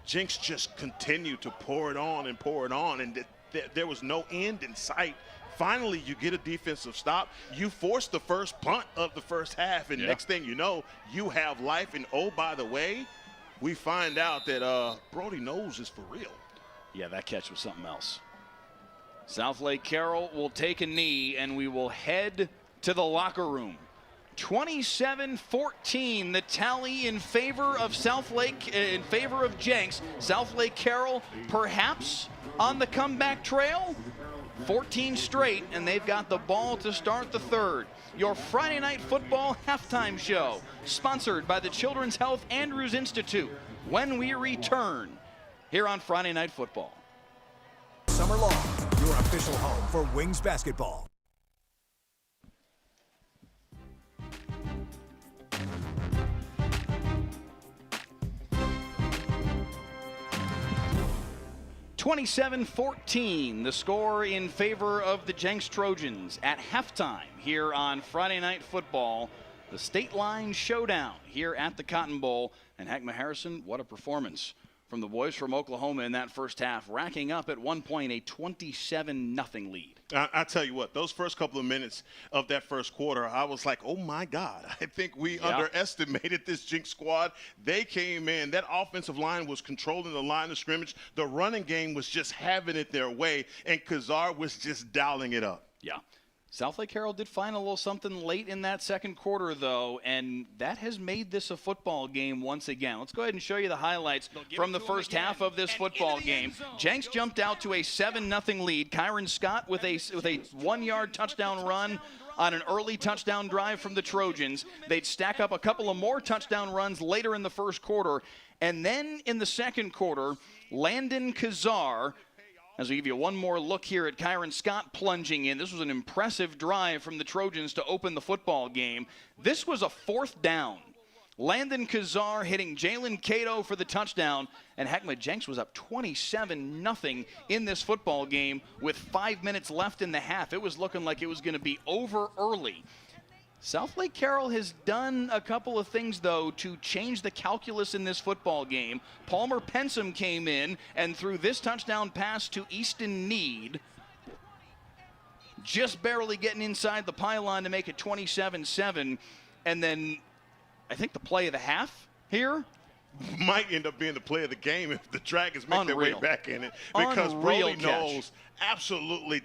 Jenks just continued to pour it on, and there was no end in sight. Finally, you get a defensive stop. You force the first punt of the first half, and next thing you know, you have life. And oh, by the way, we find out that Brody Knowles is for real. Yeah, that catch was something else. Southlake Carroll will take a knee, and we will head to the locker room. 27-14, the tally in favor of Southlake, in favor of Jenks. Southlake Carroll perhaps on the comeback trail. 14 straight, and they've got the ball to start the third. Your Friday Night Football halftime show, sponsored by the Children's Health Andrews Institute. When we return here on Friday Night Football. Summer long, your official home for Wings basketball. (27-14), the score in favor of the Jenks Trojans at halftime here on Friday Night Football. The State Line Showdown here at the Cotton Bowl. And Heckma Harrison, what a performance from the boys from Oklahoma in that first half, racking up at one point a 27-0 lead. I tell you what, those first couple of minutes of that first quarter, I was like, oh my God, I think we underestimated this Jenks squad. They came in, that offensive line was controlling the line of scrimmage. The running game was just having it their way, and Kazar was just dialing it up. Yeah. Southlake Carroll did find a little something late in that second quarter, though, and that has made this a football game once again. Let's go ahead and show you the highlights from the first half of this football game. Jenks jumped out to a 7-0 lead. Kyron Scott with a 1-yard touchdown run on an early touchdown drive from the Trojans. They'd stack up a couple of more touchdown runs later in the first quarter. And then in the second quarter, Landon Kazar, as we give you one more look here at Kyron Scott plunging in. This was an impressive drive from the Trojans to open the football game. This was a fourth down. Landon Kazar hitting Jalen Cato for the touchdown, and Heckma Jenks was up 27-0 in this football game with 5 minutes left in the half. It was looking like it was going to be over early. Southlake Carroll has done a couple of things, though, to change the calculus in this football game. Palmer Pensum came in and threw this touchdown pass to Easton Need, just barely getting inside the pylon to make it 27-7. And then I think the play of the half here might end up being the play of the game if the Dragons make their way back in it. Because Brody Knowles absolutely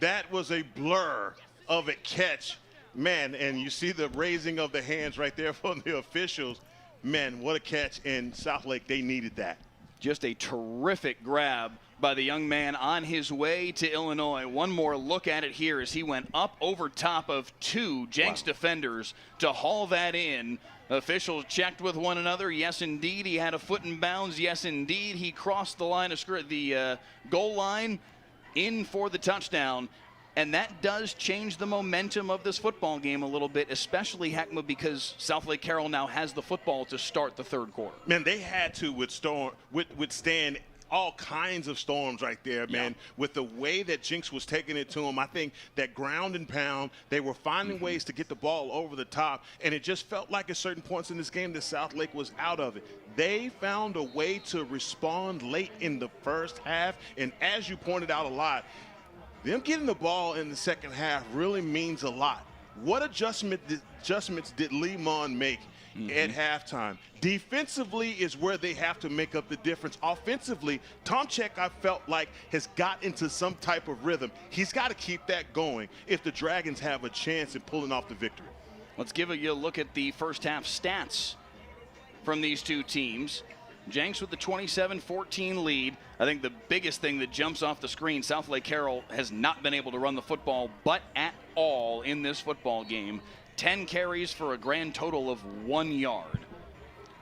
that was a blur of a catch. Man, and you see the raising of the hands right there from the officials. Man, what a catch, and Southlake, they needed that. Just a terrific grab by the young man on his way to Illinois. One more look at it here as he went up over top of two Jenks defenders to haul that in. Officials checked with one another. Yes, indeed, he had a foot in bounds. Yes, indeed, he crossed the line of the goal line in for the touchdown. And that does change the momentum of this football game a little bit, especially Heckma, because Southlake Carroll now has the football to start the third quarter. Man, they had to withstand all kinds of storms right there, man. With the way that Jenks was taking it to them, I think that ground and pound, they were finding ways to get the ball over the top, and it just felt like at certain points in this game that Southlake was out of it. They found a way to respond late in the first half, and as you pointed out a lot, them getting the ball in the second half really means a lot. What adjustments did Lemon make at halftime? Defensively is where they have to make up the difference. Offensively, Tomczyk, I felt like, has got into some type of rhythm. He's got to keep that going if the Dragons have a chance at pulling off the victory. Let's give you a look at the first half stats from these two teams. Jenks with the 27-14 lead. I think the biggest thing that jumps off the screen, Southlake Carroll has not been able to run the football but at all in this football game. 10 carries for a grand total of 1 yard.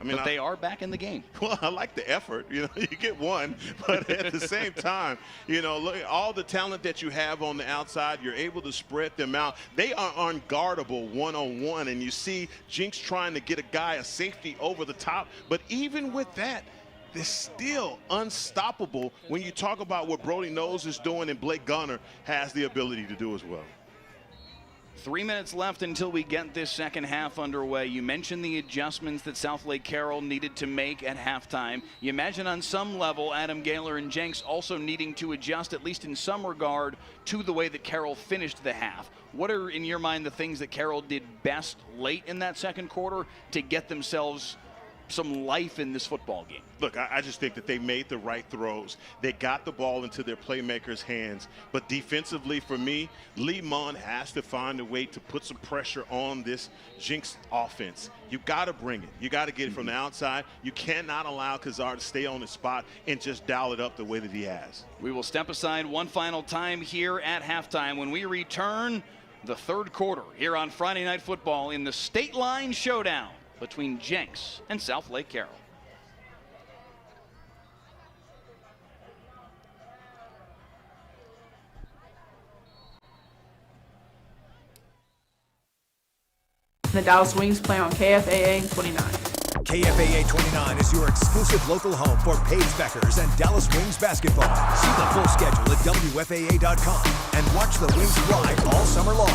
mean, but they are back in the game. Well, I like the effort. You get one, but at the same time, look at all the talent that you have on the outside. You're able to spread them out. They are unguardable one-on-one, and you see Jenks trying to get a safety over the top. But even with that, they're still unstoppable when you talk about what Brody Knowles is doing and Blake Gunner has the ability to do as well. 3 minutes left until we get this second half underway. You mentioned the adjustments that Southlake Carroll needed to make at halftime. You imagine on some level Adam Gaylor and Jenks also needing to adjust, at least in some regard, to the way that Carroll finished the half. What are, in your mind, the things that Carroll did best late in that second quarter to get themselves some life in this football game? Look, I just think that they made the right throws. They got the ball into their playmakers' hands. But defensively, for me, Lee Munn has to find a way to put some pressure on this Jenks offense. You got to bring it. You got to get it from the outside. You cannot allow Kazar to stay on the spot and just dial it up the way that he has. We will step aside one final time here at halftime. When we return, the third quarter here on Friday Night Football in the State Line Showdown between Jenks and Southlake Carroll. The Dallas Wings play on KFAA 29. KFAA 29 is your exclusive local home for Paige Beckers and Dallas Wings basketball. See the full schedule at WFAA.com and watch the Wings live all summer long.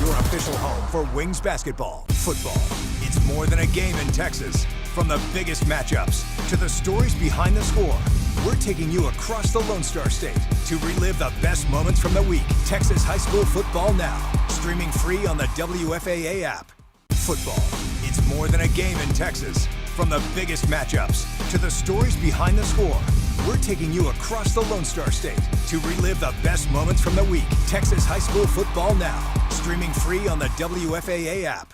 Your official home for Wings basketball. Football. It's more than a game in Texas. From the biggest matchups to the stories behind the score, we're taking you across the Lone Star State to relive the best moments from the week. Texas high school football now. Streaming free on the WFAA app. Football. It's more than a game in Texas. From the biggest matchups to the stories behind the score, we're taking you across the Lone Star State to relive the best moments from the week. Texas high school football now. Streaming free on the WFAA app.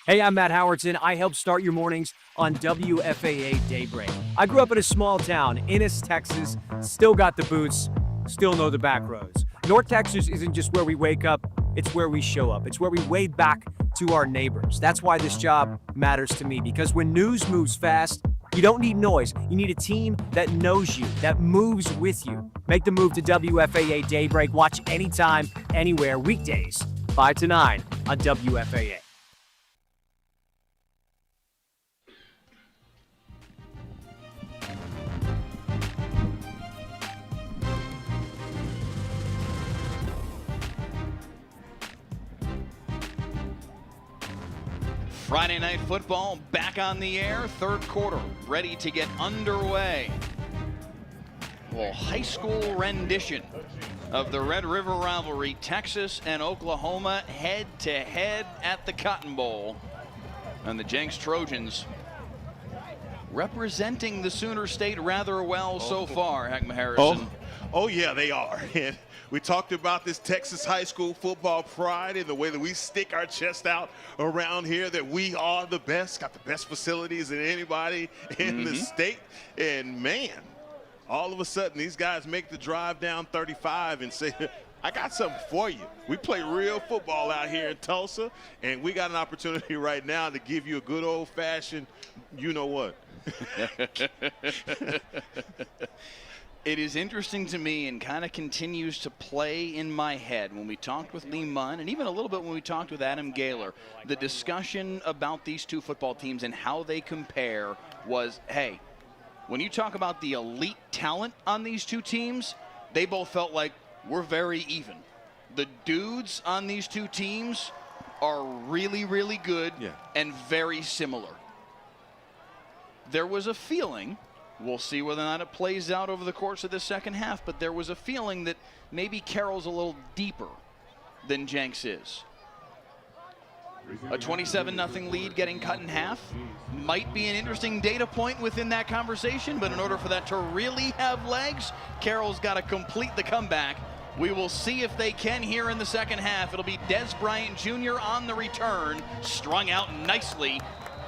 Hey, I'm Matt Howardson. I help start your mornings on WFAA Daybreak. I grew up in a small town, Ennis, Texas. Still got the boots, still know the back roads. North Texas isn't just where we wake up, it's where we show up. It's where we wave back to our neighbors. That's why this job matters to me, because when news moves fast, you don't need noise. You need a team that knows you, that moves with you. Make the move to WFAA Daybreak. Watch anytime, anywhere, weekdays, 5 to 9 on WFAA. Friday Night Football back on the air, third quarter, ready to get underway. Well, high school rendition of the Red River rivalry, Texas and Oklahoma head-to-head at the Cotton Bowl. And the Jenks Trojans representing the Sooner State rather well so far, Heckma Harrison. Oh, yeah, they are. And we talked about this Texas high school football pride and the way that we stick our chest out around here, that we are the best, got the best facilities than anybody in the state. And, man, all of a sudden these guys make the drive down 35 and say, I got something for you. We play real football out here in Tulsa, and we got an opportunity right now to give you a good old-fashioned you-know-what. It is interesting to me and kind of continues to play in my head when we talked with Lee Munn and even a little bit when we talked with Adam Gaylor. The discussion about these two football teams and how they compare was, hey, when you talk about the elite talent on these two teams, they both felt like we're very even. The dudes on these two teams are really, really good and very similar. There was a feeling, we'll see whether or not it plays out over the course of this second half, but there was a feeling that maybe Carroll's a little deeper than Jenks is. A 27-0 lead getting cut in half might be an interesting data point within that conversation, but in order for that to really have legs, Carroll's got to complete the comeback. We will see if they can here in the second half. It'll be Des Bryant Jr. on the return, strung out nicely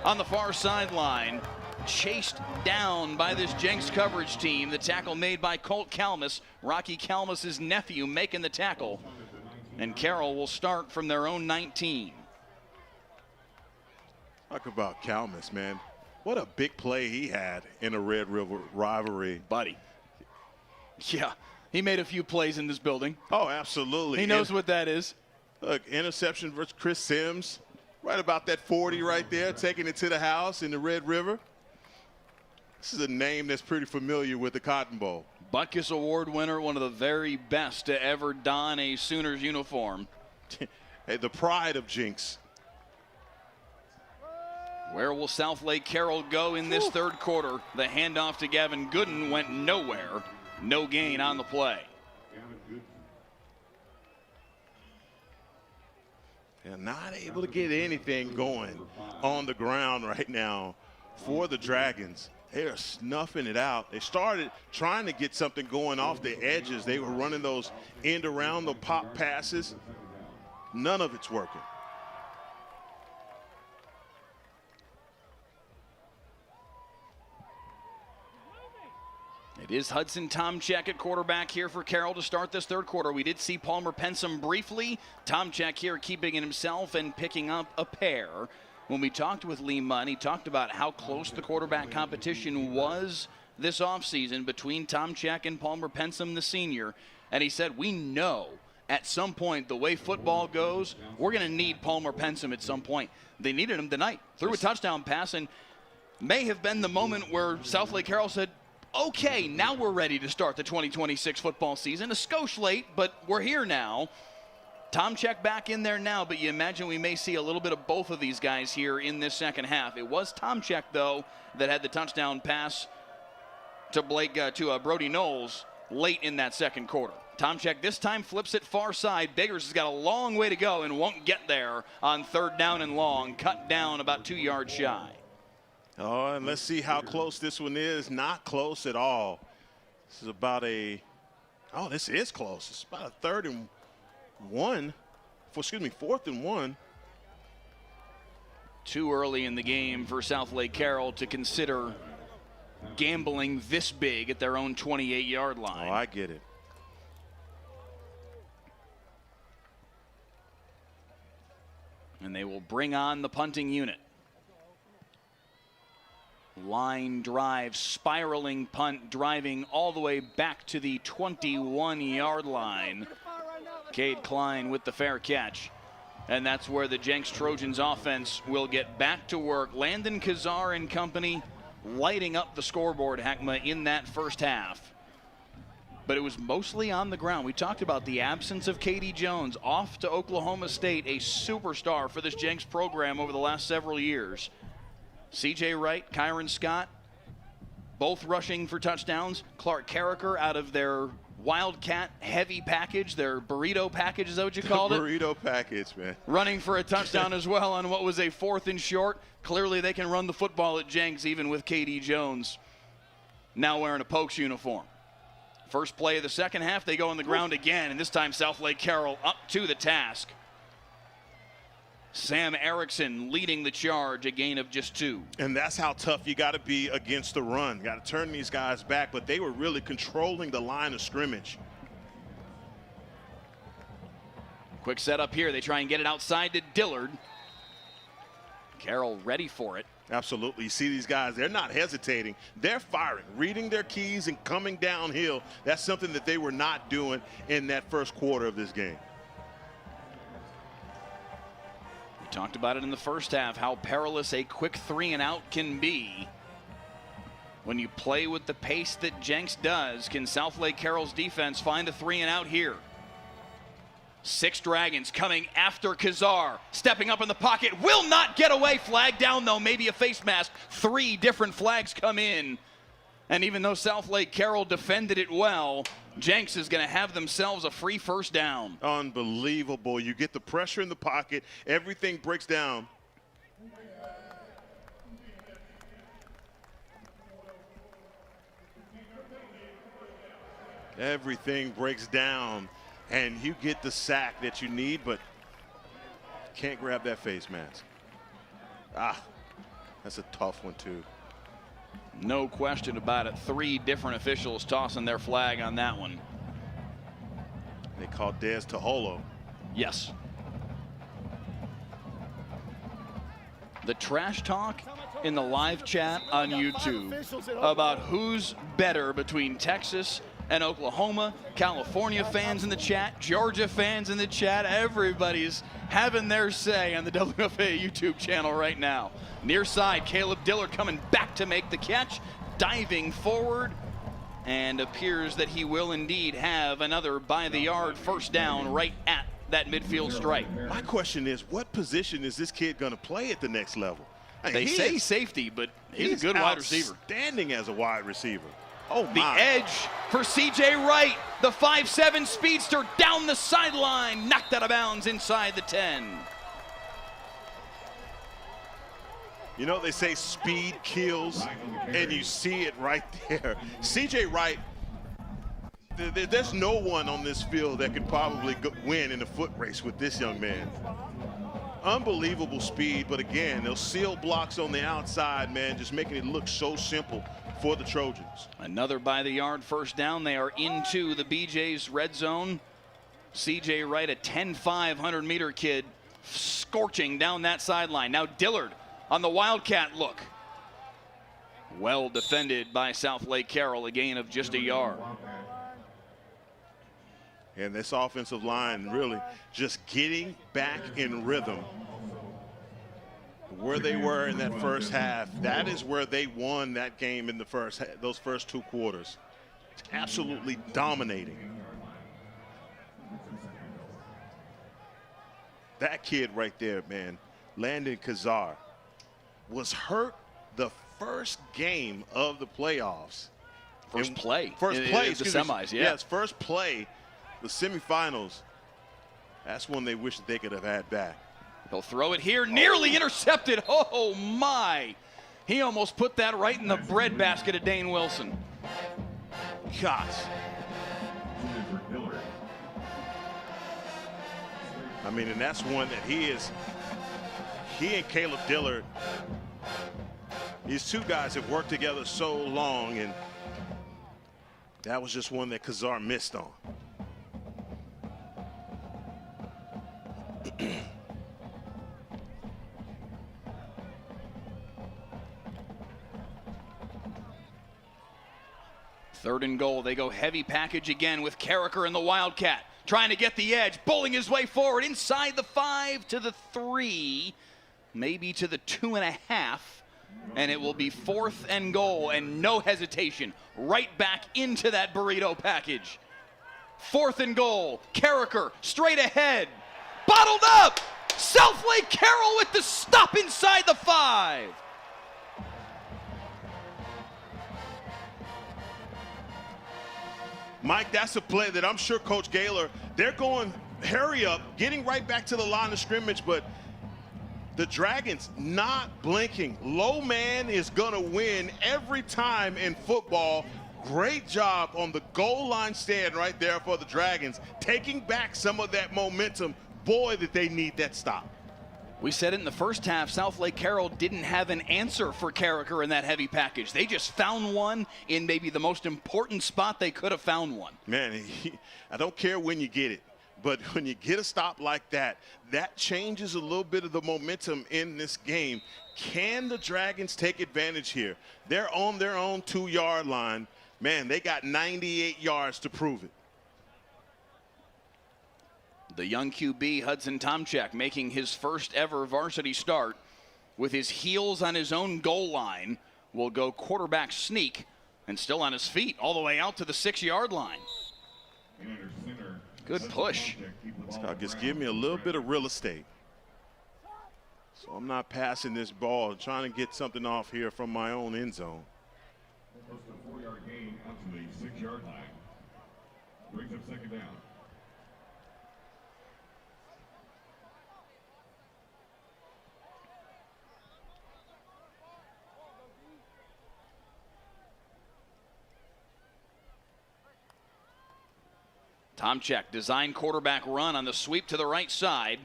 on the far sideline. Chased down by this Jenks coverage team. The tackle made by Colt Kalmus, Rocky Kalmus' nephew, making the tackle. And Carroll will start from their own 19. Talk about Kalmus, man. What a big play he had in a Red River rivalry. Buddy. Yeah, he made a few plays in this building. Oh, absolutely. He knows what that is. Look, interception versus Chris Sims. Right about that 40 right there, taking it to the house in the Red River. This is a name that's pretty familiar with the Cotton Bowl. Butkus Award winner, one of the very best to ever don a Sooners uniform. Hey, the pride of Jenks. Where will Southlake Carroll go in this third quarter? The handoff to Gavin Gooden went nowhere. No gain on the play. They're not able to get anything going on the ground right now for the Dragons. They're snuffing it out. They started trying to get something going off the edges. They were running those end around the pop passes. None of it's working. It is Hudson Tomczyk at quarterback here for Carroll to start this third quarter. We did see Palmer Pensum briefly. Tomczyk here keeping it himself and picking up a pair. When we talked with Lee Munn, he talked about how close the quarterback competition was this offseason between Tomczyk and Palmer Pensum, the senior. And he said, we know at some point, the way football goes, we're going to need Palmer Pensum at some point. They needed him tonight. Threw a touchdown pass, and may have been the moment where Southlake Carroll said, okay, now we're ready to start the 2026 football season. A skosh late, but we're here now. Tomczyk back in there now, but you imagine we may see a little bit of both of these guys here in this second half. It was Tomczyk, though, that had the touchdown pass to Brody Knowles late in that second quarter. Tomczyk this time flips it far side. Biggers has got a long way to go and won't get there on third down and long. Cut down about 2 yards shy. Oh, and let's see how close this one is. Not close at all. This is about this is close. It's about a 4th and 1. Too early in the game for Southlake Carroll to consider gambling this big at their own 28-yard line. Oh, I get it. And they will bring on the punting unit. Line drive, spiraling punt, driving all the way back to the 21-yard line. Cade Klein with the fair catch. And that's where the Jenks Trojans offense will get back to work. Landon Kazar and company lighting up the scoreboard, Hackma, in that first half. But it was mostly on the ground. We talked about the absence of Katie Jones, off to Oklahoma State, a superstar for this Jenks program over the last several years. C.J. Wright, Kyron Scott, both rushing for touchdowns. Clark Carricker out of their Wildcat heavy package, their burrito package, is that what you called it? Burrito package, man. Running for a touchdown as well on what was a 4th and short. Clearly they can run the football at Jenks even with Katie Jones now wearing a Pokes uniform. First play of the second half, they go on the ground again, and this time Southlake Carroll up to the task. Sam Erickson leading the charge, a gain of just 2. And that's how tough you got to be against the run. Got to turn these guys back, but they were really controlling the line of scrimmage. Quick setup here. They try and get it outside to Dillard. Carroll ready for it. Absolutely. You see these guys, they're not hesitating. They're firing, reading their keys and coming downhill. That's something that they were not doing in that first quarter of this game. We talked about it in the first half, how perilous a quick 3 and out can be. When you play with the pace that Jenks does, can Southlake Carroll's defense find a 3 and out here? 6 Dragons coming after Kazar, stepping up in the pocket, will not get away. Flag down though, maybe a face mask. 3 different flags come in. And even though Southlake Carroll defended it well, Jenks is going to have themselves a free first down. Unbelievable. You get the pressure in the pocket, everything breaks down. Everything breaks down, and you get the sack that you need, but can't grab that face mask. That's a tough one, too. No question about it. 3 different officials tossing their flag on that one. They called Des Taholo. Yes. The trash talk in the live chat on YouTube about who's better between Texas and Oklahoma. California fans in the chat, Georgia fans in the chat, everybody's having their say on the WFAA YouTube channel right now. Near side, Caleb Dillard coming back to make the catch, diving forward, and appears that he will indeed have another by the yard first down right at that midfield stripe. My question is, what position is this kid going to play at the next level? I mean, They say safety, but he's a good wide receiver. Standing as a wide receiver. Oh, The my. edge for C.J. Wright, the 5'7" speedster down the sideline, knocked out of bounds inside the 10. You know, they say speed kills, and you see it right there. C.J. Wright, there's no one on this field that could probably win in a foot race with this young man. Unbelievable speed, but again, those seal blocks on the outside, man, just making it look so simple for the Trojans. Another by the yard first down. They are into the BJ's red zone. C.J. Wright, a 10.5 100-meter kid, scorching down that sideline. Now Dillard on the Wildcat look. Well defended by Southlake Carroll, a gain of just a yard. And this offensive line really just getting back in rhythm. Where they were in that first half, that is where they won that game in the those first 2 quarters. Absolutely dominating. That kid right there, man, Landon Kazar, was hurt the first game of the playoffs. First play. First play. The semis, yeah. Yes, first play. The semifinals, that's one they wish that they could have had back. They'll throw it here, nearly intercepted. Oh my! He almost put that right in the breadbasket of Dane Wilson. Gosh. I mean, and that's one that he and Caleb Dillard, these two guys have worked together so long, and that was just one that Kazar missed on. Third and goal. They go heavy package again with Carricker and the Wildcat. Trying to get the edge, bowling his way forward inside the 5 to the 3, maybe to the 2.5. And it will be 4th and goal, and no hesitation. Right back into that burrito package. 4th and goal. Carricker straight ahead. Bottled up! Southlake Carroll with the stop inside the 5. Mike, that's a play that I'm sure Coach Gaylor, they're going hurry up, getting right back to the line of scrimmage, but the Dragons not blinking. Low man is going to win every time in football. Great job on the goal line stand right there for the Dragons, taking back some of that momentum. Boy, did they need that stop. We said it in the first half, Southlake Carroll didn't have an answer for Carricker in that heavy package. They just found one in maybe the most important spot they could have found one. Man, I don't care when you get it, but when you get a stop like that, that changes a little bit of the momentum in this game. Can the Dragons take advantage here? They're on their own 2-yard line. Man, they got 98 yards to prove it. The young QB, Hudson Tomczak, making his first ever varsity start with his heels on his own goal line, will go quarterback sneak and still on his feet all the way out to the 6-yard line. Good push. Scott, just give me a little bit of real estate. So I'm not passing this ball, trying to get something off here from my own end zone. First a 4-yard gain out to the 6-yard line. Brings up second down. Tomczak, design quarterback run on the sweep to the right side.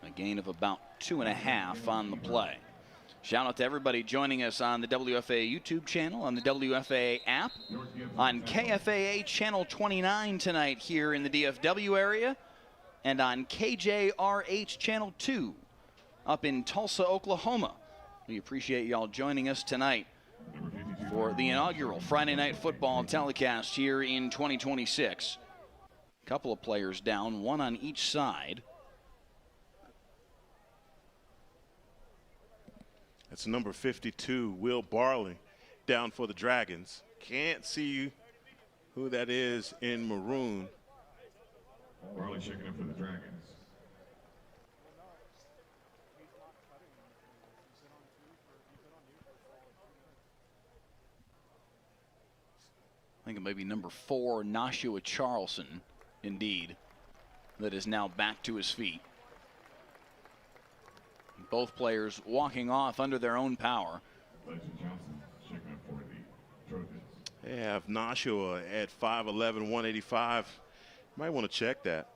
A gain of about 2.5 on the play. Shout out to everybody joining us on the WFAA YouTube channel, on the WFAA app, on KFAA channel 29 tonight here in the DFW area, and on KJRH channel 2 up in Tulsa, Oklahoma. We appreciate y'all joining us tonight for the inaugural Friday Night Football telecast here in 2026. A couple of players down, one on each side. That's number 52, Will Barley, down for the Dragons. Can't see who that is in maroon. Barley checking in for the Dragons. I think it may be number 4, Nashua Charlson, indeed, that is now back to his feet. Both players walking off under their own power. They have Nashua at 5'11", 185. Might want to check that.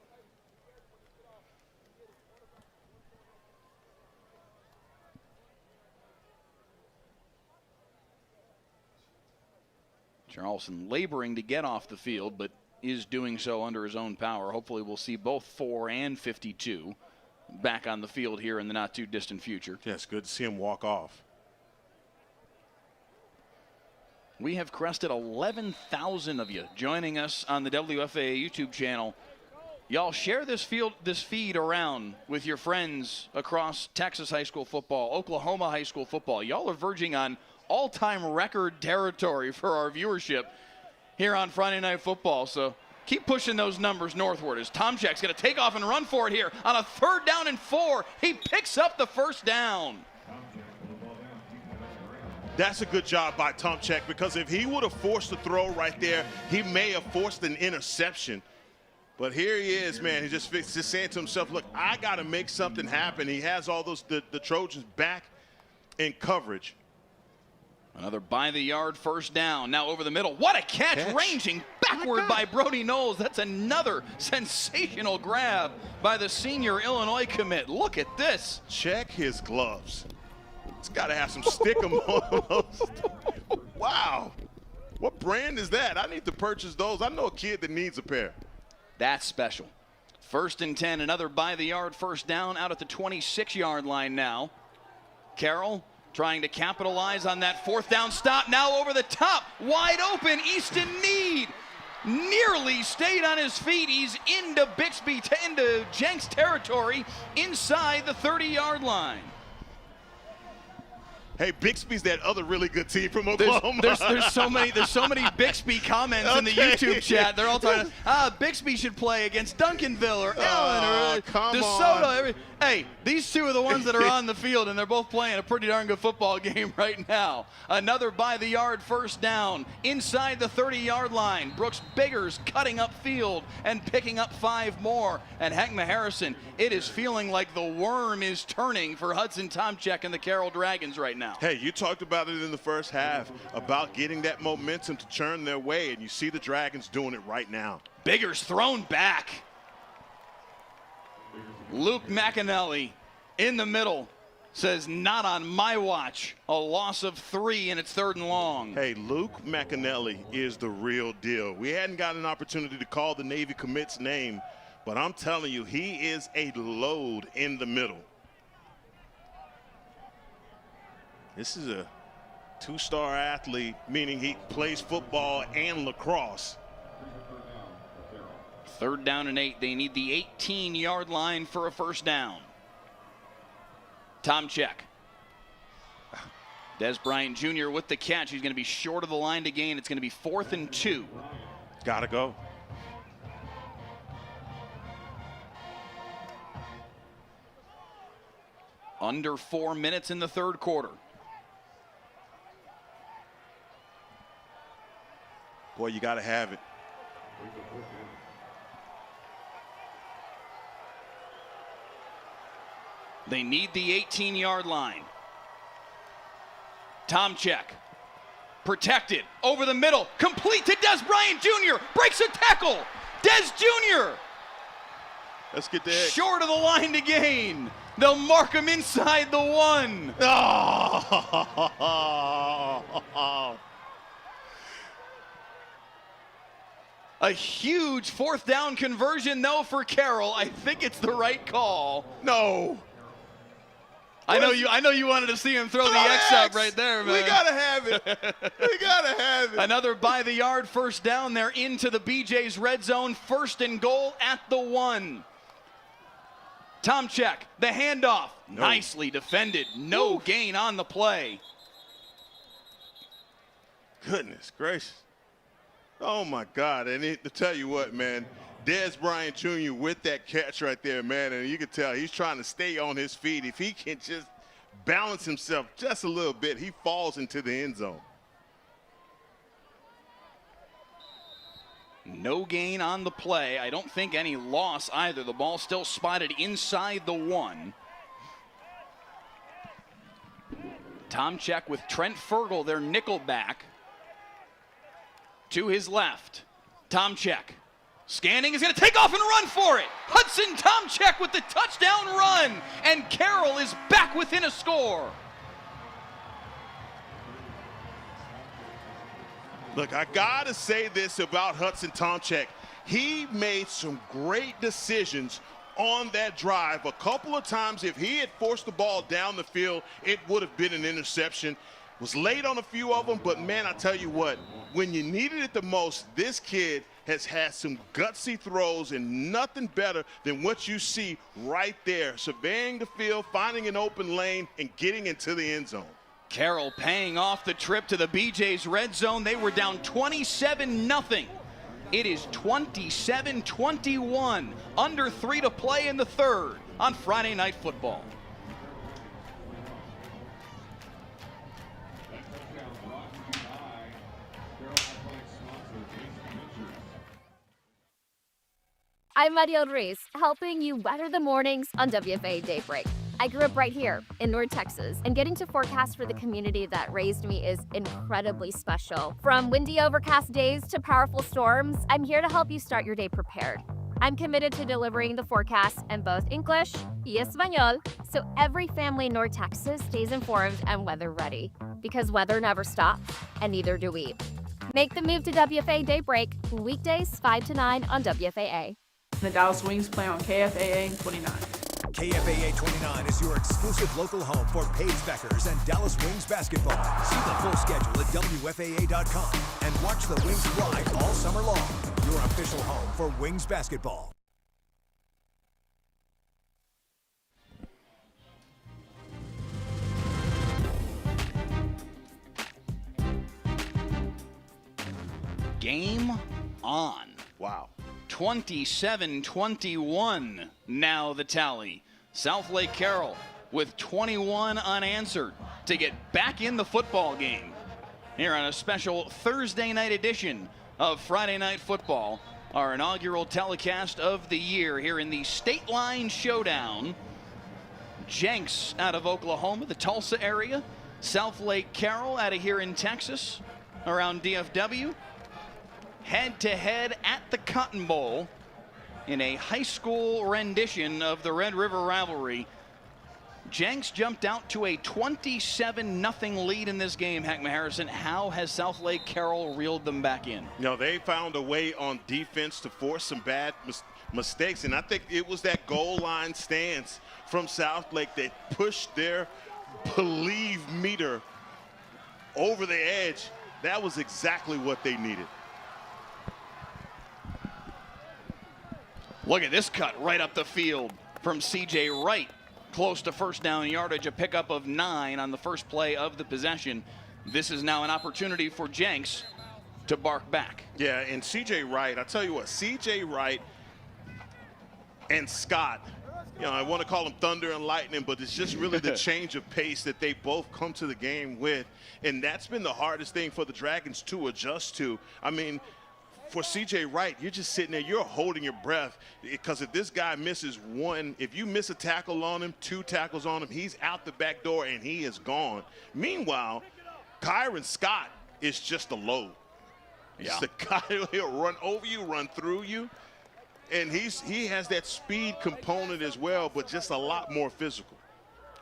Charlson laboring to get off the field, but is doing so under his own power. Hopefully we'll see both 4 and 52 back on the field here in the not too distant future. Yes, good to see him walk off. We have crested 11,000 of you joining us on the WFAA YouTube channel. Y'all share this feed around with your friends across Texas high school football, Oklahoma high school football. Y'all are verging on all-time record territory for our viewership here on Friday Night Football. So keep pushing those numbers northward as Tomczak's going to take off and run for it here on a 3rd down and 4. He picks up the first down. That's a good job by Tomczak, because if he would have forced the throw right there, he may have forced an interception. But here he is, man. He just saying to himself, look, I got to make something happen. He has all those the Trojans back in coverage. Another by-the-yard first down. Now over the middle. What a catch. Ranging backward by Brody Knowles. That's another sensational grab by the senior Illinois commit. Look at this. Check his gloves. It's got to have some stickum on those. Wow. What brand is that? I need to purchase those. I know a kid that needs a pair. That's special. 1st and 10. Another by-the-yard first down out at the 26-yard line now. Carroll trying to capitalize on that 4th down stop. Now over the top, wide open, Easton Need nearly stayed on his feet. He's into into Jenks territory inside the 30-yard line. Hey, Bixby's that other really good team from Oklahoma. There's so many Bixby comments in the YouTube chat. They're all talking, Bixby should play against Duncanville or Allen or DeSoto. Hey, these two are the ones that are on the field, and they're both playing a pretty darn good football game right now. Another by-the-yard first down inside the 30-yard line. Brooks Biggers cutting up field and picking up 5 more. And Heckma Harrison, it is feeling like the worm is turning for Hudson Tomczak and the Carroll Dragons right now. Hey, you talked about it in the first half, about getting that momentum to turn their way, and you see the Dragons doing it right now. Biggers thrown back. Luke McAnally in the middle says, not on my watch. A loss of 3, and it's 3rd and long. Hey, Luke McAnally is the real deal. We hadn't got an opportunity to call the Navy commit's name, but I'm telling you, he is a load in the middle. This is a 2-star athlete, meaning he plays football and lacrosse. 3rd down and 8. They need the 18-yard line for a first down. Tomczak. Des Bryant Jr. with the catch. He's going to be short of the line to gain. It's going to be 4th and 2. Gotta go. Under 4 minutes in the 3rd quarter. Boy, you got to have it. They need the 18-yard line. Tomczak protected over the middle, complete to Des Bryant Jr. Breaks a tackle. Des Jr. Let's get there. Short of the line to gain. They'll mark him inside the 1. Oh. A huge 4th down conversion, though, for Carroll. I think it's the right call. No. I know you wanted to see him throw the X up right there, man. We gotta have it. We gotta have it. Another by the yard first down. They're into the BJ's red zone. 1st and goal at the 1. Tomczyk, the handoff. No. Nicely defended. No gain on the play. Goodness gracious. Oh, my God. And to tell you what, man, Dez Bryant Jr. with that catch right there, man, and you can tell he's trying to stay on his feet. If he can just balance himself just a little bit, he falls into the end zone. No gain on the play. I don't think any loss either. The ball still spotted inside the 1. Tomczyk with Trent Fergel, their nickel back. To his left, Tomczyk scanning, is going to take off and run for it. Hudson Tomczyk with the touchdown run, and Carroll is back within a score. Look, I got to say this about Hudson Tomczyk. He made some great decisions on that drive. A couple of times, if he had forced the ball down the field, it would have been an interception. Was late on a few of them, but man, I tell you what, when you needed it the most, this kid has had some gutsy throws, and nothing better than what you see right there, surveying the field, finding an open lane, and getting into the end zone. Carroll paying off the trip to the BJ's red zone. They were down 27-0. It is 27-21, under 3 to play in the 3rd on Friday Night Football. I'm Mariel Ruiz, helping you weather the mornings on WFAA Daybreak. I grew up right here in North Texas, and getting to forecast for the community that raised me is incredibly special. From windy, overcast days to powerful storms, I'm here to help you start your day prepared. I'm committed to delivering the forecast in both English y Espanol, so every family in North Texas stays informed and weather ready. Because weather never stops, and neither do we. Make the move to WFAA Daybreak, weekdays 5 to 9 on WFAA. The Dallas Wings play on KFAA 29. KFAA 29 is your exclusive local home for Paige Beckers and Dallas Wings basketball. See the full schedule at WFAA.com and watch the Wings live all summer long. Your official home for Wings basketball. Game on. Wow. 27-21 now the tally. Southlake Carroll with 21 unanswered to get back in the football game here on a special Thursday night edition of Friday Night Football, our inaugural telecast of the year here in the State Line Showdown. Jenks out of Oklahoma, the Tulsa area. Southlake Carroll out of here in Texas, around DFW. Head-to-head at the Cotton Bowl in a high school rendition of the Red River rivalry. Jenks jumped out to a 27-0 lead in this game. Heckma Harrison, how has Southlake Carroll reeled them back in? No, they found a way on defense to force some bad mistakes, and I think it was that goal line stance from Southlake that pushed their believe meter over the edge. That was exactly what they needed. Look at this cut right up the field from C.J. Wright. Close to first down yardage, a pickup of 9 on the first play of the possession. This is now an opportunity for Jenks to bark back. Yeah, and C.J. Wright, I tell you what, C.J. Wright and Scott, you know, I want to call them thunder and lightning, but it's just really the change of pace that they both come to the game with. And that's been the hardest thing for the Dragons to adjust to. I mean, for C.J. Wright, you're just sitting there, you're holding your breath, because if this guy misses one, if you miss a tackle on him, 2 tackles on him, he's out the back door and he is gone. Meanwhile, Kyron Scott is just a load. Yeah. He's the guy who'll run over you, run through you, and he has that speed component as well, but just a lot more physical.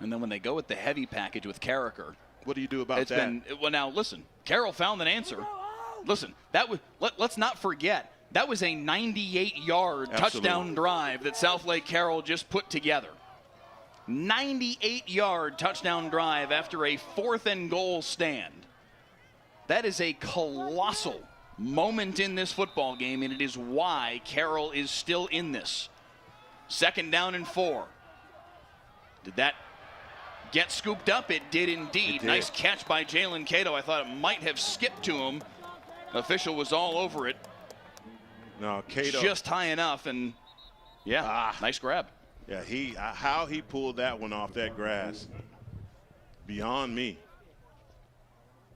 And then when they go with the heavy package with Carricker, what do you do about that? Well, now listen, Carroll found an answer. Listen, that was, let's not forget, that was a 98-yard touchdown drive that Southlake Carroll just put together. 98-yard touchdown drive after a 4th and goal stand. That is a colossal moment in this football game, and it is why Carroll is still in this. 2nd down and 4. Did that get scooped up? It did indeed. It did. Nice catch by Jalen Cato. I thought it might have skipped to him. Official was all over it. No, Cato. Just high enough, and yeah, nice grab. Yeah, how he pulled that one off that grass, beyond me.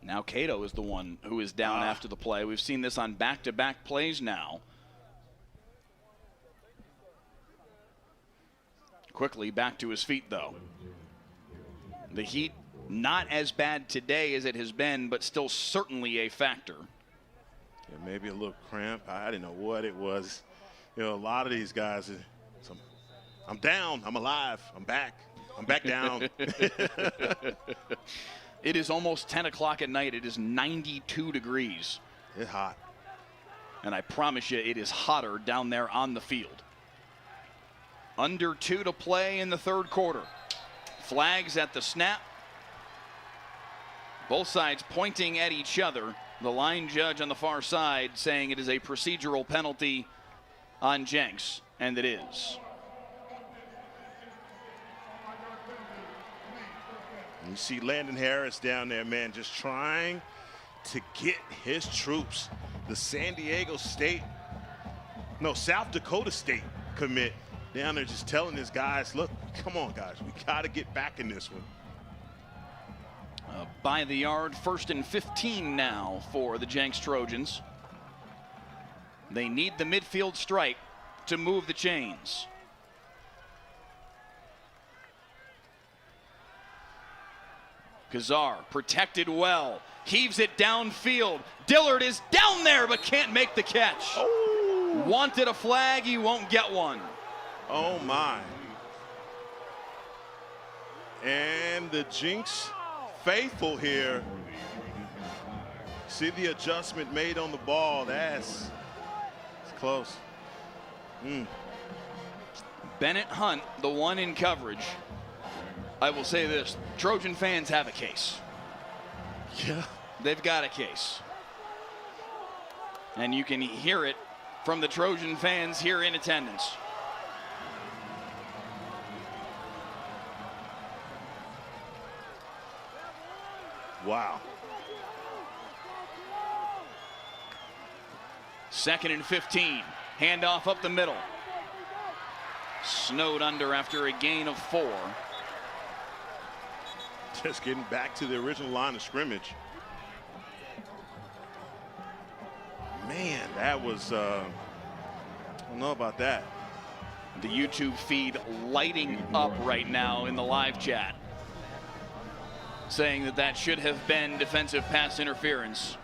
Now Cato is the one who is down after the play. We've seen this on back-to-back plays now. Quickly back to his feet, though. The heat not as bad today as it has been, but still certainly a factor. Yeah, maybe a little cramp. I didn't know what it was. You know, a lot of these guys, I'm down, I'm alive, I'm back down. It is almost 10 o'clock at night. It is 92 degrees. It's hot. And I promise you, it is hotter down there on the field. Under 2 to play in the 3rd quarter. Flags at the snap. Both sides pointing at each other. The line judge on the far side saying it is a procedural penalty on Jenks, and it is. You see Landon Harris down there, man, just trying to get his troops. The South Dakota State commit down there just telling his guys, look, come on, guys, we got to get back in this one. By the yard, 1st and 15 now for the Jenks Trojans. They need the midfield strike to move the chains. Kazar protected well, heaves it downfield. Dillard is down there but can't make the catch. Oh. Wanted a flag, he won't get one. Oh my. And the Jenks faithful here. See the adjustment made on the ball. It's close. Bennett Hunt, the one in coverage. I will say this, Trojan fans have a case. Yeah. They've got a case. And you can hear it from the Trojan fans here in attendance. Wow. 2nd and 15. Handoff up the middle. Snowed under after a gain of 4. Just getting back to the original line of scrimmage. Man, that was, I don't know about that. The YouTube feed lighting up right now in the live chat, saying that should have been defensive pass interference.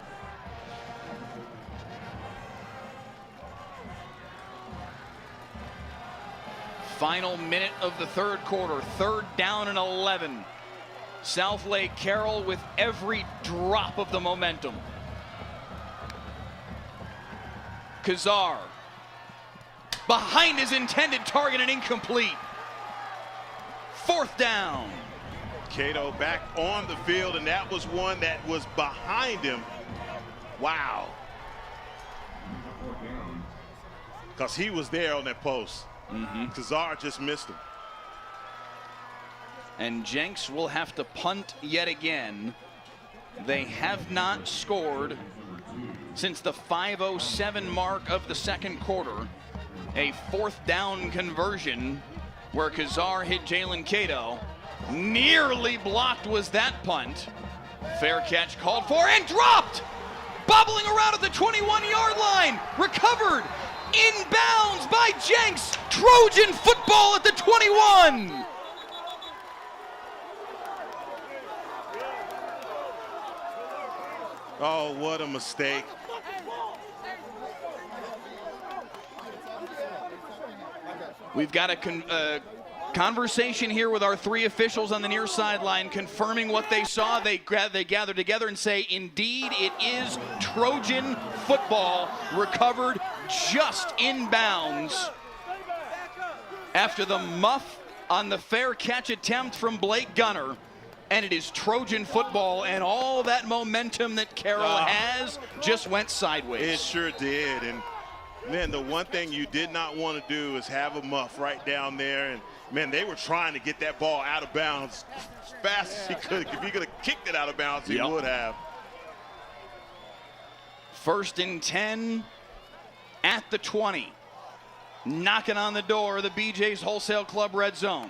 Final minute of the 3rd quarter, 3rd down and 11. Southlake Carroll with every drop of the momentum. Kazar behind his intended target and incomplete. 4th down. Cato back on the field, and that was one that was behind him. Wow. Because he was there on that post. Kazar just missed him. And Jenks will have to punt yet again. They have not scored since the 5:07 mark of the 2nd quarter. A 4th down conversion where Kazar hit Jalen Cato. Nearly blocked was that punt. Fair catch called for and dropped. Bobbling around at the 21-yard line. Recovered. Inbounds by Jenks. Trojan football at the 21. Oh, what a mistake. We've got a conversation here with our 3 officials on the near sideline confirming what they saw. They gather together and say, indeed, it is Trojan football, recovered just inbounds after the muff on the fair catch attempt from Blake Gunner. And it is Trojan football, and all that momentum that Carroll has just went sideways. It sure did. And man, the one thing you did not want to do is have a muff right down there. And man, they were trying to get that ball out of bounds as fast as he could. If he could have kicked it out of bounds, he would have. 1st and 10 at the 20. Knocking on the door of the BJ's Wholesale Club red zone.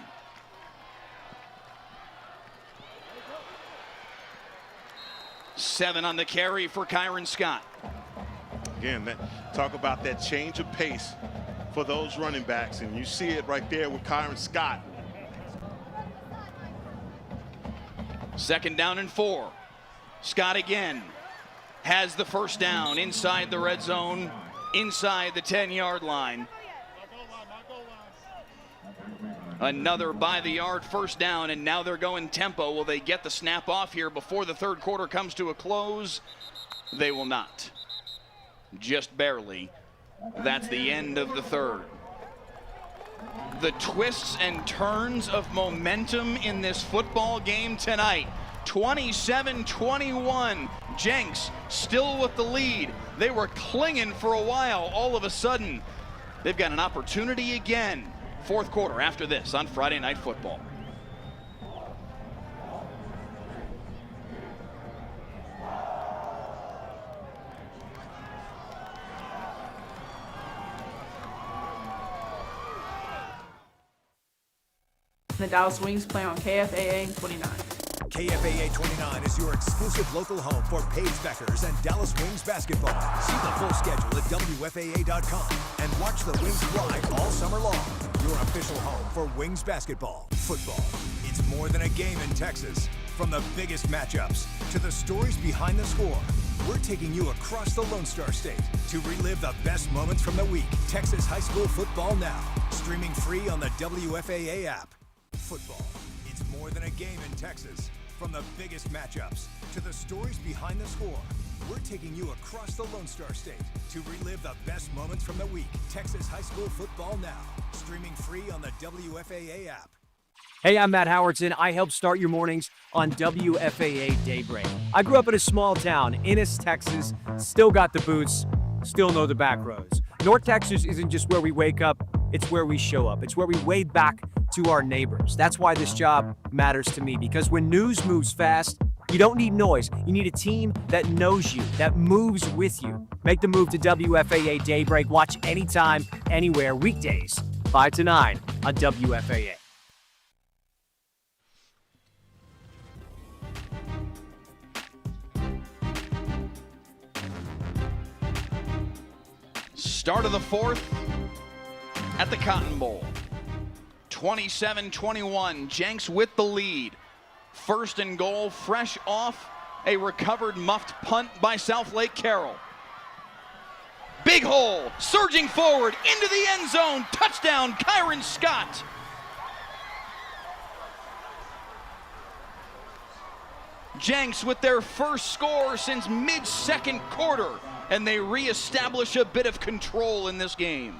Seven on the carry for Kyron Scott. Again, talk about that change of pace for those running backs, and you see it right there with Kyron Scott. 2nd down and 4. Scott again has the 1st down inside the red zone, inside the 10-yard line. Another by the yard 1st down, and now they're going tempo. Will they get the snap off here before the 3rd quarter comes to a close? They will not. Just barely. That's the end of the 3rd. The twists and turns of momentum in this football game tonight. 27-21. Jenks still with the lead. They were clinging for a while. All of a sudden, they've got an opportunity again. 4th quarter after this on Friday Night Football. The Dallas Wings play on KFAA 29. KFAA 29 is your exclusive local home for Paige Beckers and Dallas Wings basketball. See the full schedule at WFAA.com and watch the Wings live all summer long. Your official home for Wings basketball. Football, it's more than a game in Texas. From the biggest matchups to the stories behind the score, we're taking you across the Lone Star State to relive the best moments from the week. Texas high school football now, streaming free on the WFAA app. Football, it's more than a game in Texas. From the biggest matchups to the stories behind the score, we're taking you across the Lone Star State to relive the best moments from the week. Texas high school football now, streaming free on the WFAA app. Hey, I'm Matt Howardson. I help start your mornings on WFAA Daybreak. I grew up in a small town, Ennis, Texas. Still got the boots, still know the back roads. North Texas isn't just where we wake up, it's where we show up. It's where we wave back to our neighbors. That's why this job matters to me, because when news moves fast, you don't need noise. You need a team that knows you, that moves with you. Make the move to WFAA Daybreak. Watch anytime, anywhere, weekdays, 5 to 9 on WFAA. Start of the 4th at the Cotton Bowl. 27-21, Jenks with the lead. 1st and goal, fresh off a recovered muffed punt by Southlake Carroll. Big hole, surging forward into the end zone. Touchdown, Kyron Scott. Jenks with their first score since mid-2nd quarter, and they reestablish a bit of control in this game.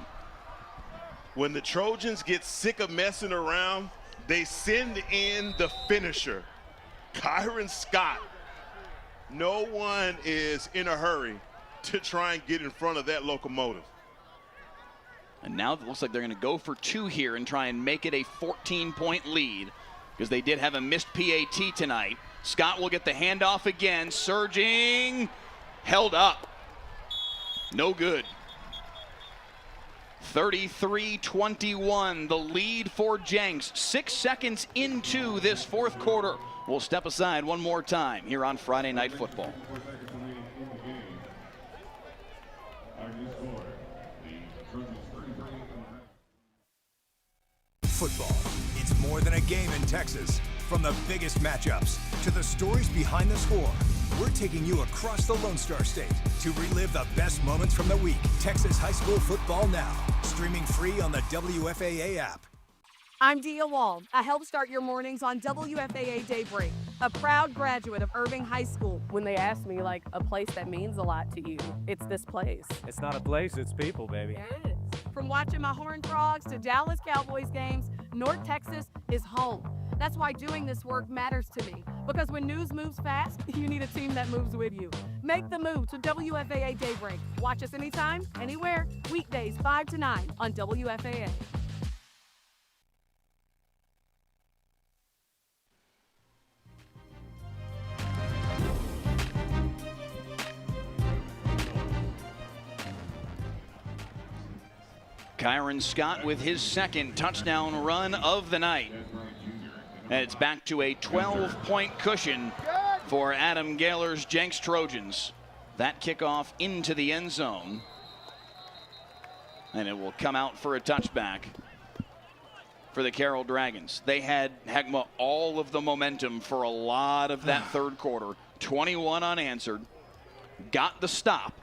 When the Trojans get sick of messing around, they send in the finisher, Kyron Scott. No one is in a hurry to try and get in front of that locomotive. And now it looks like they're going to go for 2 here and try and make it a 14-point lead, because they did have a missed PAT tonight. Scott will get the handoff again, surging, held up. No good. 33-21, the lead for Jenks. 6 seconds into this 4th quarter. We'll step aside one more time here on Friday Night Football. Football, it's more than a game in Texas. From the biggest matchups to the stories behind the score, we're taking you across the Lone Star State to relive the best moments from the week. Texas high school football now, streaming free on the WFAA app. I'm Dia Wald. I help start your mornings on WFAA Daybreak, a proud graduate of Irving High School. When they ask me, like, a place that means a lot to you, it's this place. It's not a place, it's people, baby. Yeah, it is. From watching my Horned Frogs to Dallas Cowboys games, North Texas is home. That's why doing this work matters to me. Because when news moves fast, you need a team that moves with you. Make the move to WFAA Daybreak. Watch us anytime, anywhere, weekdays 5 to 9 on WFAA. Kyron Scott with his second touchdown run of the night. And it's back to a 12-point cushion for Adam Gaylor's Jenks Trojans. That kickoff into the end zone. And it will come out for a touchback for the Carroll Dragons. They had, Hegma, all of the momentum for a lot of that third quarter. 21 unanswered. Got the stop.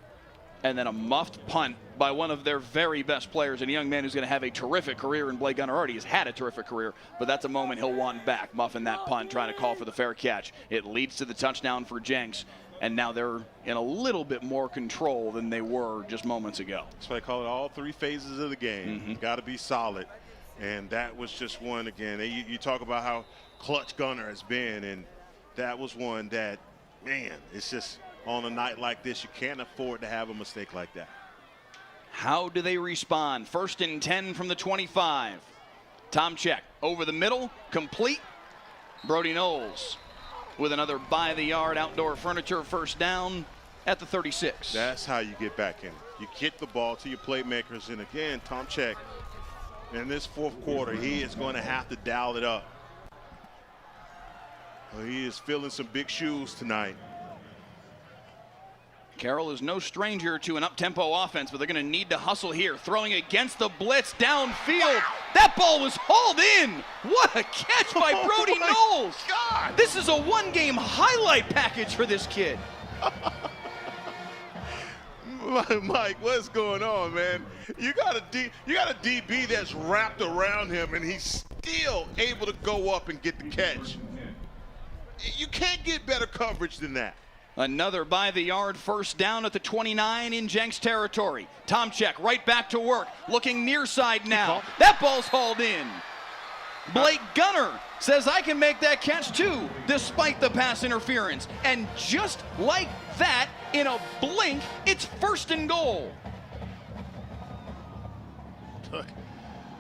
And then a muffed punt by one of their very best players, and a young man who's going to have a terrific career in Blake Gunner. Already has had a terrific career, but that's a moment he'll want back. Muffing that punt, trying to call for the fair catch. It leads to the touchdown for Jenks, and now they're in a little bit more control than they were just moments ago. That's why I call it all three phases of the game. Got to be solid, and that was just one again. You talk about how clutch Gunner has been, and that was one that, man, it's just on a night like this, you can't afford to have a mistake like that. How do they respond? 1st and 10 from the 25. Tom Check over the middle, complete. Brody Knowles with another by-the-yard outdoor furniture first down at the 36. That's how you get back in. You get the ball to your playmakers, and again, Tom Check, in this fourth quarter, he is going to have to dial it up. He is filling some big shoes tonight. Carroll is no stranger to an up-tempo offense, but they're going to need to hustle here. Throwing against the blitz downfield. Wow. That ball was hauled in. What a catch by Brody Knowles. God. This is a one-game highlight package for this kid. Mike, what's going on, man? You got a DB that's wrapped around him, and he's still able to go up and get the catch. You can't get better coverage than that. Another by-the-yard first down at the 29 in Jenks territory. Tom Check right back to work, looking near side now. That ball's hauled in. Blake Gunner says, I can make that catch too, despite the pass interference. And just like that, in a blink, it's 1st and goal. Look,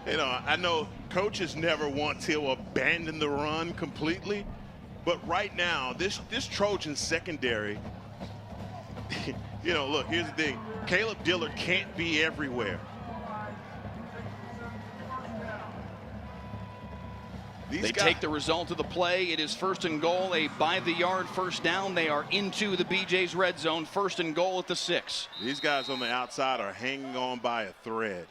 you know, I know coaches never want to abandon the run completely, but right now, this Trojan secondary, you know, look, here's the thing. Caleb Dillard can't be everywhere. They take the result of the play. It is 1st and goal, a by-the-yard first down. They are into the BJ's red zone, 1st and goal at the 6. These guys on the outside are hanging on by a thread.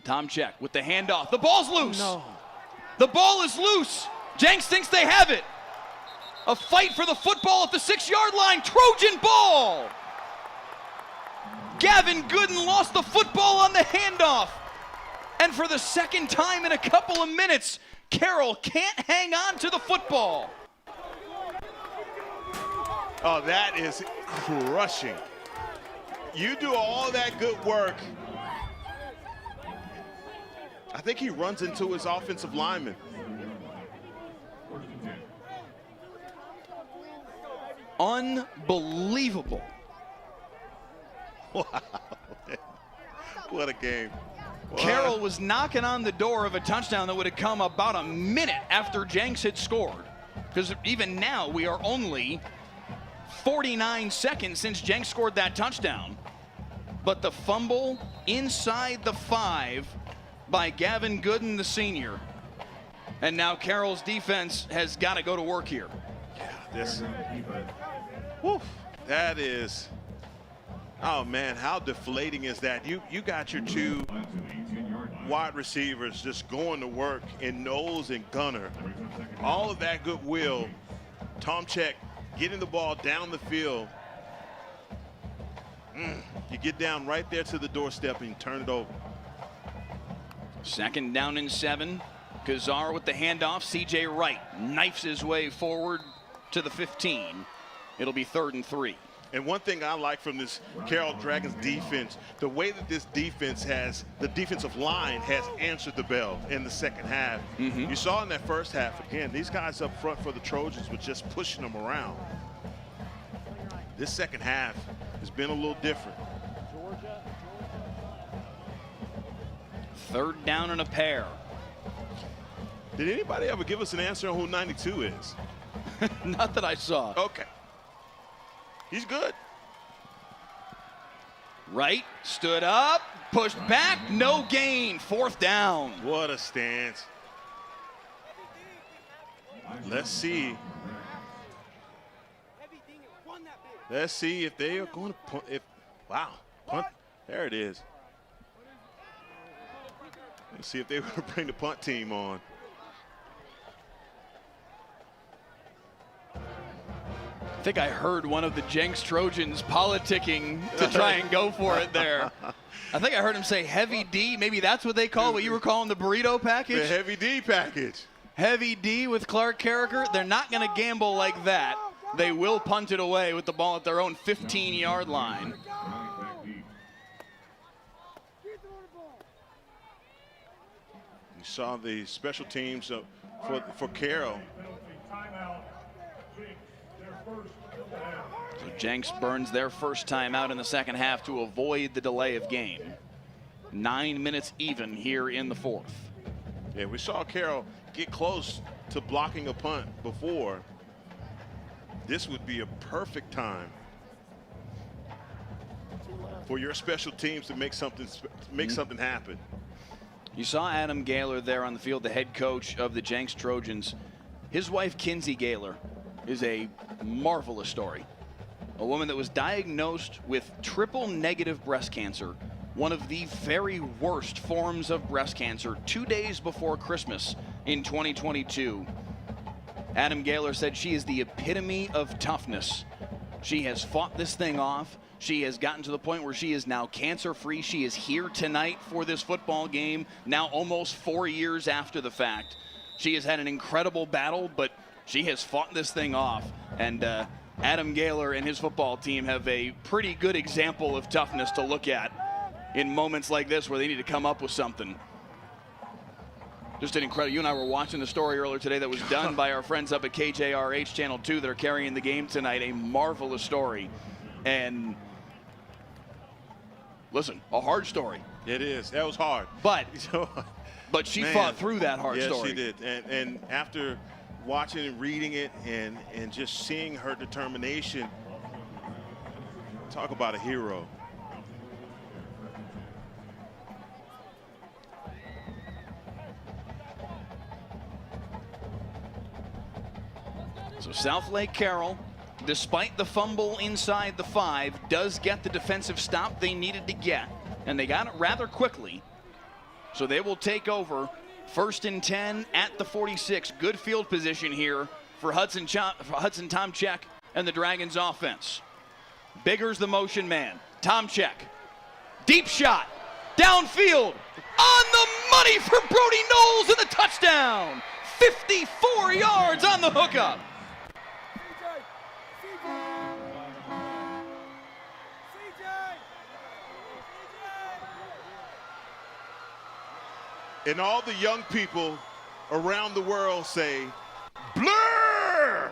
Tom Check with the handoff. The ball's loose. No. The ball is loose. Jenks thinks they have it. A fight for the football at the 6-yard line. Trojan ball. Gavin Gooden lost the football on the handoff. And for the second time in a couple of minutes, Carroll can't hang on to the football. Oh, that is crushing. You do all that good work. I think he runs into his offensive lineman. Unbelievable. Wow. What a game. Carroll was knocking on the door of a touchdown that would have come about a minute after Jenks had scored. Because even now, we are only 49 seconds since Jenks scored that touchdown. But the fumble inside the 5 by Gavin Gooden, the senior. And now Carroll's defense has got to go to work here. That is, oh man, how deflating is that? You got your two wide receivers just going to work in Knowles and Gunner. All of that goodwill. Tom Check getting the ball down the field. You get down right there to the doorstep and you turn it over. 2nd down and 7. Kazar with the handoff. C.J. Wright knifes his way forward to the 15. It'll be 3rd and 3. And one thing I like from this Carroll Dragons defense, the way that this defense has, the defensive line has answered the bell in the second half. You saw in that first half, again, these guys up front for the Trojans were just pushing them around. This second half has been a little different. 3rd down and a pair. Did anybody ever give us an answer on who 92 is? Not that I saw. Okay. He's good. Wright stood up, pushed back, no gain, 4th down. What a stance. Let's see. Let's see if they are going to punt. Wow, punt. There it is. Let's see if they want to bring the punt team on. I think I heard one of the Jenks Trojans politicking to try and go for it there. I think I heard him say heavy D. Maybe that's what they call what you were calling the burrito package. The heavy D package. Heavy D with Clark Carricker. They're not going to gamble like that. They will punt it away with the ball at their own 15-yard line. You saw the special teams for Carroll. So Jenks burns their first time out in the second half to avoid the delay of game. 9 minutes even here in the 4th. Yeah, we saw Carroll get close to blocking a punt before. This would be a perfect time for your special teams to make something happen. You saw Adam Gaylor there on the field, the head coach of the Jenks Trojans. His wife, Kinsey Gaylor, is a marvelous story. A woman that was diagnosed with triple-negative breast cancer, one of the very worst forms of breast cancer, 2 days before Christmas in 2022. Adam Gaylor said she is the epitome of toughness. She has fought this thing off. She has gotten to the point where she is now cancer-free. She is here tonight for this football game, now almost 4 years after the fact. She has had an incredible battle, but she has fought this thing off. And Adam Gaylor and his football team have a pretty good example of toughness to look at in moments like this where they need to come up with something. Just an incredible. You and I were watching the story earlier today that was done by our friends up at KJRH Channel 2 that are carrying the game tonight. A marvelous story. And listen, a hard story. It is. That was hard. But she fought through that hard Yes, story. she did. And after watching and reading it and just seeing her determination, talk about a hero. So Southlake Carroll, despite the fumble inside the 5, does get the defensive stop they needed to get, and they got it rather quickly. So they will take over 1st and 10 at the 46. Good field position here for Hudson Tomczyk and the Dragons offense. Bigger's the motion man. Tomczyk, deep shot, downfield, on the money for Brody Knowles and the touchdown. 54 yards on the hookup. And all the young people around the world say, blur!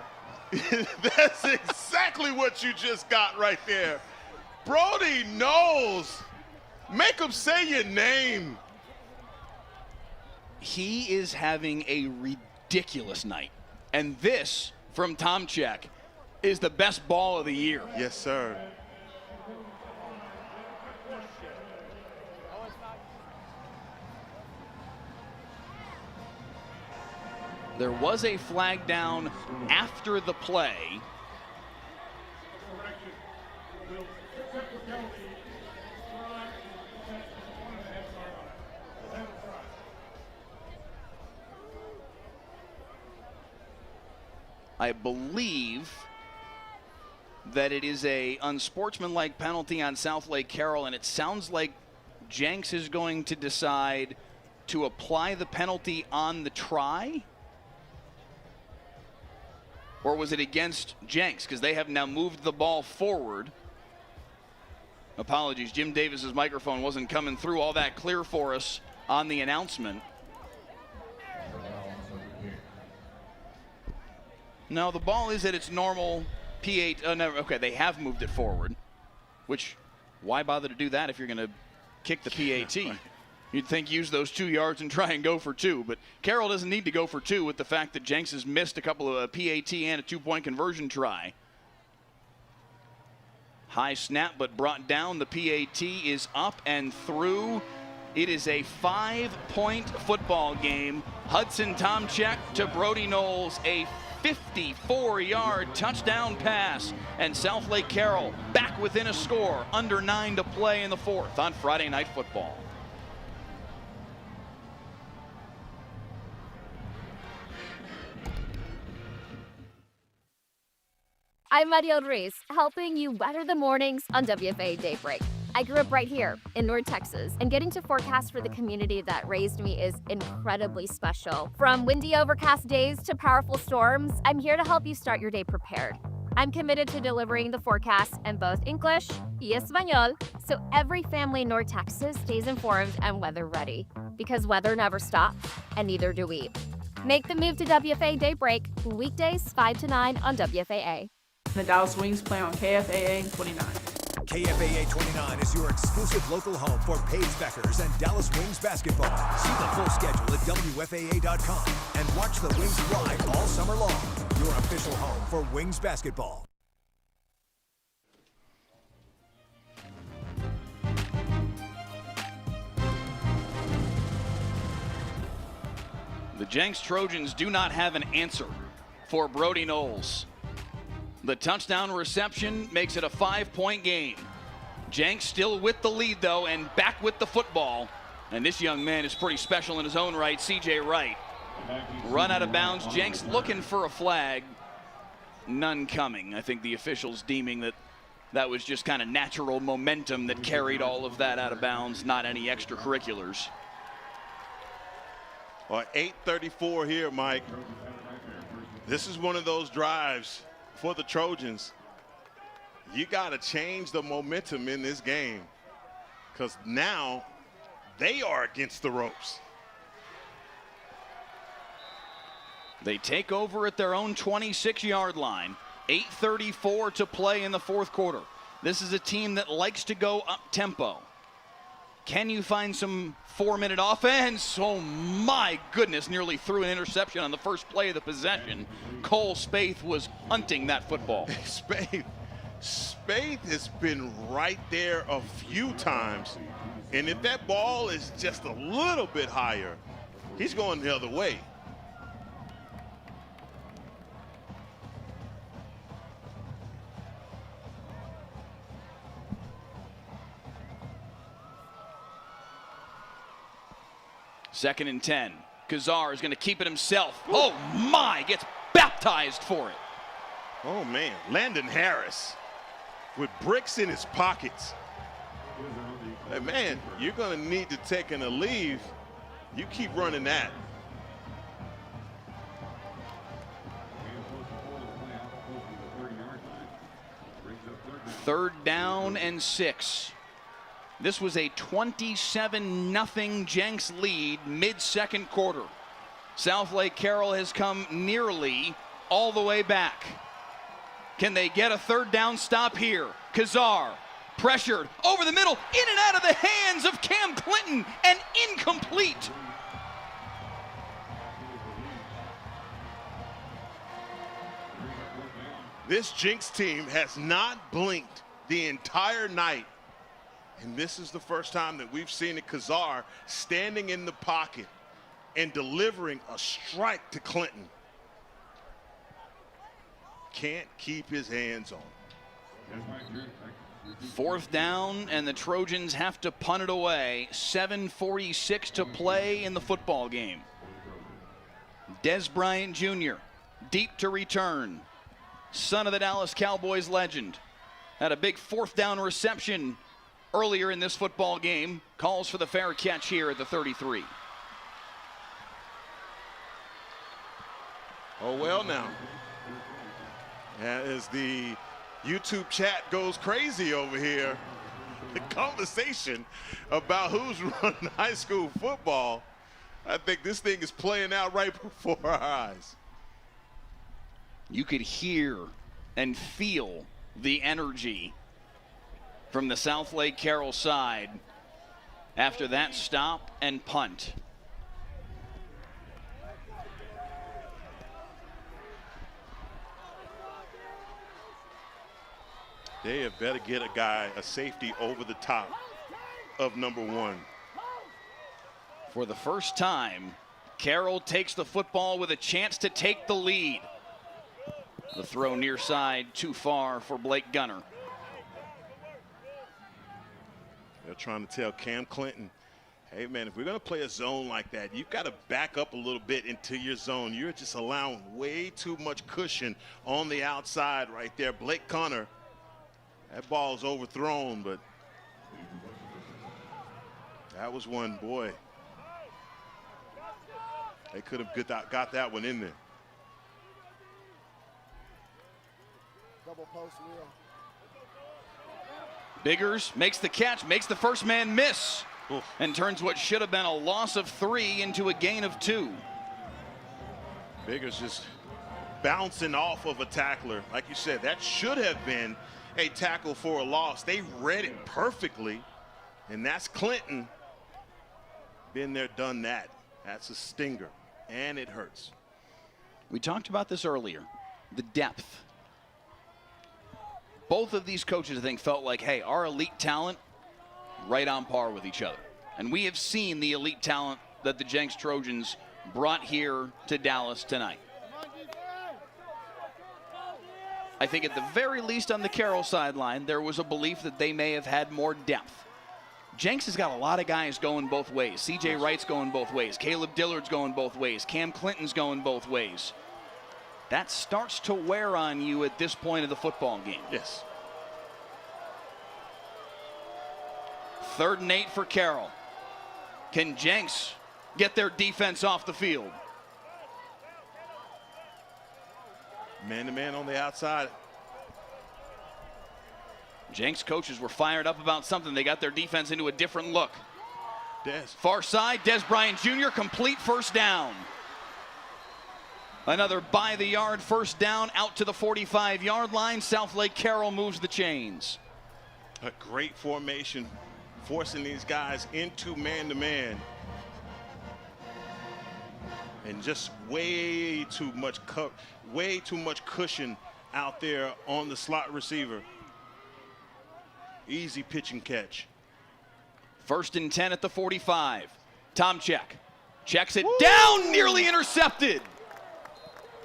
That's exactly what you just got right there. Brody Knowles. Make him say your name. He is having a ridiculous night. And this, from Tomczyk, is the best ball of the year. Yes, sir. There was a flag down after the play. I believe that it is a unsportsmanlike penalty on Southlake Carroll, and it sounds like Jenks is going to decide to apply the penalty on the try? Or was it against Jenks? Because they have now moved the ball forward. Apologies, Jim Davis's microphone wasn't coming through all that clear for us on the announcement. No, the ball is at its normal P8. Oh, no, okay, they have moved it forward, which, why bother to do that if you're going to kick the PAT? You'd think use those 2 yards and try and go for 2, but Carroll doesn't need to go for 2 with the fact that Jenks has missed a couple of PAT and a 2-point conversion try. High snap, but brought down. The PAT is up and through. It is a 5-point football game. Hudson Tomczyk to Brody Knowles, a 54-yard touchdown pass, and Southlake Carroll back within a score, under 9 to play in the 4th on Friday Night Football. I'm Mariel Ruiz, helping you weather the mornings on WFAA Daybreak. I grew up right here in North Texas, and getting to forecast for the community that raised me is incredibly special. From windy, overcast days to powerful storms, I'm here to help you start your day prepared. I'm committed to delivering the forecast in both English y Espanol, so every family in North Texas stays informed and weather ready. Because weather never stops, and neither do we. Make the move to WFAA Daybreak, weekdays 5 to 9 on WFAA. The Dallas Wings play on KFAA 29. KFAA 29 is your exclusive local home for Paige Beckers and Dallas Wings basketball. See the full schedule at WFAA.com and watch the Wings live all summer long. Your official home for Wings basketball. The Jenks Trojans do not have an answer for Brody Knowles. The touchdown reception makes it a 5-point game. Jenks still with the lead, though, and back with the football. And this young man is pretty special in his own right, C.J. Wright. Run out of bounds. Jenks looking for a flag. None coming. I think the officials deeming that that was just kind of natural momentum that carried all of that out of bounds, not any extracurriculars. Well, 8:34 here, Mike. This is one of those drives for the Trojans. You got to change the momentum in this game, because now they are against the ropes. They take over at their own 26-yard line. 8:34 to play in the 4th quarter. This is a team that likes to go up-tempo. Can you find some 4-minute offense? Oh my goodness, nearly threw an interception on the first play of the possession. Cole Spaeth was hunting that football. Spaeth has been right there a few times, and if that ball is just a little bit higher, he's going the other way. Second and 10. Kazar is going to keep it himself. Oh my, gets baptized for it. Oh man, Landon Harris with bricks in his pockets. Hey, man, you're going to need to take a leave. You keep running that. Third down and 6. This was a 27-0 Jenks lead mid-second quarter. Southlake Carroll has come nearly all the way back. Can they get a third down stop here? Kazar pressured over the middle, in and out of the hands of Cam Clinton, and incomplete. This Jenks team has not blinked the entire night. And this is the first time that we've seen it. Kazar standing in the pocket and delivering a strike to Clinton. Can't keep his hands on it. 4th down, and the Trojans have to punt it away. 7:46 to play in the football game. Des Bryant Jr., deep to return. Son of the Dallas Cowboys legend. Had a big 4th down reception earlier in this football game. Calls for the fair catch here at the 33. Oh, well now. As the YouTube chat goes crazy over here, the conversation about who's running high school football, I think this thing is playing out right before our eyes. You could hear and feel the energy from the Southlake Carroll side after that stop and punt. They have better get a safety over the top of number 1. For the first time, Carroll takes the football with a chance to take the lead. The throw near side, too far for Blake Gunner. They're trying to tell Cam Clinton, hey man, if we're going to play a zone like that, you've got to back up a little bit into your zone. You're just allowing way too much cushion on the outside right there. Blake Gunner, that ball is overthrown, but that was one, boy. They could have got that one in there. Double post wheel. Biggers makes the catch, makes the first man miss, and turns what should have been a loss of 3 into a gain of 2. Biggers just bouncing off of a tackler. Like you said, that should have been a tackle for a loss. They read it perfectly, and that's Clinton. Been there, done that. That's a stinger, and it hurts. We talked about this earlier, the depth. Both of these coaches, I think, felt like, hey, our elite talent, right on par with each other. And we have seen the elite talent that the Jenks Trojans brought here to Dallas tonight. I think at the very least on the Carroll sideline, there was a belief that they may have had more depth. Jenks has got a lot of guys going both ways. C.J. Wright's going both ways. Caleb Dillard's going both ways. Cam Clinton's going both ways. That starts to wear on you at this point of the football game. Yes. 3rd and 8 for Carroll. Can Jenks get their defense off the field? Man-to-man on the outside. Jenks coaches were fired up about something. They got their defense into a different look. Des. Far side, Des Bryant Jr., complete first down. Another by the yard first down out to the 45-yard line. Southlake Carroll moves the chains. A great formation, forcing these guys into man-to-man. And just way too much cushion out there on the slot receiver. Easy pitch and catch. 1st and 10 at the 45. Tom Check checks it down, nearly intercepted.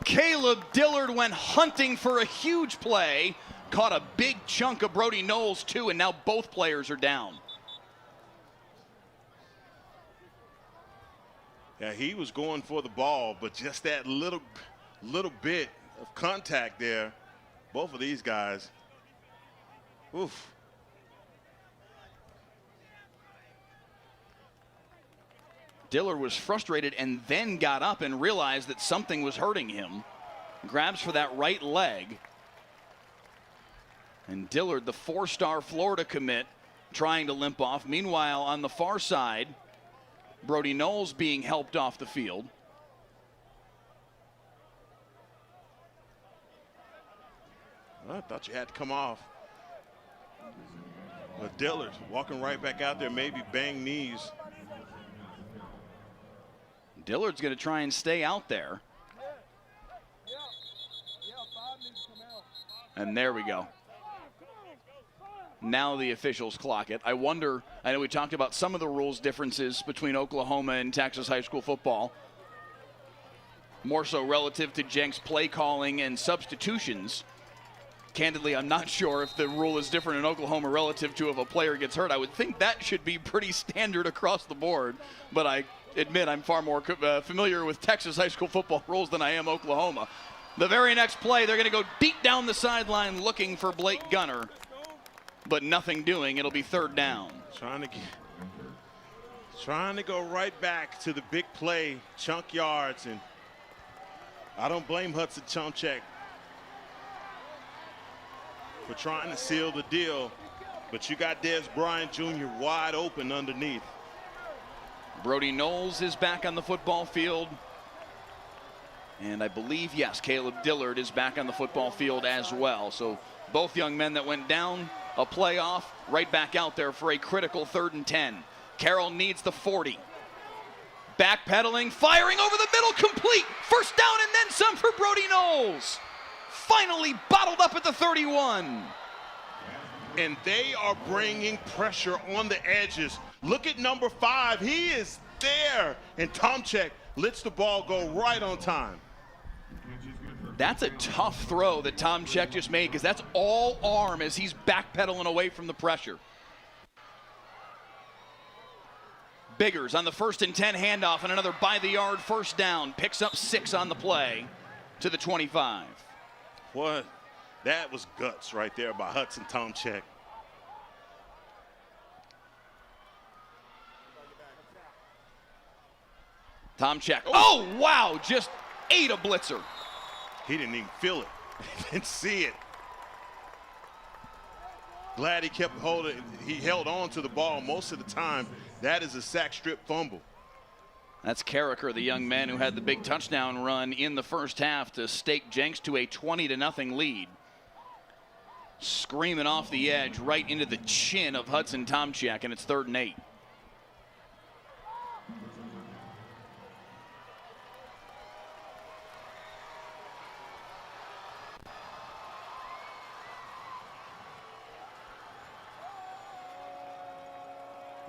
Caleb Dillard went hunting for a huge play, caught a big chunk of Brody Knowles too, and now both players are down. Yeah, he was going for the ball, but just that little bit of contact there. Both of these guys. Oof. Dillard was frustrated and then got up and realized that something was hurting him. Grabs for that right leg. And Dillard, the 4-star Florida commit, trying to limp off. Meanwhile, on the far side, Brody Knowles being helped off the field. I thought you had to come off. But Dillard walking right back out there, maybe bang knees. Dillard's going to try and stay out there. And there we go. Now the officials clock it. I wonder, I know we talked about some of the rules differences between Oklahoma and Texas high school football. More so relative to Jenks play calling and substitutions. Candidly, I'm not sure if the rule is different in Oklahoma relative to if a player gets hurt. I would think that should be pretty standard across the board, but I admit I'm far more familiar with Texas high school football rules than I am Oklahoma. The very next play, they're going to go deep down the sideline looking for Blake Gunner, but nothing doing. It'll be 3rd down. Trying to go right back to the big play, chunk yards, and I don't blame Hudson Tomczyk for trying to seal the deal, but you got Des Bryant Jr. wide open underneath. Brody Knowles is back on the football field. And I believe, yes, Caleb Dillard is back on the football field as well. So both young men that went down a playoff, right back out there for a critical 3rd and 10. Carroll needs the 40. Backpedaling, firing over the middle, complete. First down and then some for Brody Knowles. Finally bottled up at the 31. And they are bringing pressure on the edges. Look at number 5. He is there. And Tomczyk lets the ball go right on time. That's a tough throw that Tomczyk just made, because that's all arm as he's backpedaling away from the pressure. Biggers on the 1st and 10 handoff and another by-the-yard first down. Picks up 6 on the play to the 25. What? That was guts right there by Hudson Tomczyk. Tomczyk. Oh, wow, just ate a blitzer. He didn't even feel it. He didn't see it. Glad he kept holding. He held on to the ball most of the time. That is a sack strip fumble. That's Carricker, the young man who had the big touchdown run in the first half to stake Jenks to a 20-0 lead. Screaming off the edge right into the chin of Hudson Tomczyk, and it's 3rd and 8.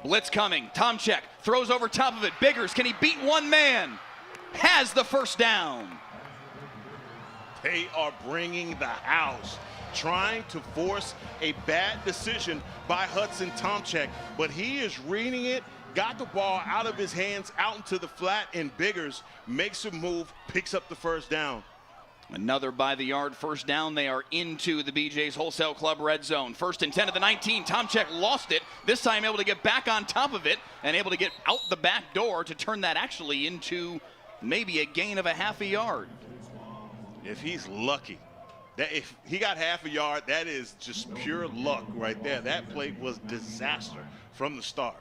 Blitz coming. Tomczyk throws over top of it. Biggers, can he beat one man? Has the first down. They are bringing the house, trying to force a bad decision by Hudson Tomczyk, but he is reading it, got the ball out of his hands, out into the flat, and Biggers makes a move, picks up the first down. Another by-the-yard first down. They are into the BJ's Wholesale Club red zone. 1st and 10 at the 19. Tomczyk lost it. This time able to get back on top of it and able to get out the back door to turn that actually into maybe a gain of a half a yard. If he's lucky, that if he got half a yard, that is just pure luck right there. That play was disaster from the start.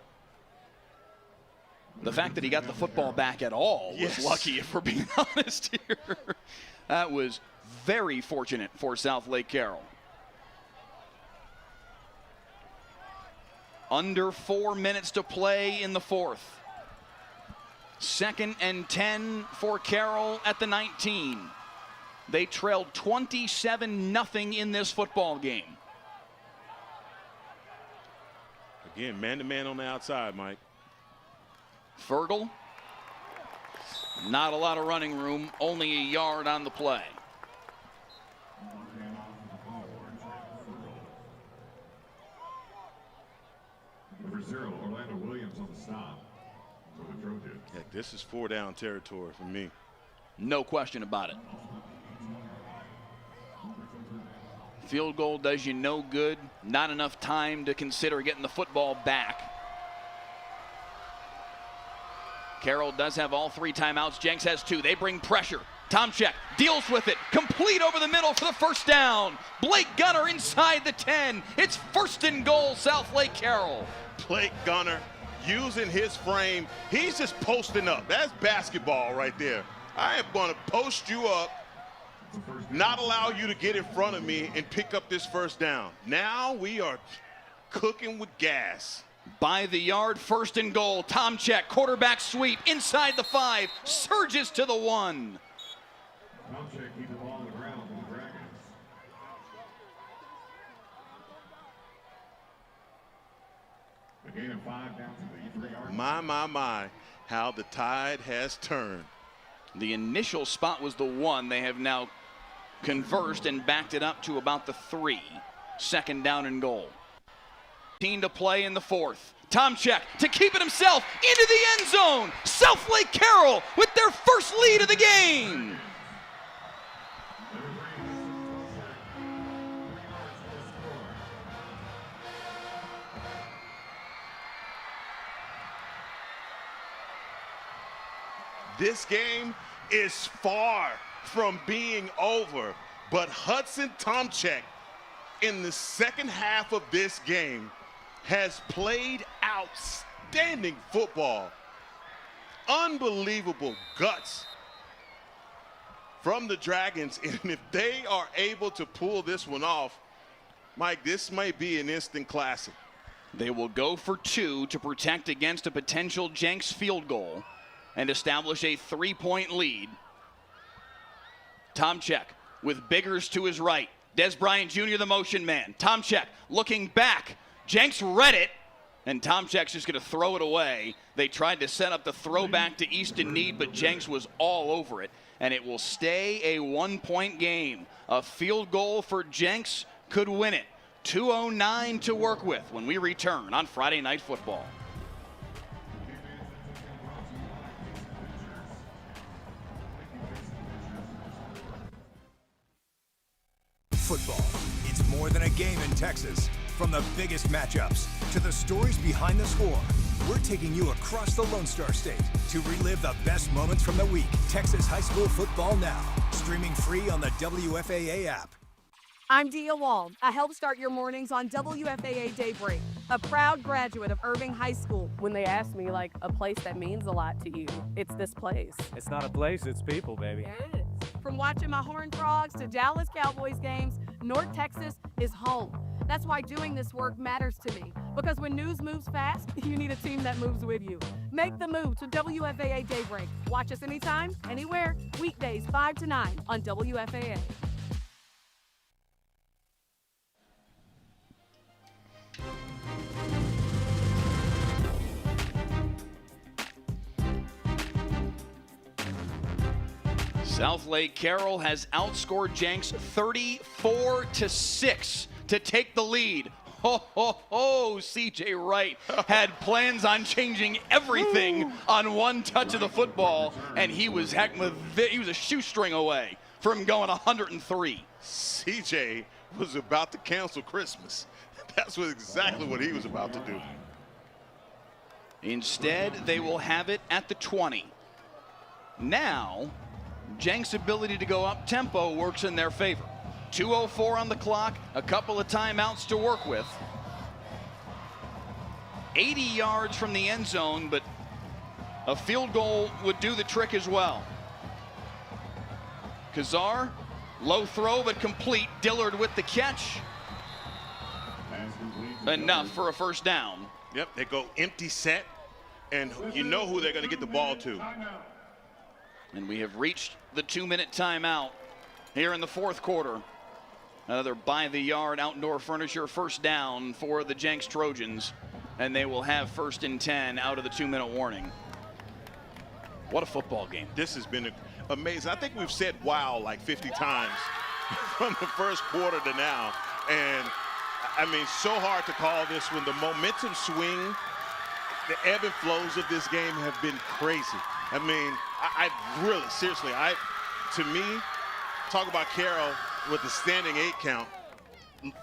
The fact that he got the football back at all was lucky, if we're being honest here. That was very fortunate for Southlake Carroll. Under 4 minutes to play in the 4th. 2nd and 10 for Carroll at the 19. They trailed 27-0 in this football game. Again, man-to-man on the outside, Mike. Fergal. Not a lot of running room, only a yard on the play. Number 0, Orlando Williams on the stop for the Trojans. Heck, this is 4-down territory for me. No question about it. Field goal does you no good. Not enough time to consider getting the football back. Carroll does have all 3 timeouts. Jenks has 2. They bring pressure. Tomczyk deals with it. Complete over the middle for the first down. Blake Gunner inside the 10. It's 1st and goal, Southlake Carroll. Blake Gunner using his frame. He's just posting up. That's basketball right there. I am going to post you up, not allow you to get in front of me and pick up this first down. Now we are cooking with gas. By the yard, 1st and goal. Tomczyk, quarterback sweep inside the 5, surges to the 1. Tomczyk keep the ball on the ground for the Dragons. A gain of 5 down to the 3-yard. My, how the tide has turned. The initial spot was the 1. They have now conversed and backed it up to about the 3. 2nd down and goal. To play in the 4th. Tomczyk to keep it himself into the end zone. Southlake Carroll with their first lead of the game. This game is far from being over. But Hudson Tomczyk in the second half of this game has played outstanding football. Unbelievable guts from the Dragons. And if they are able to pull this one off, Mike, this may be an instant classic. They will go for 2 to protect against a potential Jenks field goal and establish a 3-point lead. Tomczyk with Biggers to his right. Des Bryant Jr., the motion man. Tomczyk looking back. Jenks read it, and Tomczyk's just going to throw it away. They tried to set up the throwback to Easton Need, but Jenks was all over it, and it will stay a 1-point game. A field goal for Jenks could win it. 2:09 to work with when we return on Friday Night Football. Football, it's more than a game in Texas. From the biggest matchups to the stories behind the score, we're taking you across the Lone Star State to relive the best moments from the week. Texas high school football now, streaming free on the WFAA app. I'm Dia Wald. I help start your mornings on WFAA Daybreak, a proud graduate of Irving High School. When they ask me, like, a place that means a lot to you, it's this place. It's not a place, it's people, baby. It is. From watching my Horned Frogs to Dallas Cowboys games, North Texas is home. That's why doing this work matters to me, because when news moves fast, you need a team that moves with you. Make the move to WFAA Daybreak. Watch us anytime, anywhere, weekdays 5 to 9 on WFAA. Southlake Carroll has outscored Jenks 34-6 to take the lead. Ho, ho, ho, C.J. Wright had plans on changing everything on one touch of the football, and he was a shoestring away from going 103. C.J. was about to cancel Christmas. That's exactly what he was about to do. Instead, they will have it at the 20. Now, Jenks' ability to go up tempo works in their favor. 2:04 on the clock, a couple of timeouts to work with. 80 yards from the end zone, but a field goal would do the trick as well. Kazar, low throw but complete. Dillard with the catch. Enough for a first down. Yep, they go empty set, and you know who they're going to get the ball to. And we have reached the 2-minute timeout here in the fourth quarter. Another by the yard outdoor furniture first down for the Jenks Trojans, and they will have 1st and 10 out of the 2-minute warning. What a football game. This has been amazing. I think we've said wow like 50 times from the first quarter to now. And I mean, so hard to call this one. The momentum swing, the ebb and flows of this game have been crazy. I mean, I really, seriously, to me, talk about Carroll with the standing 8 count,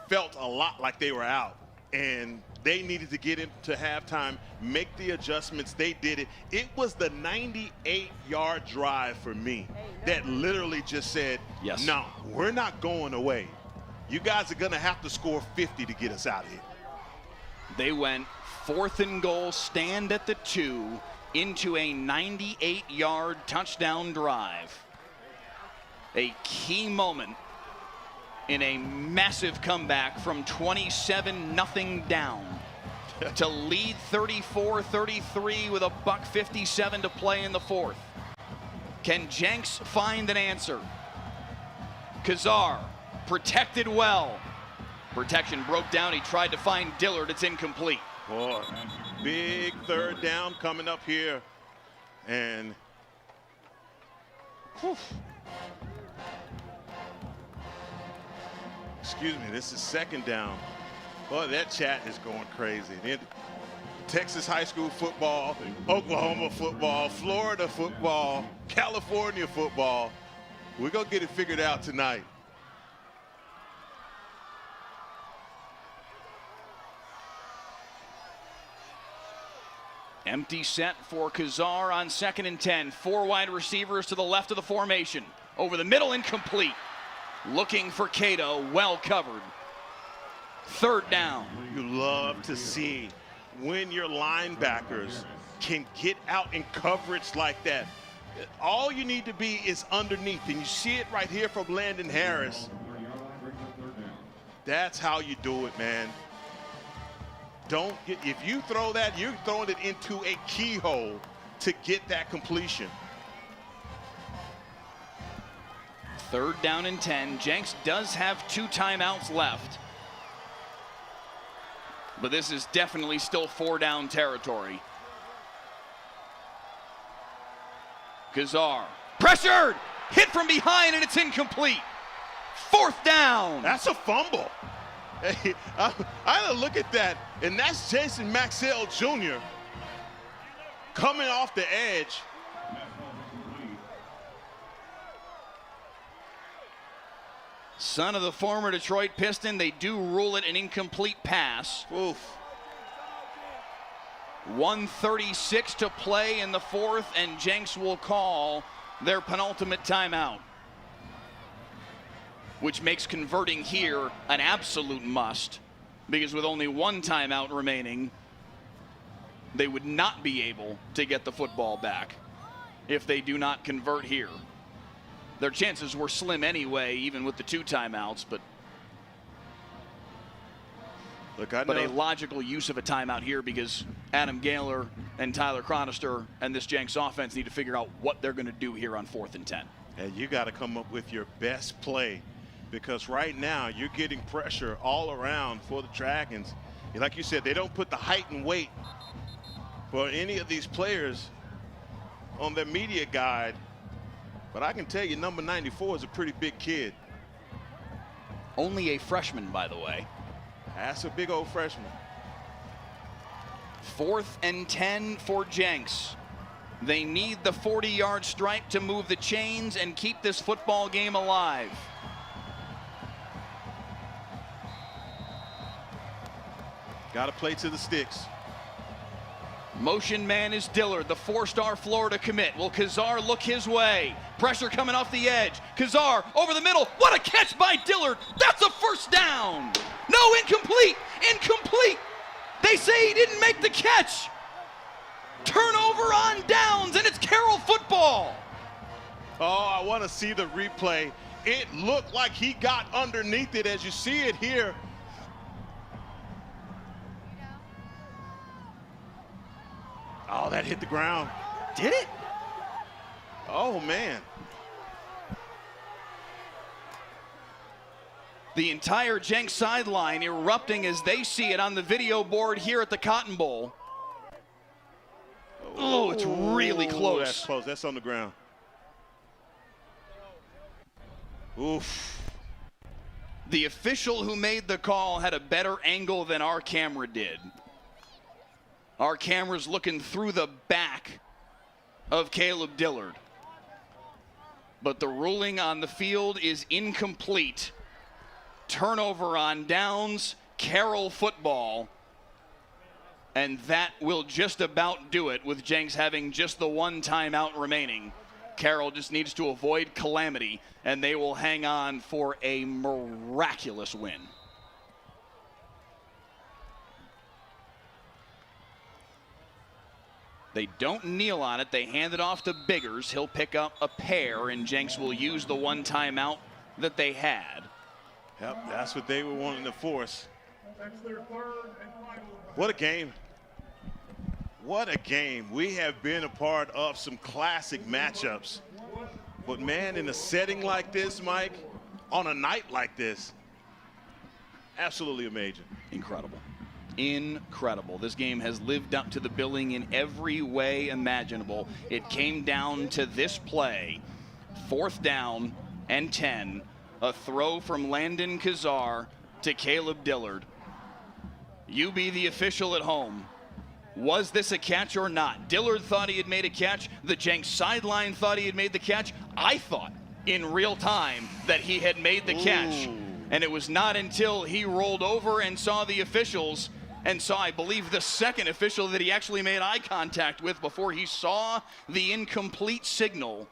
felt a lot like they were out. And they needed to get into halftime, make the adjustments. They did it. It was the 98-yard drive for me that literally just said, yes, no, we're not going away. You guys are going to have to score 50 to get us out of here. They went 4th and goal, stand at the 2, into a 98-yard touchdown drive. A key moment in a massive comeback from 27-0 down to lead 34-33 with $1:57 to play in the fourth. Can Jenks find an answer? Kazar protected well. Protection broke down. He tried to find Dillard. It's incomplete. Boy, big 3rd down coming up here. And whew. Excuse me, this is 2nd down. Boy, that chat is going crazy. Texas high school football, Oklahoma football, Florida football, California football. We're going to get it figured out tonight. Empty set for Kazar on 2nd and 10. 4 wide receivers to the left of the formation. Over the middle, incomplete. Looking for Cato, well covered. Third down. You love to see when your linebackers can get out in coverage like that. All you need to be is underneath, and you see it right here from Landon Harris. That's how you do it, man. If you throw that, you're throwing it into a keyhole to get that completion. Third down and 10. Jenks does have 2 timeouts left. But this is definitely still 4-down territory. Kazar, pressured, hit from behind, and it's incomplete. 4th down. That's a fumble. Hey, I look at that, and that's Jason Maxwell Jr. coming off the edge. Son of the former Detroit Piston, they do rule it an incomplete pass. Oof. 1:36 to play in the 4th, and Jenks will call their penultimate timeout, which makes converting here an absolute must, because with only 1 timeout remaining, they would not be able to get the football back if they do not convert here. Their chances were slim anyway, even with the 2 timeouts, but look, a logical use of a timeout here, because Adam Gaylor and Tyler Chronister and this Jenks offense need to figure out what they're going to do here on 4th and 10. And you got to come up with your best play, because right now you're getting pressure all around for the Dragons. Like you said, they don't put the height and weight for any of these players on their media guide. But I can tell you, number 94 is a pretty big kid. Only a freshman, by the way. That's a big old freshman. 4th and 10 for Jenks. They need the 40-yard strike to move the chains and keep this football game alive. Got to play to the sticks. Motion man is Dillard, the 4-star Florida commit. Will Kazar look his way? Pressure coming off the edge. Kazar over the middle. What a catch by Dillard. That's a 1st down. No, incomplete. Incomplete. They say he didn't make the catch. Turnover on downs, and it's Carroll football. Oh, I want to see the replay. It looked like he got underneath it, as you see it here. Oh, that hit the ground. Did it? Oh, man. The entire Jenks sideline erupting as they see it on the video board here at the Cotton Bowl. Oh, it's really close. That's close. That's on the ground. Oof. The official who made the call had a better angle than our camera did. Our camera's looking through the back of Caleb Dillard. But the ruling on the field is incomplete. Turnover on downs, Carroll football. And that will just about do it, with Jenks having just the 1 timeout remaining. Carroll just needs to avoid calamity, and they will hang on for a miraculous win. They don't kneel on it. They hand it off to Biggers. He'll pick up a pair, and Jenks will use the 1 timeout that they had. Yep, that's what they were wanting to force. What a game. What a game. We have been a part of some classic matchups. But, man, in a setting like this, Mike, on a night like this, absolutely amazing. Incredible. Incredible. This game has lived up to the billing in every way imaginable. It came down to this play. 4th down and 10. A throw from Landon Kazar to Caleb Dillard. You be the official at home. Was this a catch or not? Dillard thought he had made a catch. The Jenks sideline thought he had made the catch. I thought in real time that he had made the catch. And it was not until he rolled over and saw the officials and saw, I believe, the second official that he actually made eye contact with before he saw the incomplete signal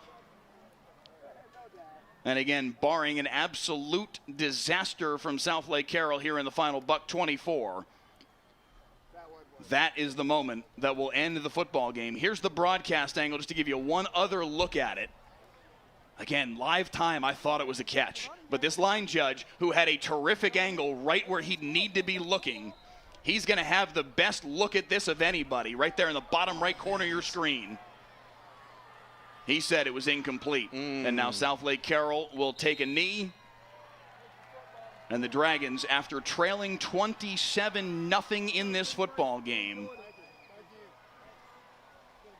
And again, barring an absolute disaster from Southlake Carroll here in the final buck 24, that is the moment that will end the football game. Here's the broadcast angle just to give you one other look at it. Again, live time, I thought it was a catch. But this line judge, who had a terrific angle right where he'd need to be looking, he's going to have the best look at this of anybody right there in the bottom right corner of your screen. He said it was incomplete. And now Southlake Carroll will take a knee. And the Dragons, after trailing 27-0 in this football game,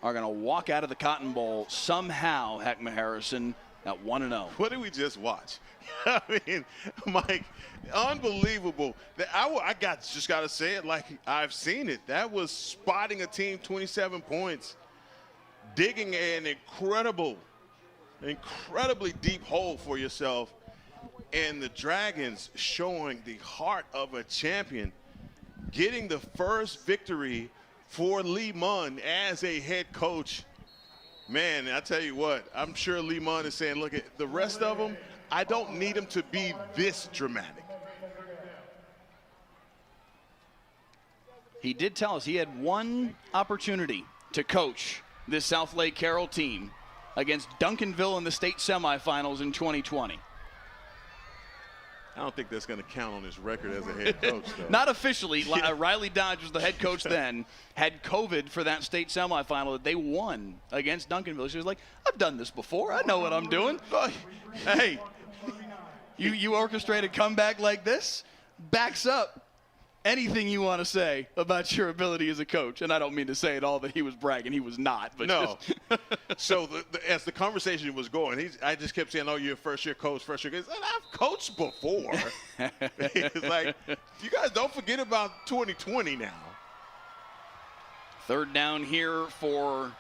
are going to walk out of the Cotton Bowl somehow, Heckma Harrison, at 1-0. What did we just watch? I mean, Mike, unbelievable. Just got to say it like I've seen it. That was spotting a team 27 points, digging an incredibly deep hole for yourself, and the Dragons showing the heart of a champion, getting the first victory for Lee Munn as a head coach. Man, I tell you what, I'm sure Lee Munn is saying, look, at the rest of them, I don't need them to be this dramatic. He did tell us he had one opportunity to coach this Southlake Carroll team against Duncanville in the state semifinals in 2020. I don't think that's going to count on his record as a head coach, though. Not officially. Riley Dodge was the head coach then, had COVID for that state semifinal that they won against Duncanville. She was like, I've done this before. I know what I'm doing. Hey, you orchestrate a comeback like this, backs up anything you want to say about your ability as a coach. And I don't mean to say at all that he was bragging. He was not. But no. So as the conversation was going, I just kept saying, oh, you're a first-year coach, first-year coach. I've coached before. It's like, you guys don't forget about 2020 now. Third down here for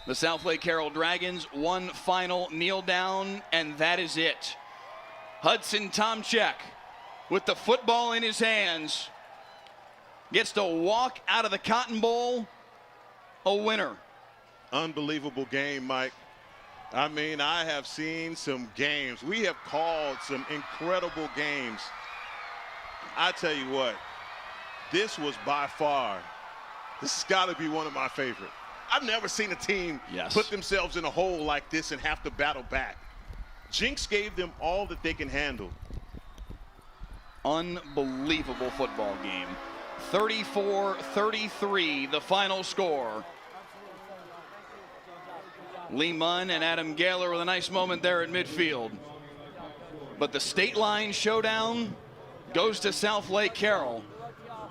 the Southlake Carroll Dragons. One final kneel down, and that is it. Hudson Tomczyk, with the football in his hands, gets to walk out of the Cotton Bowl a winner. Unbelievable game, Mike. I mean, I have seen some games. We have called some incredible games. I tell you what, this was by far, this has got to be one of my favorite. I've never seen a team put themselves in a hole like this and have to battle back. Jenks gave them all that they can handle. Unbelievable football game. 34-33, the final score. Lee Munn and Adam Gaylor with a nice moment there at midfield. But the state line showdown goes to Southlake Carroll.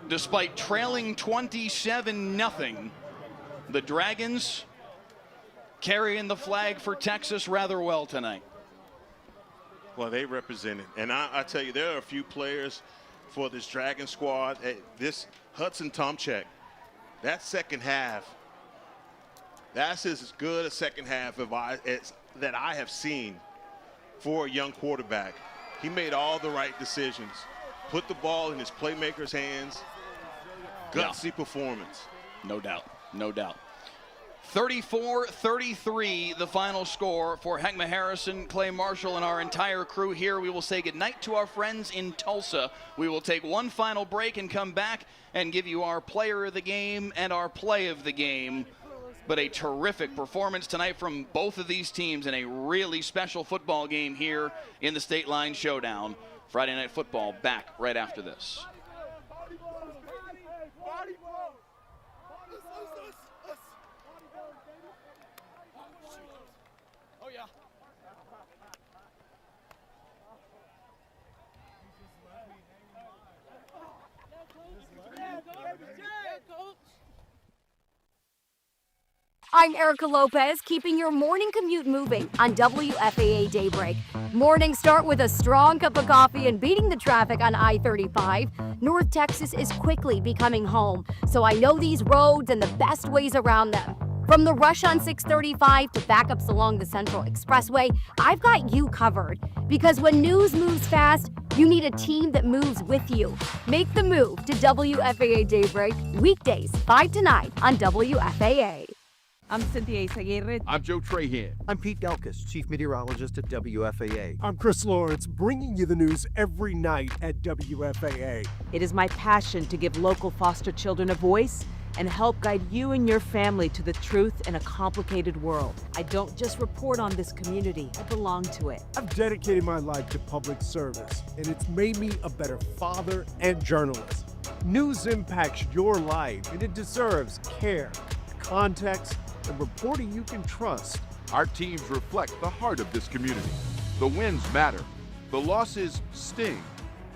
Despite trailing 27-0, the Dragons carrying the flag for Texas rather well tonight. Well, they represented. And I tell you, there are a few players for this Dragon squad. This Hudson Tomczyk, that second half, that's as good a second half that I have seen for a young quarterback. He made all the right decisions. Put the ball in his playmaker's hands. Gutsy performance. No doubt. No doubt. 34-33, the final score for Heckma Harrison, Clay Marshall, and our entire crew here. We will say goodnight to our friends in Tulsa. We will take one final break and come back and give you our player of the game and our play of the game. But a terrific performance tonight from both of these teams in a really special football game here in the State Line Showdown. Friday Night Football back right after this. I'm Erica Lopez, keeping your morning commute moving on WFAA Daybreak. Mornings start with a strong cup of coffee and beating the traffic on I-35. North Texas is quickly becoming home, so I know these roads and the best ways around them. From the rush on 635 to backups along the Central Expressway, I've got you covered. Because when news moves fast, you need a team that moves with you. Make the move to WFAA Daybreak, weekdays 5 to 9 on WFAA. I'm Cynthia Izaguirre. I'm Joe Trahan. I'm Pete Delkus, Chief Meteorologist at WFAA. I'm Chris Lawrence, bringing you the news every night at WFAA. It is my passion to give local foster children a voice and help guide you and your family to the truth in a complicated world. I don't just report on this community, I belong to it. I've dedicated my life to public service, and it's made me a better father and journalist. News impacts your life, and it deserves care, context, and reporting you can trust. Our teams reflect the heart of this community. The wins matter. The losses sting.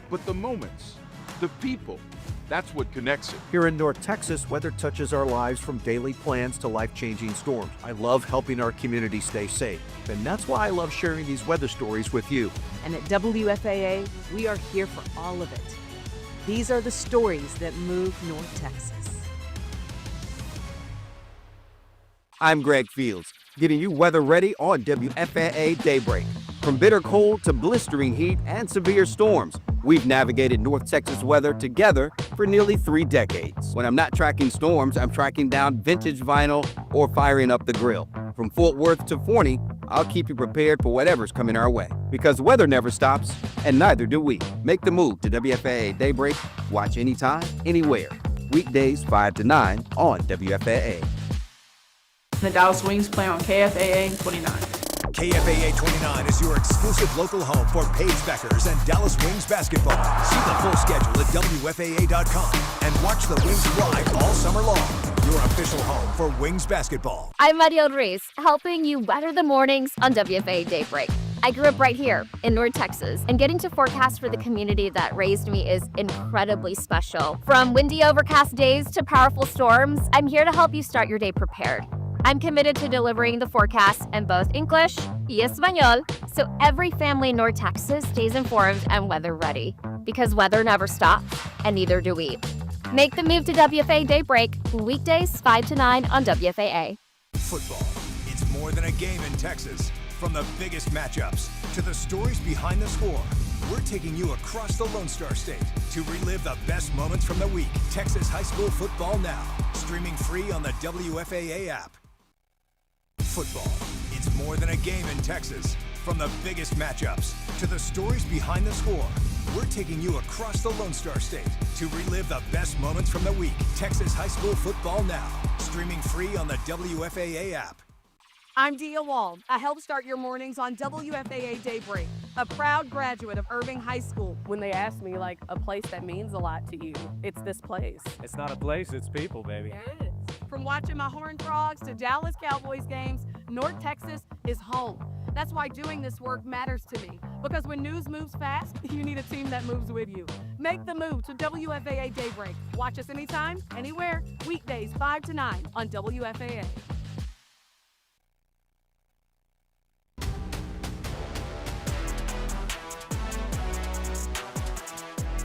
But the moments, the people, that's what connects it. Here in North Texas, weather touches our lives from daily plans to life-changing storms. I love helping our community stay safe, and that's why I love sharing these weather stories with you. And at WFAA, we are here for all of it. These are the stories that move North Texas. I'm Greg Fields, getting you weather ready on WFAA Daybreak. From bitter cold to blistering heat and severe storms, we've navigated North Texas weather together for nearly 3 decades. When I'm not tracking storms, I'm tracking down vintage vinyl or firing up the grill. From Fort Worth to Forney, I'll keep you prepared for whatever's coming our way. Because weather never stops, and neither do we. Make the move to WFAA Daybreak. Watch anytime, anywhere. Weekdays 5 to 9 on WFAA. The Dallas Wings play on KFAA 29. KFAA 29 is your exclusive local home for Paige Beckers and Dallas Wings basketball. See the full schedule at WFAA.com and watch the Wings live all summer long. Your official home for Wings basketball. I'm Mariel Ruiz, helping you weather the mornings on WFAA Daybreak. I grew up right here in North Texas, and getting to forecast for the community that raised me is incredibly special. From windy, overcast days to powerful storms, I'm here to help you start your day prepared. I'm committed to delivering the forecast in both English y Espanol, so every family in North Texas stays informed and weather ready. Because weather never stops, and neither do we. Make the move to WFAA Daybreak, weekdays 5 to 9 on WFAA. Football, it's more than a game in Texas. From the biggest matchups to the stories behind the score, we're taking you across the Lone Star State to relive the best moments from the week. Texas high school football now, streaming free on the WFAA app. Football, it's more than a game in Texas. From the biggest matchups to the stories behind the score, we're taking you across the Lone Star State to relive the best moments from the week. Texas high school football now, streaming free on the WFAA app. I'm Dia Wald. I help start your mornings on WFAA Daybreak, a proud graduate of Irving High School. When they ask me, like, a place that means a lot to you, it's this place. It's not a place, it's people, baby. It is. From watching my Horned Frogs to Dallas Cowboys games, North Texas is home. That's why doing this work matters to me, because when news moves fast, you need a team that moves with you. Make the move to WFAA Daybreak. Watch us anytime, anywhere, weekdays 5 to 9 on WFAA.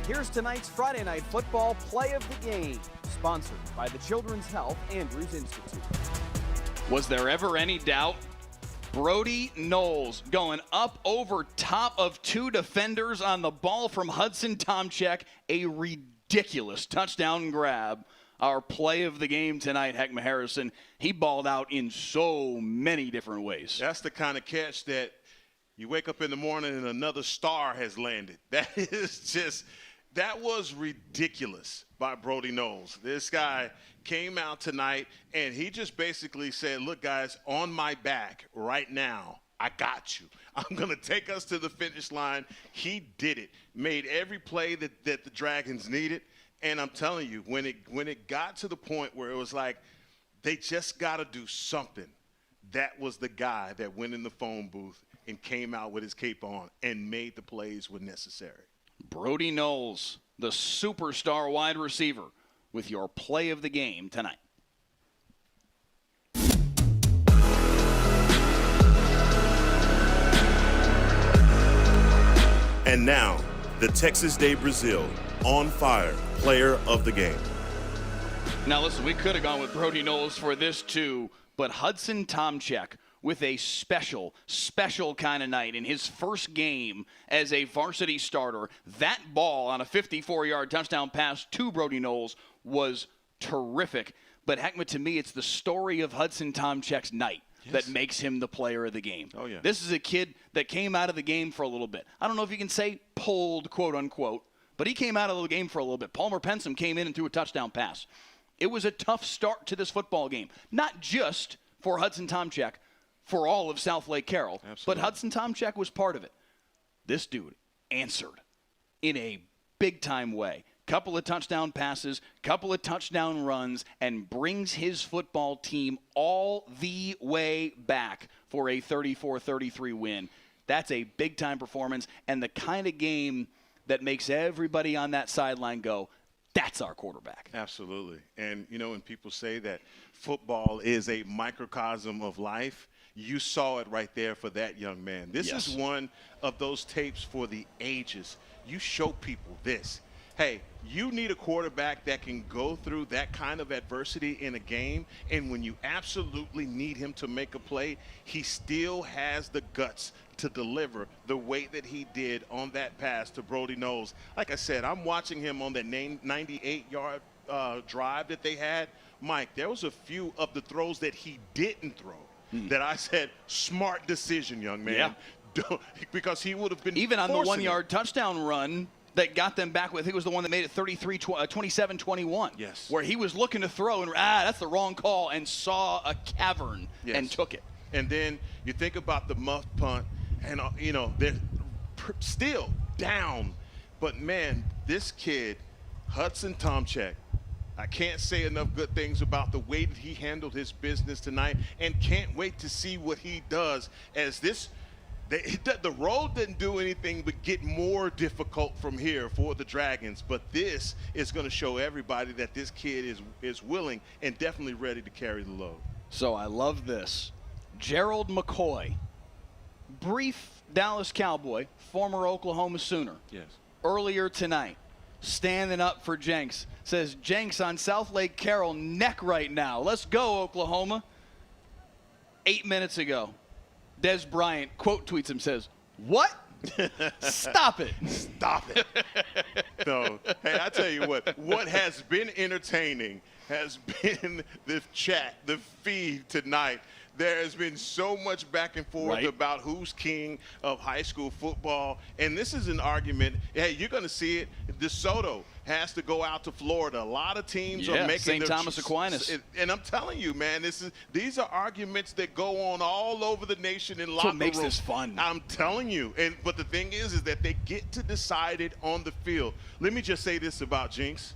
Here's tonight's Friday Night Football Play of the Game, sponsored by the Children's Health Andrews Institute. Was there ever any doubt? Brody Knowles going up over top of 2 defenders on the ball from Hudson Tomczyk. A ridiculous touchdown grab. Our play of the game tonight, Heckma Harrison, he balled out in so many different ways. That's the kind of catch that you wake up in the morning and another star has landed. That was ridiculous by Brody Knowles. This guy came out tonight and he just basically said, look, guys, on my back right now, I got you. I'm going to take us to the finish line. He did it. Made every play that the Dragons needed. And I'm telling you, when it got to the point where it was like they just got to do something, that was the guy that went in the phone booth and came out with his cape on and made the plays when necessary. Brody Knowles, the superstar wide receiver, with your play of the game tonight. And now, the Texas de Brazil on fire player of the game. Now listen, we could have gone with Brody Knowles for this too, but Hudson Tomczyk with a special kind of night in his first game as a varsity starter. That ball on a 54-yard touchdown pass to Brody Knowles was terrific. But Heckma, to me, it's the story of Hudson Tomczak's night that makes him the player of the game. Oh, yeah. This is a kid that came out of the game for a little bit. I don't know if you can say pulled, quote unquote, but he came out of the game for a little bit. Palmer Pensum came in and threw a touchdown pass. It was a tough start to this football game, not just for Hudson Tomczak, for all of Southlake Carroll, but Hudson Tomczak was part of it. This dude answered in a big-time way. Couple of touchdown passes, couple of touchdown runs, and brings his football team all the way back for a 34-33 win. That's a big-time performance and the kind of game that makes everybody on that sideline go, that's our quarterback. Absolutely. And, you know, when people say that football is a microcosm of life, you saw it right there for that young man. This is one of those tapes for the ages. You show people this. Hey, you need a quarterback that can go through that kind of adversity in a game, and when you absolutely need him to make a play, he still has the guts to deliver the way that he did on that pass to Brody Knowles. Like I said, I'm watching him on that 98-yard drive that they had. Mike, there was a few of the throws that he didn't throw that I said, smart decision, young man. Yeah. Because he would have been even on the 1-yard touchdown run that got them back with, I think it was the one that made it 27-21. Yes. Where he was looking to throw, and that's the wrong call, and saw a cavern and took it. And then you think about the muff punt, and, you know, they're still down. But, man, this kid, Hudson Tomczak, I can't say enough good things about the way that he handled his business tonight, and can't wait to see what he does as this – the road didn't do anything but get more difficult from here for the Dragons, but this is going to show everybody that this kid is willing and definitely ready to carry the load. So I love this. Gerald McCoy, brief Dallas Cowboy, former Oklahoma Sooner. Yes. Earlier tonight, standing up for Jenks, says, Jenks on Southlake Carroll neck right now. Let's go, Oklahoma. 8 minutes ago, Des Bryant quote tweets him, says, what? Stop it. Stop it. No. Hey, I tell you what has been entertaining has been the chat, the feed tonight. There has been so much back and forth about who's king of high school football. And this is an argument. Hey, you're going to see it. DeSoto has to go out to Florida. A lot of teams are making St. Thomas Aquinas. And I'm telling you, man, these are arguments that go on all over the nation in locker rooms. That's what makes this fun. I'm telling you. But the thing is that they get to decide it on the field. Let me just say this about Jenks.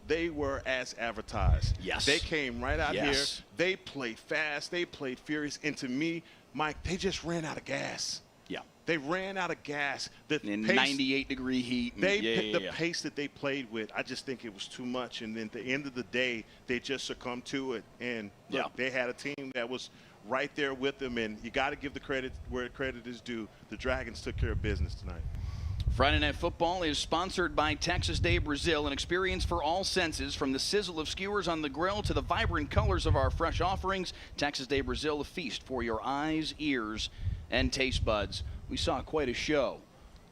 They were as advertised. Yes. They came right out here. They played fast. They played furious. And to me, Mike, they just ran out of gas. Yeah. They ran out of gas. In 98-degree heat. The pace that they played with, I just think it was too much. And then at the end of the day, they just succumbed to it. And look, they had a team that was right there with them. And you got to give the credit where credit is due. The Dragons took care of business tonight. Friday Night Football is sponsored by Texas Day Brazil, an experience for all senses, from the sizzle of skewers on the grill to the vibrant colors of our fresh offerings. Texas Day Brazil, a feast for your eyes, ears, and taste buds. We saw quite a show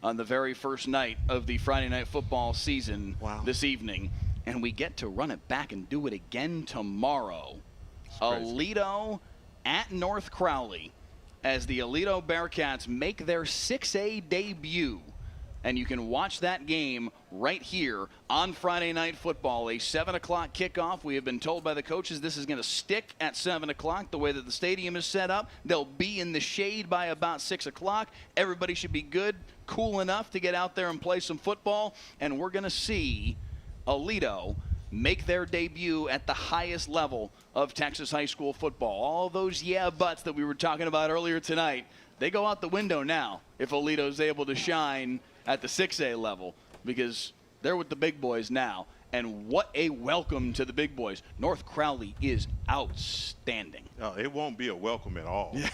on the very first night of the Friday Night Football season this evening, and we get to run it back and do it again tomorrow. Aledo at North Crowley as the Aledo Bearcats make their 6A debut. And you can watch that game right here on Friday Night Football, a 7 o'clock kickoff. We have been told by the coaches this is going to stick at 7 o'clock, the way that the stadium is set up. They'll be in the shade by about 6 o'clock. Everybody should be good, cool enough to get out there and play some football. And we're going to see Aledo make their debut at the highest level of Texas high school football. All those buts that we were talking about earlier tonight, they go out the window now if Aledo's able to shine at the 6A level, because they're with the big boys now. And what a welcome to the big boys. North Crowley is outstanding. No, it won't be a welcome at all. Get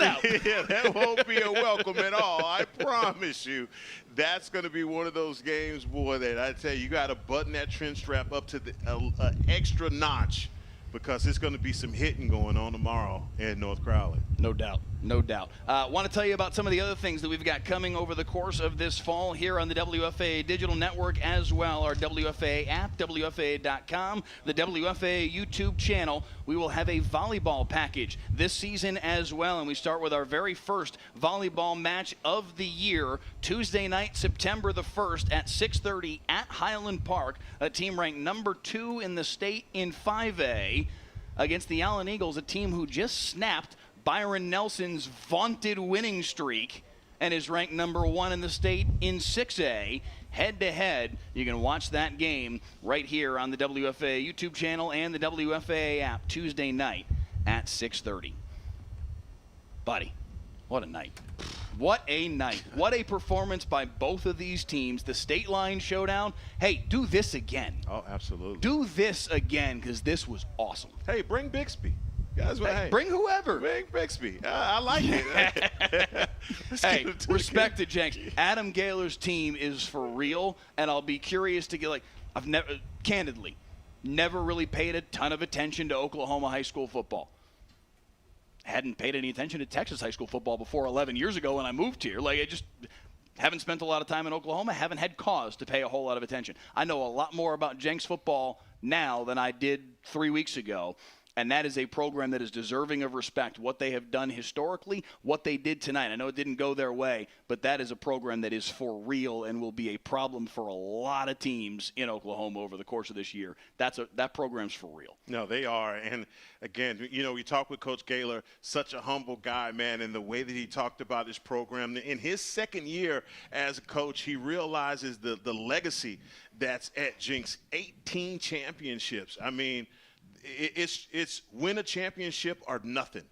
out. That won't be a welcome at all. I promise you. That's going to be one of those games, boy, that I tell you, you got to button that chin strap up to the extra notch because there's going to be some hitting going on tomorrow in North Crowley. No doubt. No doubt. Want to tell you about some of the other things that we've got coming over the course of this fall here on the WFAA Digital Network as well. Our WFAA app, WFAA.com, the WFAA YouTube channel. We will have a volleyball package this season as well, and we start with our very first volleyball match of the year, Tuesday night, September the 1st at 6:30 at Highland Park. A team ranked number 2 in the state in 5A against the Allen Eagles, a team who just snapped Byron Nelson's vaunted winning streak and is ranked number 1 in the state in 6A. Head-to-head, you can watch that game right here on the WFAA YouTube channel and the WFAA app Tuesday night at 6:30. Buddy, what a night. What a night. What a performance by both of these teams. The state line showdown. Hey, do this again. Oh, absolutely. Do this again, because this was awesome. Hey, bring Bixby. Guys, hey, bring whoever. Bring Bixby. I like it. Hey, respect to Jenks. Adam Gaylor's team is for real, and I'll be curious to get, I've never, candidly, never really paid a ton of attention to Oklahoma high school football. Hadn't paid any attention to Texas high school football before 11 years ago when I moved here. I just haven't spent a lot of time in Oklahoma, haven't had cause to pay a whole lot of attention. I know a lot more about Jenks football now than I did 3 weeks ago. And that is a program that is deserving of respect. What they have done historically, what they did tonight. I know it didn't go their way, but that is a program that is for real and will be a problem for a lot of teams in Oklahoma over the course of this year. That program's for real. No, they are. And, again, we talked with Coach Gaylor, such a humble guy, man, and the way that he talked about his program. In his second year as a coach, he realizes the legacy that's at Jenks. 18 championships. I mean, it's win a championship or nothing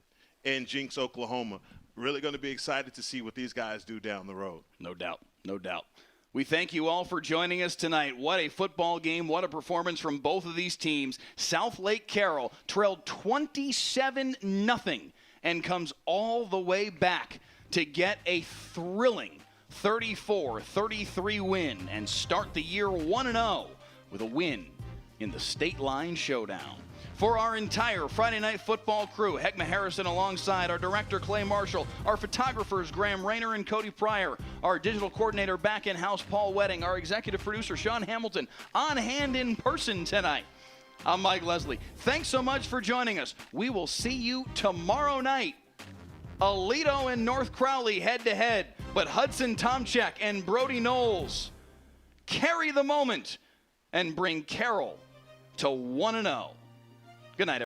in Jenks, Oklahoma. Really going to be excited to see what these guys do down the road. No doubt. No doubt. We thank you all for joining us tonight. What a football game. What a performance from both of these teams. Southlake Carroll trailed 27-0 and comes all the way back to get a thrilling 34-33 win and start the year 1-0 with a win in the state line showdown. For our entire Friday Night Football crew, Heckma Harrison alongside our director, Clay Marshall, our photographers, Graham Rayner and Cody Pryor, our digital coordinator back in-house, Paul Wedding, our executive producer, Sean Hamilton, on hand in person tonight. I'm Mike Leslie. Thanks so much for joining us. We will see you tomorrow night. Aledo and North Crowley head-to-head, but Hudson Tomchek and Brody Knowles carry the moment and bring Carroll to 1-0. Good night, everyone.